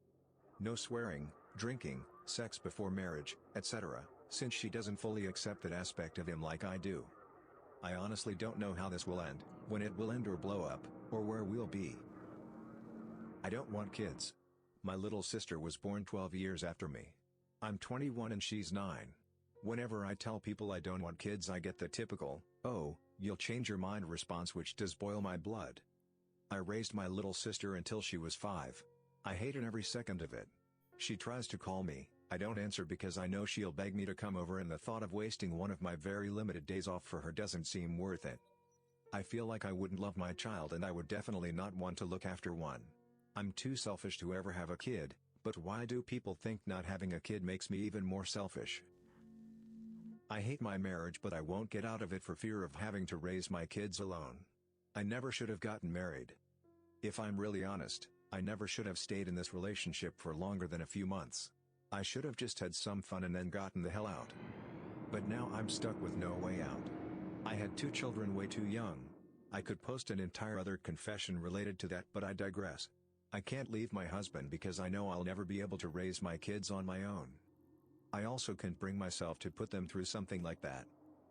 No swearing, drinking, sex before marriage, etc., since she doesn't fully accept that aspect of him like I do. I honestly don't know how this will end, when it will end or blow up, or where we'll be. I don't want kids. My little sister was born 12 years after me. I'm 21 and she's 9. Whenever I tell people I don't want kids I get the typical, "Oh, you'll change your mind" response, which does boil my blood. I raised my little sister until she was 5. I hated every second of it. She tries to call me, I don't answer because I know she'll beg me to come over and the thought of wasting one of my very limited days off for her doesn't seem worth it. I feel like I wouldn't love my child and I would definitely not want to look after one. I'm too selfish to ever have a kid, but why do people think not having a kid makes me even more selfish? I hate my marriage but I won't get out of it for fear of having to raise my kids alone. I never should have gotten married. If I'm really honest, I never should have stayed in this relationship for longer than a few months. I should have just had some fun and then gotten the hell out. But now I'm stuck with no way out. I had 2 children way too young. I could post an entire other confession related to that, but I digress. I can't leave my husband because I know I'll never be able to raise my kids on my own. I also can't bring myself to put them through something like that.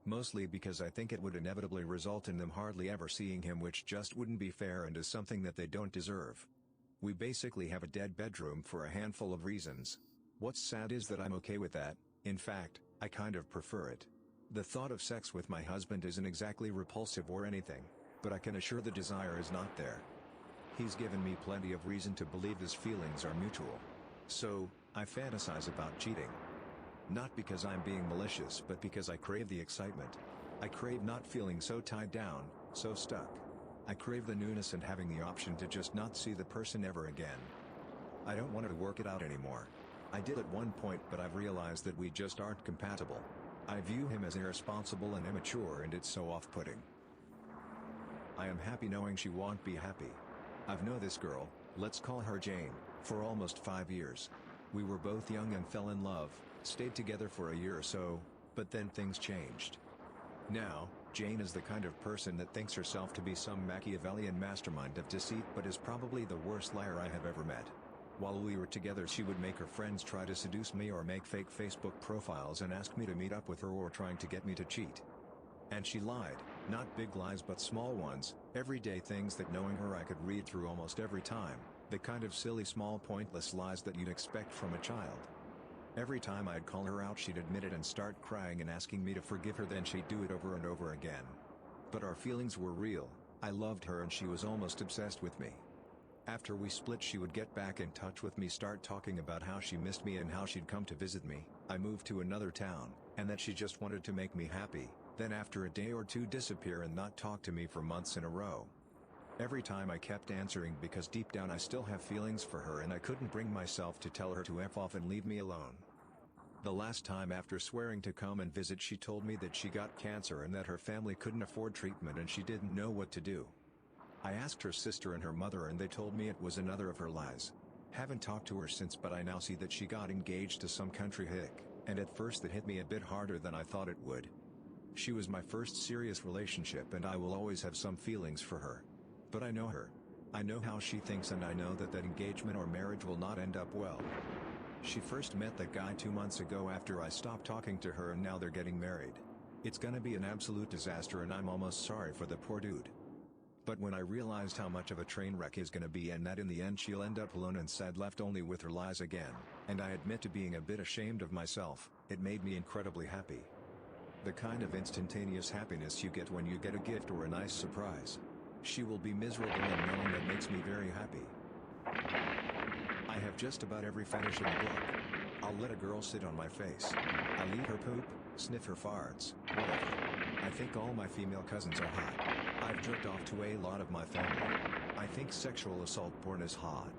Mostly because I think it would inevitably result in them hardly ever seeing him, which just wouldn't be fair and is something that they don't deserve. We basically have a dead bedroom for a handful of reasons. What's sad is that I'm okay with that. In fact, I kind of prefer it. The thought of sex with my husband isn't exactly repulsive or anything, but I can assure the desire is not there. He's given me plenty of reason to believe his feelings are mutual. So, I fantasize about cheating. Not because I'm being malicious, but because I crave the excitement. I crave not feeling so tied down, so stuck. I crave the newness and having the option to just not see the person ever again. I don't want to work it out anymore. I did at one point, but I've realized that we just aren't compatible. I view him as irresponsible and immature and it's so off-putting. I am happy knowing she won't be happy. I've known this girl, let's call her Jane, for almost 5 years. We were both young and fell in love, stayed together for a year or so, but then things changed. Now, Jane is the kind of person that thinks herself to be some Machiavellian mastermind of deceit, but is probably the worst liar I have ever met. While we were together, she would make her friends try to seduce me or make fake Facebook profiles and ask me to meet up with her, or trying to get me to cheat. And she lied, not big lies but small ones, everyday things that knowing her I could read through almost every time, the kind of silly small pointless lies that you'd expect from a child. Every time I'd call her out she'd admit it and start crying and asking me to forgive her, then she'd do it over and over again. But our feelings were real, I loved her and she was almost obsessed with me. After we split she would get back in touch with me, start talking about how she missed me and how she'd come to visit me, I moved to another town, and that she just wanted to make me happy, then after a day or two disappear and not talk to me for months in a row. Every time I kept answering because deep down I still have feelings for her and I couldn't bring myself to tell her to F off and leave me alone. The last time, after swearing to come and visit, she told me that she got cancer and that her family couldn't afford treatment and she didn't know what to do. I asked her sister and her mother and they told me it was another of her lies. Haven't talked to her since, but I now see that she got engaged to some country hick, and at first it hit me a bit harder than I thought it would. She was my first serious relationship and I will always have some feelings for her. But I know her. I know how she thinks and I know that engagement or marriage will not end up well. She first met that guy 2 months ago after I stopped talking to her and now they're getting married. It's gonna be an absolute disaster and I'm almost sorry for the poor dude. But when I realized how much of a train wreck is gonna be and that in the end she'll end up alone and sad left only with her lies again, and I admit to being a bit ashamed of myself, it made me incredibly happy. The kind of instantaneous happiness you get when you get a gift or a nice surprise. She will be miserable and knowing that makes me very happy. I have just about every fetish in the book. I'll let a girl sit on my face. I'll eat her poop, sniff her farts, whatever. I think all my female cousins are hot. I've jerked off to a lot of my family. I think sexual assault porn is hot.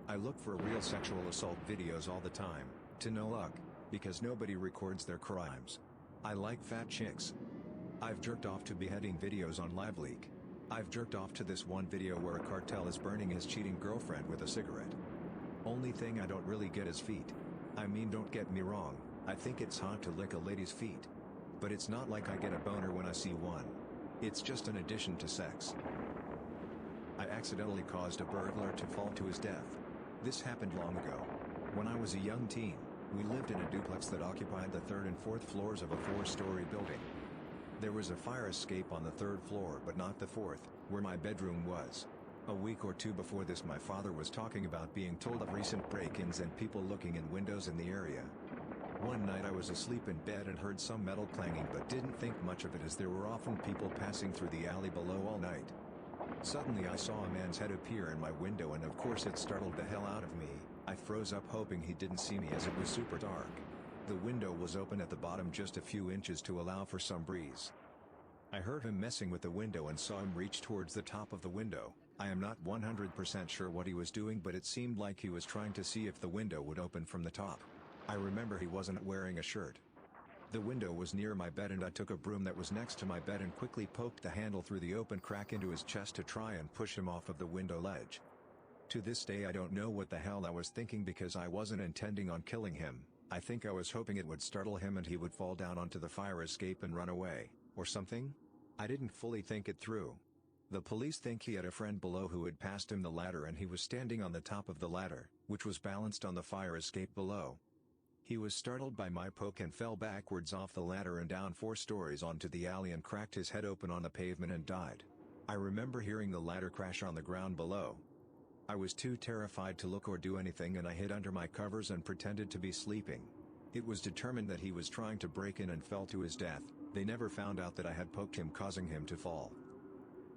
I look for real sexual assault videos all the time, to no luck, because nobody records their crimes. I like fat chicks. I've jerked off to beheading videos on LiveLeak. I've jerked off to this one video where a cartel is burning his cheating girlfriend with a cigarette. Only thing I don't really get is feet. I mean, don't get me wrong, I think it's hot to lick a lady's feet. But it's not like I get a boner when I see one. It's just an addition to sex. I accidentally caused a burglar to fall to his death. This happened long ago. When I was a young teen, we lived in a duplex that occupied the 3rd and 4th floors of a 4-story building. There was a fire escape on the 3rd floor but not the 4th, where my bedroom was. A week or two before this my father was talking about being told of recent break-ins and people looking in windows in the area. One night I was asleep in bed and heard some metal clanging but didn't think much of it as there were often people passing through the alley below all night. Suddenly I saw a man's head appear in my window and of course it startled the hell out of me. I froze up hoping he didn't see me as it was super dark. The window was open at the bottom just a few inches to allow for some breeze. I heard him messing with the window and saw him reach towards the top of the window. I am not 100% sure what he was doing but it seemed like he was trying to see if the window would open from the top. I remember he wasn't wearing a shirt. The window was near my bed and I took a broom that was next to my bed and quickly poked the handle through the open crack into his chest to try and push him off of the window ledge. To this day I don't know what the hell I was thinking because I wasn't intending on killing him. I think I was hoping it would startle him and he would fall down onto the fire escape and run away, or something? I didn't fully think it through. The police think he had a friend below who had passed him the ladder and he was standing on the top of the ladder, which was balanced on the fire escape below. He was startled by my poke and fell backwards off the ladder and down 4 stories onto the alley and cracked his head open on the pavement and died. I remember hearing the ladder crash on the ground below. I was too terrified to look or do anything and I hid under my covers and pretended to be sleeping. It was determined that he was trying to break in and fell to his death. They never found out that I had poked him causing him to fall.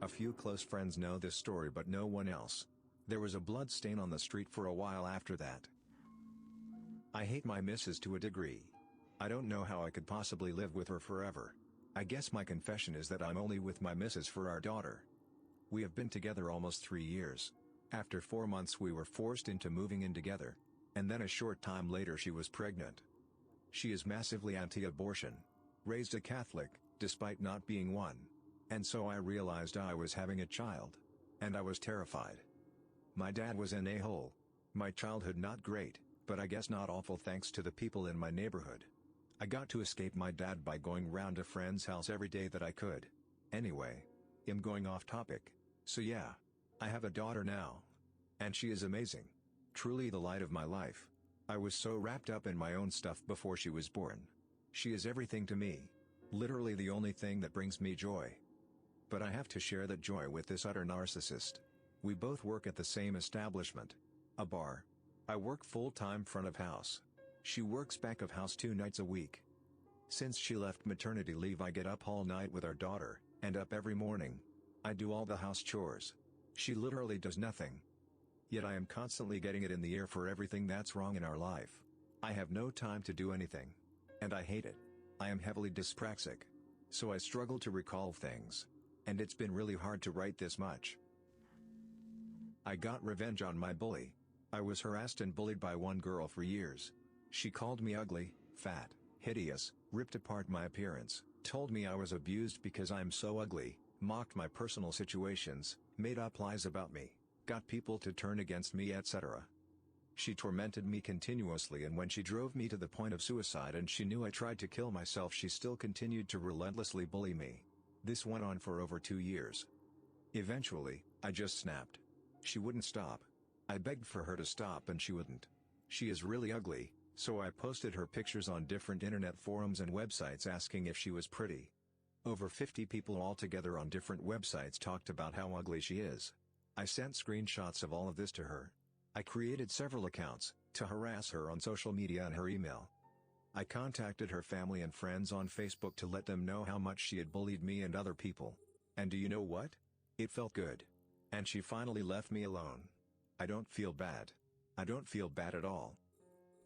A few close friends know this story but no one else. There was a blood stain on the street for a while after that. I hate my missus to a degree. I don't know how I could possibly live with her forever. I guess my confession is that I'm only with my missus for our daughter. We have been together almost 3 years. After 4 months we were forced into moving in together. And then a short time later she was pregnant. She is massively anti-abortion. Raised a Catholic, despite not being one. And so I realized I was having a child. And I was terrified. My dad was an a-hole. My childhood not great, but I guess not awful thanks to the people in my neighborhood. I got to escape my dad by going round a friend's house every day that I could. Anyway, I'm going off topic. So yeah. I have a daughter now. And she is amazing. Truly the light of my life. I was so wrapped up in my own stuff before she was born. She is everything to me. Literally the only thing that brings me joy. But I have to share that joy with this utter narcissist. We both work at the same establishment. A bar. I work full-time front of house. She works back of house 2 nights a week. Since she left maternity leave I get up all night with our daughter, and up every morning. I do all the house chores. She literally does nothing. Yet I am constantly getting it in the ear for everything that's wrong in our life. I have no time to do anything. And I hate it. I am heavily dyspraxic. So I struggle to recall things. And it's been really hard to write this much. I got revenge on my bully. I was harassed and bullied by one girl for years. She called me ugly, fat, hideous, ripped apart my appearance, told me I was abused because I'm so ugly, mocked my personal situations, made up lies about me, got people to turn against me etc. She tormented me continuously, and when she drove me to the point of suicide and she knew I tried to kill myself, she still continued to relentlessly bully me. This went on for over 2 years. Eventually, I just snapped. She wouldn't stop. I begged for her to stop and she wouldn't. She is really ugly, so I posted her pictures on different internet forums and websites asking if she was pretty. Over 50 people altogether on different websites talked about how ugly she is. I sent screenshots of all of this to her. I created several accounts to harass her on social media and her email. I contacted her family and friends on Facebook to let them know how much she had bullied me and other people. And do you know what? It felt good. And she finally left me alone. I don't feel bad. I don't feel bad at all.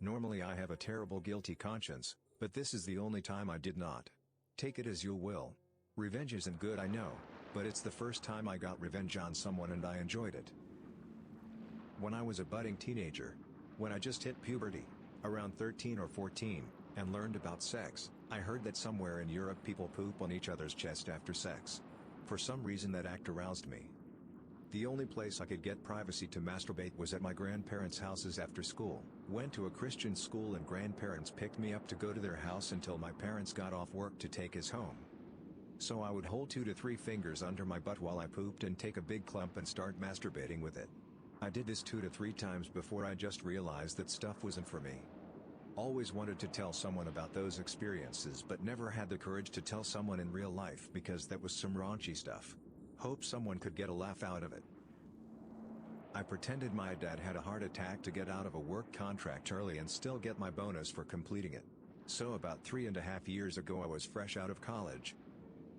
Normally I have a terrible guilty conscience, but this is the only time I did not. Take it as you will. Revenge isn't good, I know, but it's the first time I got revenge on someone and I enjoyed it. When I was a budding teenager, when I just hit puberty, around 13 or 14, and learned about sex, I heard that somewhere in Europe people poop on each other's chest after sex. For some reason that act aroused me. The only place I could get privacy to masturbate was at my grandparents' houses after school. Went to a Christian school and grandparents picked me up to go to their house until my parents got off work to take us home. So I would hold 2 to 3 fingers under my butt while I pooped and take a big clump and start masturbating with it. I did this 2 to 3 times before I just realized that stuff wasn't for me. Always wanted to tell someone about those experiences but never had the courage to tell someone in real life because that was some raunchy stuff. Hope someone could get a laugh out of it. I pretended my dad had a heart attack to get out of a work contract early and still get my bonus for completing it. So about 3.5 years ago I was fresh out of college.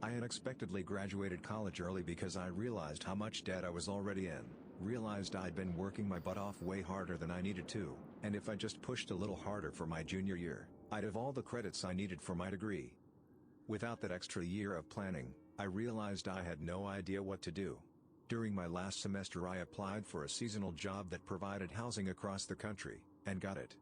I unexpectedly graduated college early because I realized how much debt I was already in. Realized I'd been working my butt off way harder than I needed to, and if I just pushed a little harder for my junior year, I'd have all the credits I needed for my degree. Without that extra year of planning, I realized I had no idea what to do. During my last semester I applied for a seasonal job that provided housing across the country, and got it.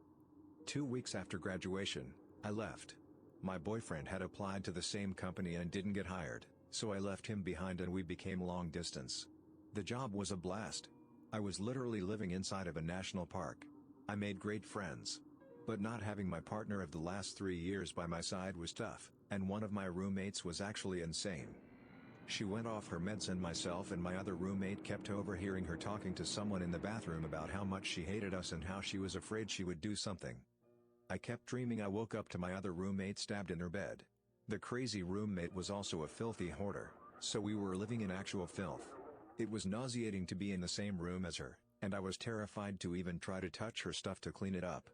2 weeks after graduation, I left. My boyfriend had applied to the same company and didn't get hired, so I left him behind and we became long distance. The job was a blast. I was literally living inside of a national park. I made great friends. But not having my partner of the last 3 years by my side was tough, and one of my roommates was actually insane. She went off her meds and myself and my other roommate kept overhearing her talking to someone in the bathroom about how much she hated us and how she was afraid she would do something. I kept dreaming I woke up to my other roommate stabbed in her bed. The crazy roommate was also a filthy hoarder, so we were living in actual filth. It was nauseating to be in the same room as her, and I was terrified to even try to touch her stuff to clean it up.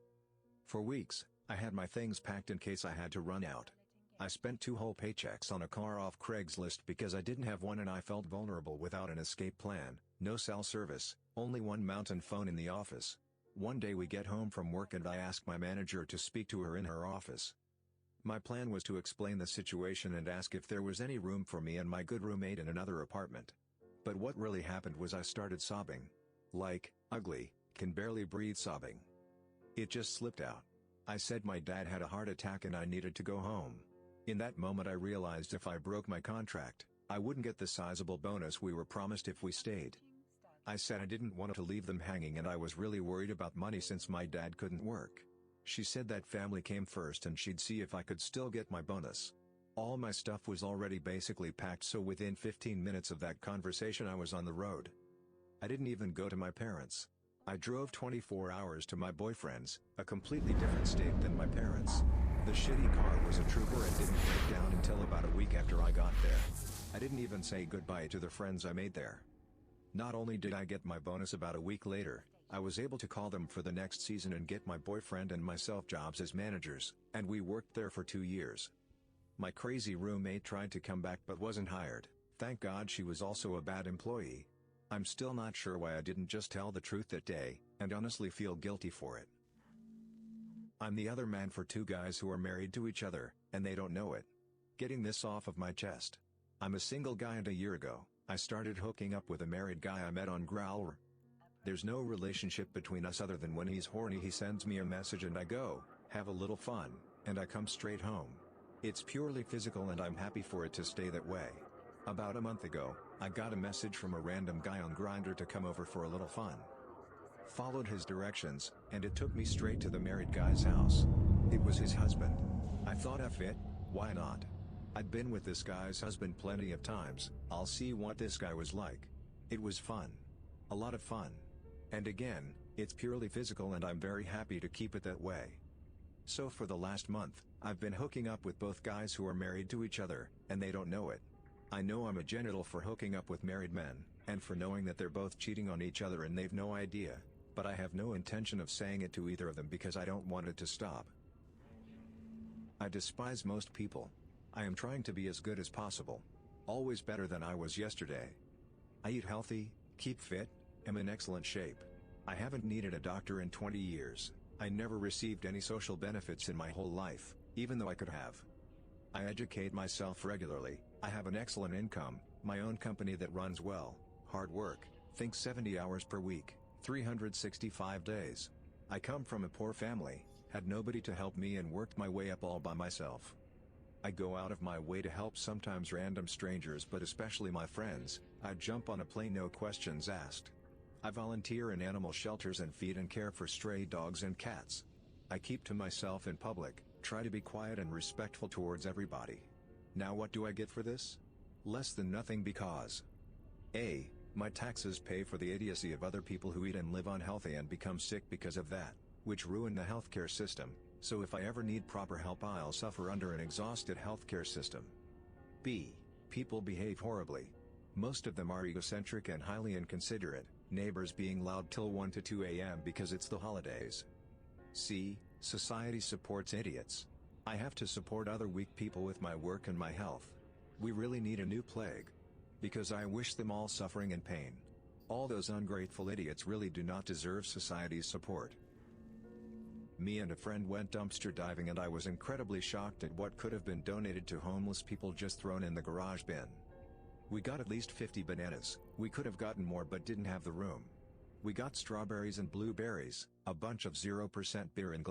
For weeks, I had my things packed in case I had to run out. I spent 2 whole paychecks on a car off Craigslist because I didn't have one and I felt vulnerable without an escape plan. No cell service, only one mountain phone in the office. One day we get home from work and I ask my manager to speak to her in her office. My plan was to explain the situation and ask if there was any room for me and my good roommate in another apartment. But what really happened was I started sobbing. Like, ugly, can barely breathe sobbing. It just slipped out. I said my dad had a heart attack and I needed to go home. In that moment I realized if I broke my contract, I wouldn't get the sizable bonus we were promised if we stayed. I said I didn't want to leave them hanging and I was really worried about money since my dad couldn't work. She said that family came first and she'd see if I could still get my bonus. All my stuff was already basically packed, so within 15 minutes of that conversation I was on the road. I didn't even go to my parents. I drove 24 hours to my boyfriend's, a completely different state than my parents. The shitty car was a trooper and didn't break down until about a week after I got there. I didn't even say goodbye to the friends I made there. Not only did I get my bonus about a week later, I was able to call them for the next season and get my boyfriend and myself jobs as managers, and we worked there for 2 years. My crazy roommate tried to come back but wasn't hired. Thank God she was also a bad employee. I'm still not sure why I didn't just tell the truth that day, and honestly feel guilty for it. I'm the other man for 2 guys who are married to each other, and they don't know it. Getting this off of my chest. I'm a single guy and a year ago, I started hooking up with a married guy I met on Growlr. There's no relationship between us other than when he's horny he sends me a message and I go, have a little fun, and I come straight home. It's purely physical and I'm happy for it to stay that way. About a month ago, I got a message from a random guy on Grindr to come over for a little fun. Followed his directions, and it took me straight to the married guy's house. It was his husband. I thought, F it, why not? I'd been with this guy's husband plenty of times, I'll see what this guy was like. It was fun. A lot of fun. And again, it's purely physical and I'm very happy to keep it that way. So for the last month, I've been hooking up with both guys who are married to each other, and they don't know it. I know I'm a genital for hooking up with married men, and for knowing that they're both cheating on each other and they've no idea, but I have no intention of saying it to either of them because I don't want it to stop. I despise most people. I am trying to be as good as possible. Always better than I was yesterday. I eat healthy, keep fit, am in excellent shape. I haven't needed a doctor in 20 years. I never received any social benefits in my whole life, even though I could have. I educate myself regularly, I have an excellent income, my own company that runs well, hard work, think 70 hours per week, 365 days. I come from a poor family, had nobody to help me and worked my way up all by myself. I go out of my way to help sometimes random strangers but especially my friends. I jump on a plane no questions asked. I volunteer in animal shelters and feed and care for stray dogs and cats. I keep to myself in public, try to be quiet and respectful towards everybody. Now what do I get for this? Less than nothing because A. My taxes pay for the idiocy of other people who eat and live unhealthy and become sick because of that, which ruin the healthcare system, so if I ever need proper help I'll suffer under an exhausted healthcare system. B. People behave horribly. Most of them are egocentric and highly inconsiderate, neighbors being loud till 1 to 2 a.m. because it's the holidays. C. Society supports idiots. I have to support other weak people with my work and my health. We really need a new plague. Because I wish them all suffering and pain. All those ungrateful idiots really do not deserve society's support. Me and a friend went dumpster diving and I was incredibly shocked at what could have been donated to homeless people just thrown in the garage bin. We got at least 50 bananas, we could have gotten more but didn't have the room. We got strawberries and blueberries, a bunch of 0% beer in glass.